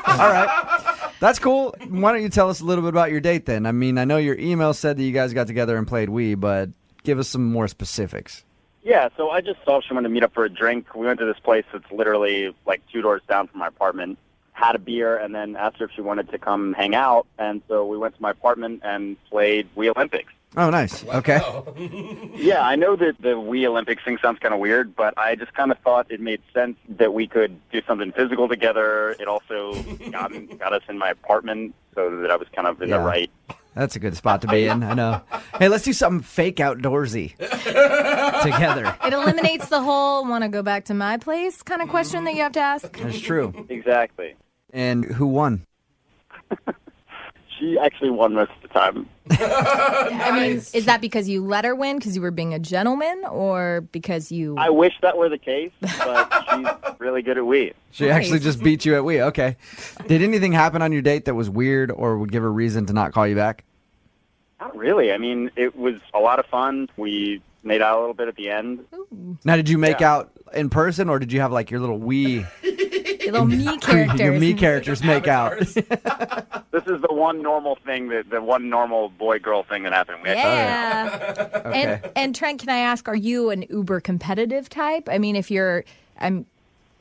All right. That's cool. Why don't you tell us a little bit about your date then? I mean, I know your email said that you guys got together and played Wii, but give us some more specifics. Yeah, so I just saw she wanted to meet up for a drink. We went to this place that's literally like 2 doors down from my apartment, had a beer, and then asked her if she wanted to come hang out. And so we went to my apartment and played Wii Olympics. Oh, nice. Okay. Yeah, I know that the Wii Olympics thing sounds kind of weird, but I just kind of thought it made sense that we could do something physical together. It also got us in my apartment so that I was kind of in the right. That's a good spot to be in. I know. Hey, let's do something fake outdoorsy together. It eliminates the whole want to go back to my place kind of question that you have to ask. That's true. Exactly. And who won? She actually won most of the time. I mean, is that because you let her win because you were being a gentleman or because you... I wish that were the case, but she's really good at Wii. She actually just beat you at Wii. Okay. Did anything happen on your date that was weird or would give her reason to not call you back? Not really. I mean, it was a lot of fun. We made out a little bit at the end. Now, did you make out in person or did you have like your little Wii... Your little me characters. Your me characters make out. This is the one normal thing, the one normal boy-girl thing that happened. We Yeah. Okay. And Trent, can I ask, are you an uber competitive type? I mean, if I'm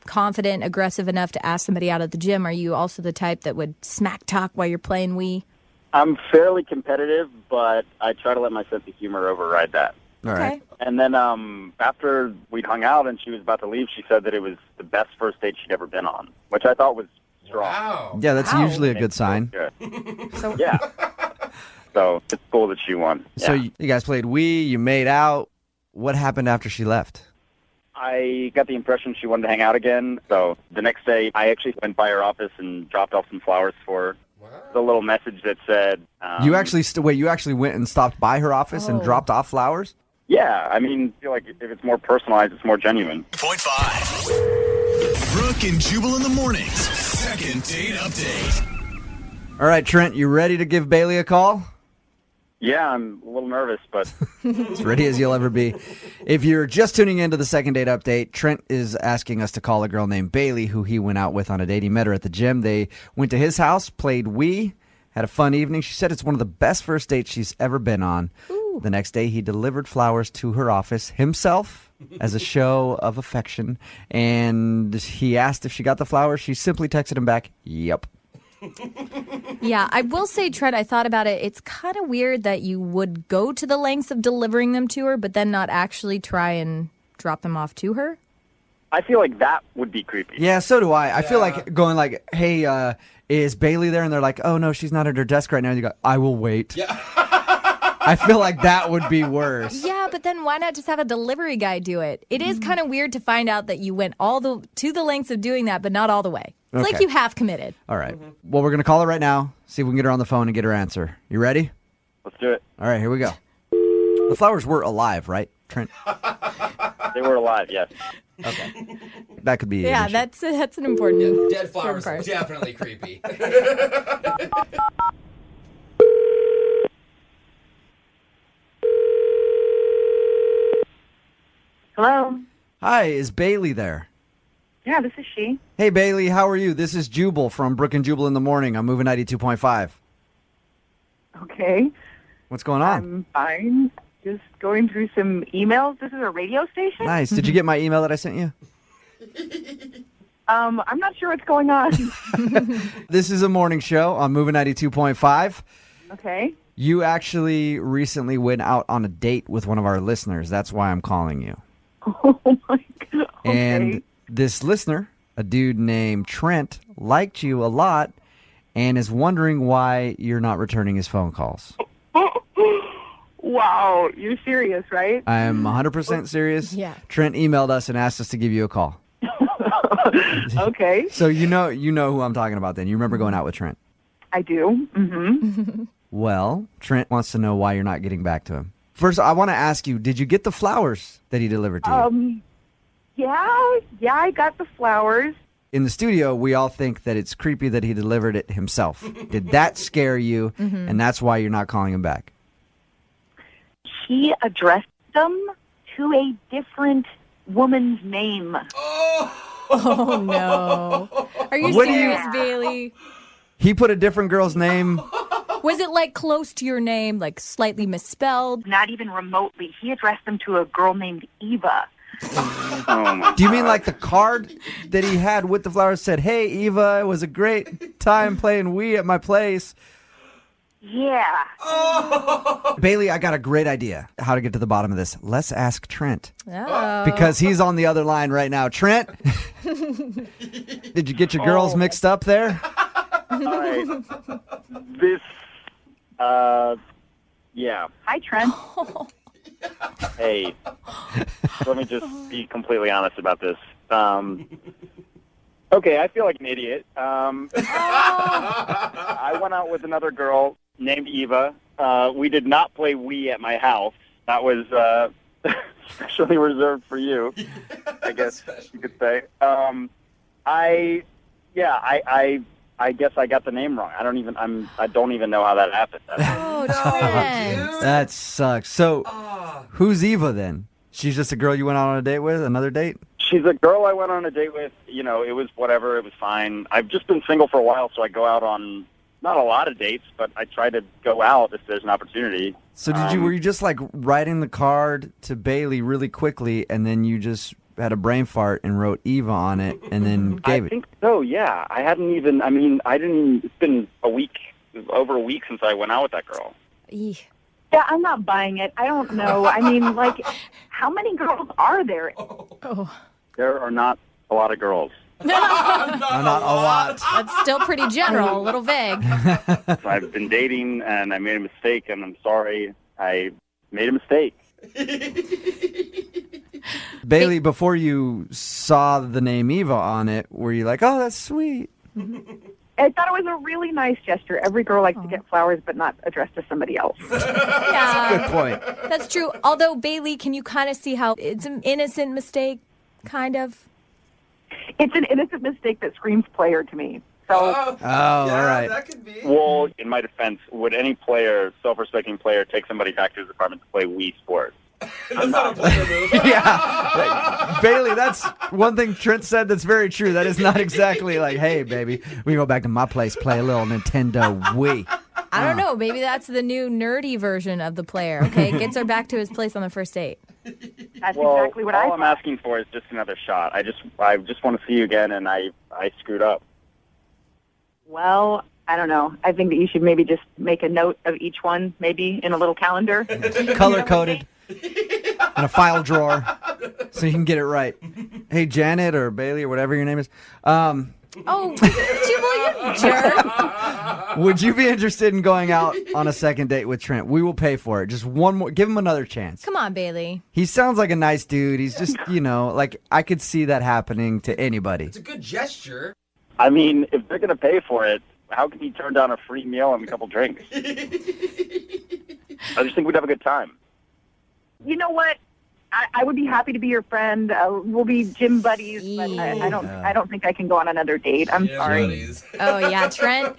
confident, aggressive enough to ask somebody out at the gym, are you also the type that would smack talk while you're playing Wii? I'm fairly competitive, but I try to let my sense of humor override that. All right. And then after we'd hung out and she was about to leave, she said that it was the best first date she'd ever been on, which I thought was strong. Wow. Yeah, that's usually a good sign. Yeah. So it's cool that she won. So you guys played Wii, you made out. What happened after she left? I got the impression she wanted to hang out again. So the next day, I actually went by her office and dropped off some flowers for her. The little message that said... You actually you actually went and stopped by her office and dropped off flowers? Yeah, I mean, I feel like if it's more personalized, it's more genuine. Point 5. Brooke and Jubal in the mornings. Second date update. All right, Trent, you ready to give Bailey a call? Yeah, I'm a little nervous, but As ready as you'll ever be. If you're just tuning into the second date update, Trent is asking us to call a girl named Bailey, who he went out with on a date. He met her at the gym. They went to his house, played Wii, had a fun evening. She said it's one of the best first dates she's ever been on. Ooh. The next day, he delivered flowers to her office himself as a show of affection. And he asked if she got the flowers. She simply texted him back, yep. Yeah, I will say, Trent, I thought about it. It's kind of weird that you would go to the lengths of delivering them to her, but then not actually try and drop them off to her. I feel like that would be creepy. Yeah, so do I. I feel like going like, hey, is Bailey there? And they're like, oh, no, she's not at her desk right now. And you go, I will wait. Yeah. I feel like that would be worse. Yeah, but then why not just have a delivery guy do it? It is kind of weird to find out that you went to the lengths of doing that, but not all the way. It's like you half committed. All right. Well, we're going to call her right now, see if we can get her on the phone and get her answer. You ready? Let's do it. All right, here we go. The flowers were alive, right, Trent? They were alive, yes. Okay. That could be Yeah, an issue. that's an important Dead flowers are part. definitely creepy. Hello. Hi, is Bailey there? Yeah, this is she. Hey, Bailey, how are you? This is Jubal from Brooke and Jubal in the Morning. I'm moving 92.5. Okay. What's going on? I'm fine. Just going through some emails. This is a radio station? Nice. Did you get my email that I sent you? I'm not sure what's going on. This is a morning show on Moving 92.5. Okay. You actually recently went out on a date with one of our listeners. That's why I'm calling you. Oh, my God. Okay. And this listener, a dude named Trent, liked you a lot and is wondering why you're not returning his phone calls. Wow. You're serious, right? I am 100% serious. Yeah. Trent emailed us and asked us to give you a call. Okay. So you know who I'm talking about then. You remember going out with Trent. I do. Mm-hmm. Well, Trent wants to know why you're not getting back to him. First, I want to ask you, did you get the flowers that he delivered to you? Yeah, I got the flowers. In the studio, we all think that it's creepy that he delivered it himself. Did that scare you, and that's why you're not calling him back? He addressed them to a different woman's name. Oh, no. Are you serious, Bailey? He put a different girl's name. Was it like close to your name, like slightly misspelled? Not even remotely. He addressed them to a girl named Eva. Do you mean like the card that he had with the flowers said, hey, Eva, it was a great time playing Wii at my place? Yeah. Bailey, I got a great idea how to get to the bottom of this. Let's ask Trent. Oh. Because he's on the other line right now. Trent, did you get your girls mixed up there? All right. Yeah. Hi, Trent. Hey, let me just be completely honest about this. Okay, I feel like an idiot. I went out with another girl named Eva. We did not play Wii at my house. That was especially reserved for you, I guess you could say. I guess I got the name wrong. I don't even know how that happened. Oh, Trent. That sucks. So, who's Eva then? She's just a girl you went out on a date with? Another date? She's a girl I went on a date with. You know, it was whatever. It was fine. I've just been single for a while, so I go out on not a lot of dates, but I try to go out if there's an opportunity. So were you just like writing the card to Bailey really quickly, and then you just had a brain fart and wrote Eva on it, and then gave it? I think so, yeah. It's been over a week since I went out with that girl. Eeh. Yeah, I'm not buying it. I don't know. I mean, like, how many girls are there? Oh. There are not a lot of girls. Not a lot. That's still pretty general, a little vague. So I've been dating, and I made a mistake, and I'm sorry. I made a mistake. Bailey, before you saw the name Eva on it, were you like, oh, that's sweet? I thought it was a really nice gesture. Every girl likes to get flowers, but not addressed to somebody else. Yeah. Good point. That's true. Although, Bailey, can you kind of see how it's an innocent mistake, kind of? It's an innocent mistake that screams player to me. So all right. That could be. Well, in my defense, would any player, self-respecting player, take somebody back to his apartment to play Wii Sports? That's not a player move. Yeah. Bailey, that's one thing Trent said that's very true. That is not exactly like, hey, baby, we go back to my place, play a little Nintendo Wii. I don't know. Maybe that's the new nerdy version of the player. Okay, gets her back to his place on the first date. that's Well, exactly what I all I'm thought. asking for is just another shot. I just want to see you again, and I screwed up. Well, I don't know. I think that you should maybe just make a note of each one, maybe in a little calendar. Color-coded in a file drawer so you can get it right. Hey, Janet or Bailey or whatever your name is. Oh, Jubal, you jerk. Would you be interested in going out on a second date with Trent? We will pay for it. Just one more. Give him another chance. Come on, Bailey. He sounds like a nice dude. He's just, like I could see that happening to anybody. It's a good gesture. I mean, if they're going to pay for it, how can he turn down a free meal and a couple drinks? I just think we'd have a good time. You know what? I would be happy to be your friend. We'll be gym buddies, but I don't think I can go on another date. I'm sorry. Oh yeah, Trent,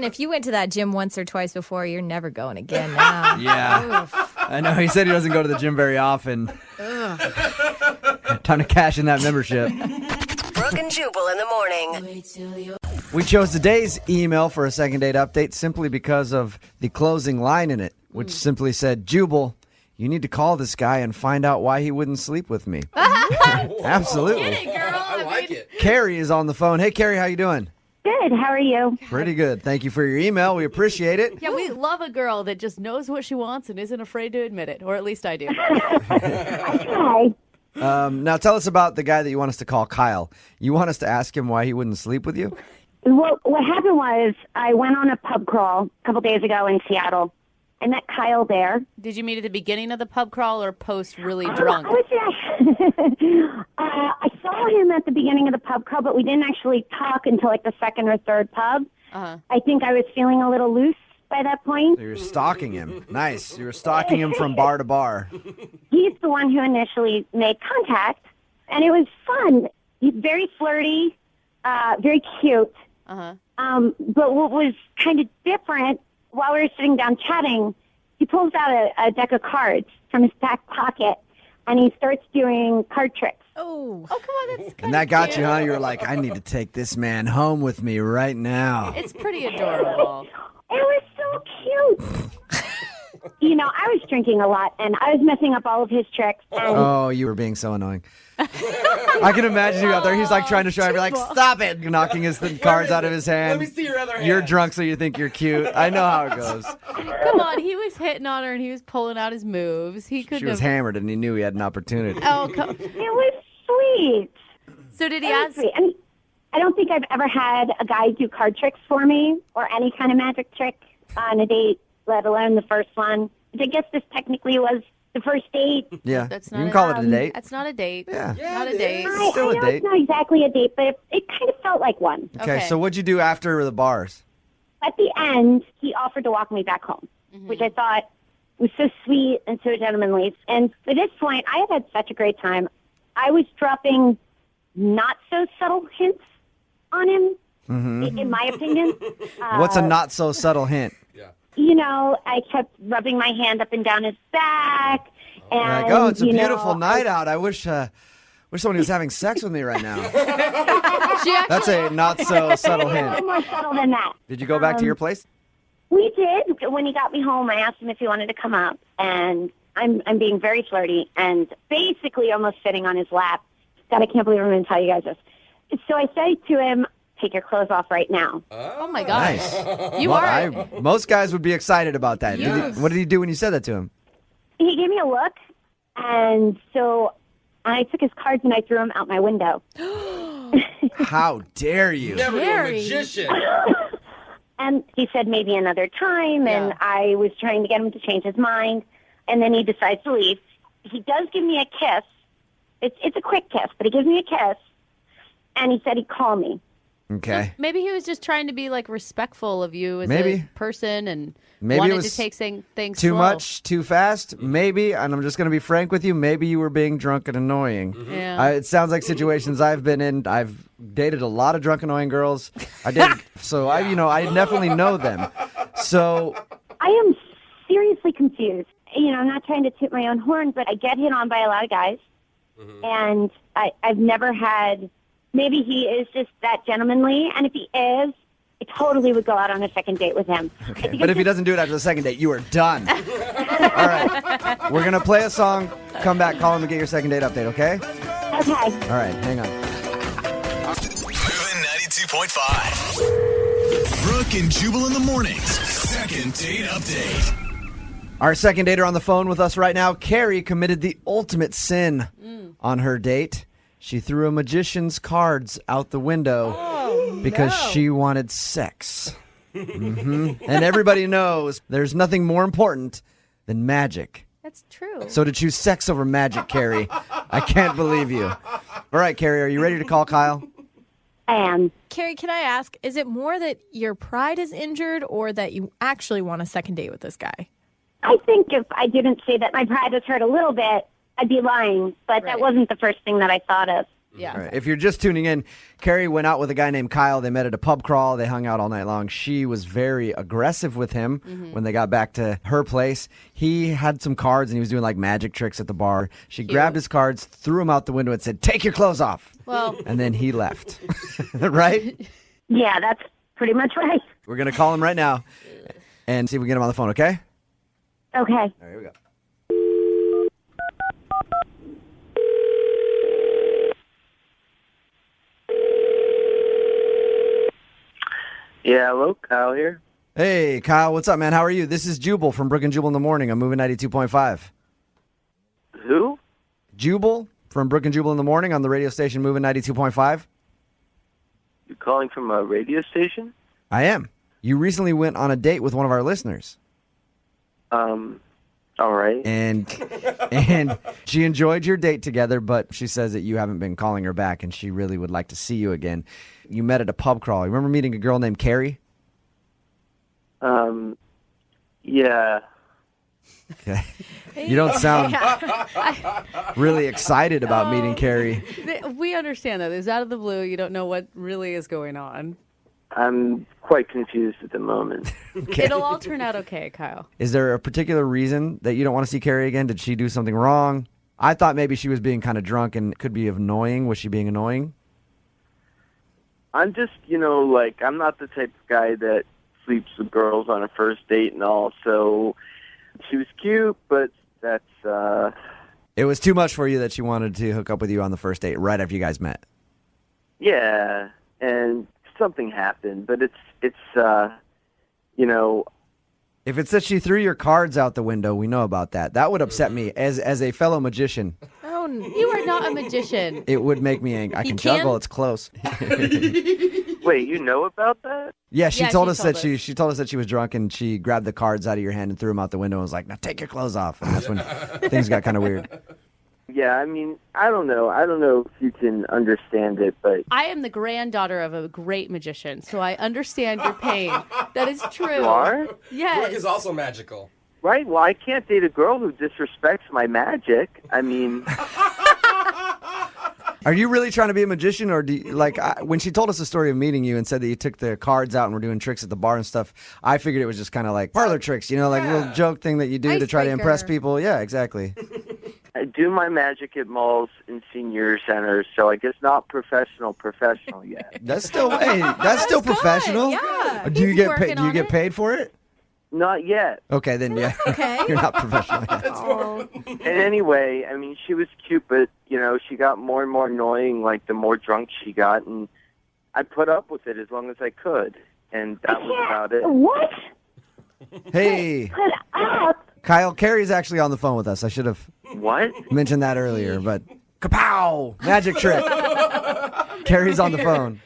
if you went to that gym once or twice before, you're never going again now. Yeah. I know. He said he doesn't go to the gym very often. Time to cash in that membership. Brooke and Jubal in the morning. We chose today's email for a second date update simply because of the closing line in it, which simply said, Jubal, you need to call this guy and find out why he wouldn't sleep with me. Absolutely. Get it, girl. I like it. Carrie is on the phone. Hey, Carrie, how you doing? Good. How are you? Pretty good. Thank you for your email. We appreciate it. Yeah, we love a girl that just knows what she wants and isn't afraid to admit it, or at least I do. Hi. Now tell us about the guy that you want us to call, Kyle. You want us to ask him why he wouldn't sleep with you? Well, what happened was I went on a pub crawl a couple days ago in Seattle. I met Kyle there. Did you meet at the beginning of the pub crawl or post really drunk? I saw him at the beginning of the pub crawl, but we didn't actually talk until like the second or third pub. Uh-huh. I think I was feeling a little loose by that point. So you're stalking him. Nice. You were stalking him from bar to bar. He's the one who initially made contact, and it was fun. He's very flirty, very cute. Uh-huh. But what was kind of different, while we were sitting down chatting, he pulls out a deck of cards from his back pocket, and he starts doing card tricks. Oh, come on, that's And that got you, huh? You were like, I need to take this man home with me right now. It's pretty adorable. It was so cute. I was drinking a lot, and I was messing up all of his tricks. And Oh, you were being so annoying. I can imagine you out there. He's like trying to show you, like, stop it. You're knocking his cards out of his hand. Let me see your other hand. You're drunk, so you think you're cute. I know how it goes. Come on, he was hitting on her and he was pulling out his moves. He couldn't She was have... hammered, and he knew he had an opportunity. Oh, come... it was sweet. So did he It was ask... sweet. I mean, I don't think I've ever had a guy do card tricks for me or any kind of magic trick on a date, let alone the first one. I guess this technically was the first date. Yeah, That's you not can a- call it a date. That's not a date. Yeah. Not a date. I Still a know date. it's not exactly a date, but it kind of felt like one. Okay, so what'd you do after the bars? At the end, he offered to walk me back home, which I thought was so sweet and so gentlemanly. And by this point, I had such a great time. I was dropping not so subtle hints on him, in my opinion. What's a not so subtle hint? I kept rubbing my hand up and down his back. And, Like, oh, it's a beautiful night out. I wish somebody was having sex with me right now. That's a not so subtle A little hint. more subtle than that. Did you go back to your place? We did. When he got me home, I asked him if he wanted to come up, and I'm being very flirty and basically almost sitting on his lap. God, I can't believe I'm going to tell you guys this. So I say to him, take your clothes off right now. Oh, my gosh. Nice. You Well, are... most guys would be excited about that. Yes. What did he do when you said that to him? He gave me a look, and so I took his cards and I threw them out my window. How dare you? Never do a magician. And he said maybe another time, and I was trying to get him to change his mind, and then he decides to leave. He does give me a kiss. It's a quick kiss, but he gives me a kiss, and he said he'd call me. Okay. Maybe he was just trying to be like respectful of you as Maybe. a person and Maybe it wanted was to take things too slow. much, too fast. Maybe, and I'm just going to be frank with you, maybe you were being drunk and annoying. Yeah. It sounds like situations I've been in. I've dated a lot of drunk, annoying girls. I did, so I definitely know them. So I am seriously confused. I'm not trying to toot my own horn, but I get hit on by a lot of guys. And I've never had, maybe he is just that gentlemanly. And if he is, I totally would go out on a second date with him. Okay, but if he doesn't do it after the second date, you are done. All right. We're going to play a song, come back, call him and get your second date update, okay? Okay. All right, hang on. Moving 92.5. Brooke and Jubal in the mornings. Second date update. Our second dater on the phone with us right now, Carrie, committed the ultimate sin on her date. She threw a magician's cards out the window because she wanted sex. And everybody knows there's nothing more important than magic. That's true. So to choose sex over magic, Carrie, I can't believe you. All right, Carrie, are you ready to call Kyle? I am. Carrie, can I ask, is it more that your pride is injured or that you actually want a second date with this guy? I think if I didn't say that my pride was hurt a little bit, I'd be lying. But that wasn't the first thing that I thought of. Yeah. All right. If you're just tuning in, Carrie went out with a guy named Kyle. They met at a pub crawl. They hung out all night long. She was very aggressive with him when they got back to her place. He had some cards and he was doing like magic tricks at the bar. She grabbed his cards, threw them out the window and said, "Take your clothes off." Well, and then he left. Right? Yeah, that's pretty much right. We're going to call him right now and see if we can get him on the phone, okay? Okay. All right, here we go. Yeah, hello, Kyle here. Hey, Kyle, what's up, man? How are you? This is Jubal from Brooke and Jubal in the Morning. I'm moving 92.5. Who? Jubal from Brooke and Jubal in the Morning on the radio station moving 92.5. You calling from a radio station? I am. You recently went on a date with one of our listeners. All right. And she enjoyed your date together, but she says that you haven't been calling her back, and she really would like to see you again. You met at a pub crawl. You remember meeting a girl named Carrie? Yeah. Okay. You don't sound really excited about meeting Carrie. We understand that. It's out of the blue. You don't know what really is going on. I'm quite confused at the moment. Okay. It'll all turn out okay, Kyle. Is there a particular reason that you don't want to see Carrie again? Did she do something wrong? I thought maybe she was being kind of drunk and could be annoying. Was she being annoying? I'm just, I'm not the type of guy that sleeps with girls on a first date and all, so she was cute, but that's, It was too much for you that she wanted to hook up with you on the first date right after you guys met. Yeah, and something happened, but it's If it says she threw your cards out the window, we know about that. That would upset me as a fellow magician. Oh, you are not a magician. It would make me angry. I can can? juggle. It's close. Wait, you know about that? Yeah, she Yeah, told she us told that us. she told us that she was drunk and she grabbed the cards out of your hand and threw them out the window and was like, "Now take your clothes off." And that's when things got kind of weird. Yeah, I mean, I don't know if you can understand it, but I am the granddaughter of a great magician, so I understand your pain. That is true. you are? Yes. Brooke is also magical. Right, well, I can't date a girl who disrespects my magic. I mean, Are you really trying to be a magician, or do you, when she told us the story of meeting you and said that you took the cards out and were doing tricks at the bar and stuff? I figured it was just kind of like parlor tricks, like a little joke thing that you do to try to impress Icebreaker. people. Yeah, exactly. I do my magic at malls and senior centers, so I guess not professional yet. That's still that's still professional. Yeah. Do you He's get working paid? Do you on get it. paid for it? Not yet. Okay, then yeah. okay. You're not professional yet. And anyway, I mean, she was cute, but, she got more and more annoying, like, the more drunk she got, and I put up with it as long as I could, and that was about it. What? Hey, Put up? Kyle, Carrie's actually on the phone with us. I should have What? mentioned that earlier, but kapow! Magic trick. Carrie's on the phone.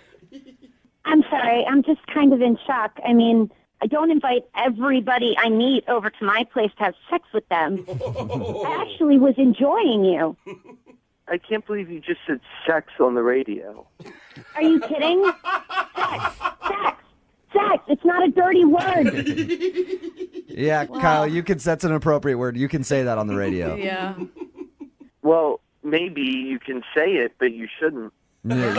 I'm sorry. I'm just kind of in shock. I mean, I don't invite everybody I meet over to my place to have sex with them. I actually was enjoying you. I can't believe you just said sex on the radio. Are you kidding? Sex. It's not a dirty word. Yeah, Kyle, that's an appropriate word. You can say that on the radio. Yeah. Well, maybe you can say it, but you shouldn't. All right,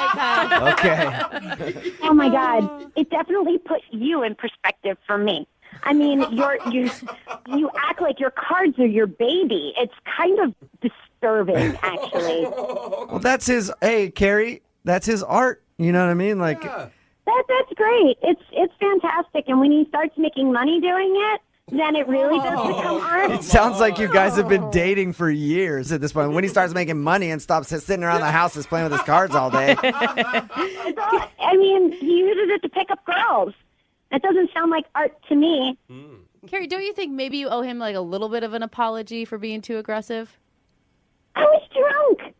Kyle. Okay. Oh my God! It definitely puts you in perspective for me. I mean, you act like your cards are your baby. It's kind of disturbing, actually. Well, that's his. Hey, Carrie, that's his art. You know what I mean? Like that's great. It's fantastic. And when he starts making money doing it, then it really does become art. it sounds like you guys have been dating for years at this point. When he starts making money and stops sitting around the house just playing with his cards all day. I mean, he uses it to pick up girls. That doesn't sound like art to me. Carrie, don't you think maybe you owe him like a little bit of an apology for being too aggressive? I was drunk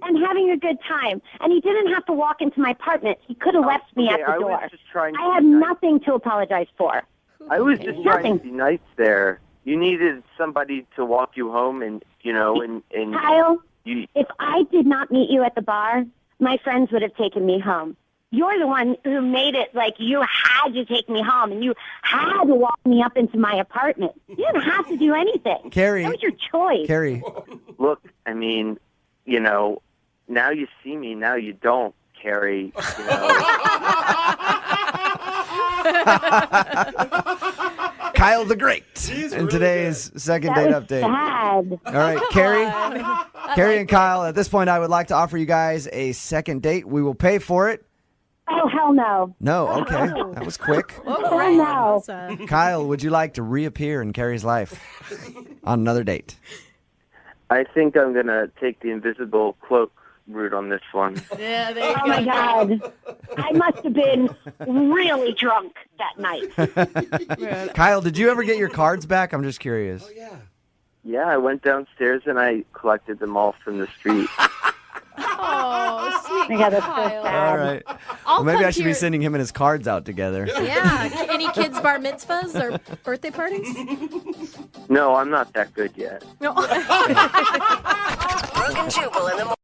and having a good time, and he didn't have to walk into my apartment. He could have left me at the door. I have nothing to apologize for. I was just trying to be nice there. You needed somebody to walk you home, and Kyle, if I did not meet you at the bar, my friends would have taken me home. You're the one who made it like you had to take me home and you had to walk me up into my apartment. You didn't have to do anything. Carrie. That was your choice. Carrie. Look, I mean, now you see me, now you don't, Carrie. Kyle the Great in today's second date update. Sad. All right, Carrie and Kyle, at this point, I would like to offer you guys a second date. We will pay for it. Oh, hell no. No, okay. That was quick. Hell no. Kyle, would you like to reappear in Carrie's life on another date? I think I'm going to take the invisible cloak route on this one. Yeah, there you go. Oh, my God. I must have been really drunk that night. Kyle, did you ever get your cards back? I'm just curious. Oh, yeah. Yeah, I went downstairs and I collected them all from the street. Oh, sweet Yeah, that's so Kyle. sad. All right. I'll Well, maybe come I should to be your- sending him and his cards out together. Yeah. Any kids' bar mitzvahs or birthday parties? No, I'm not that good yet. Brooke and Jubal in the morning.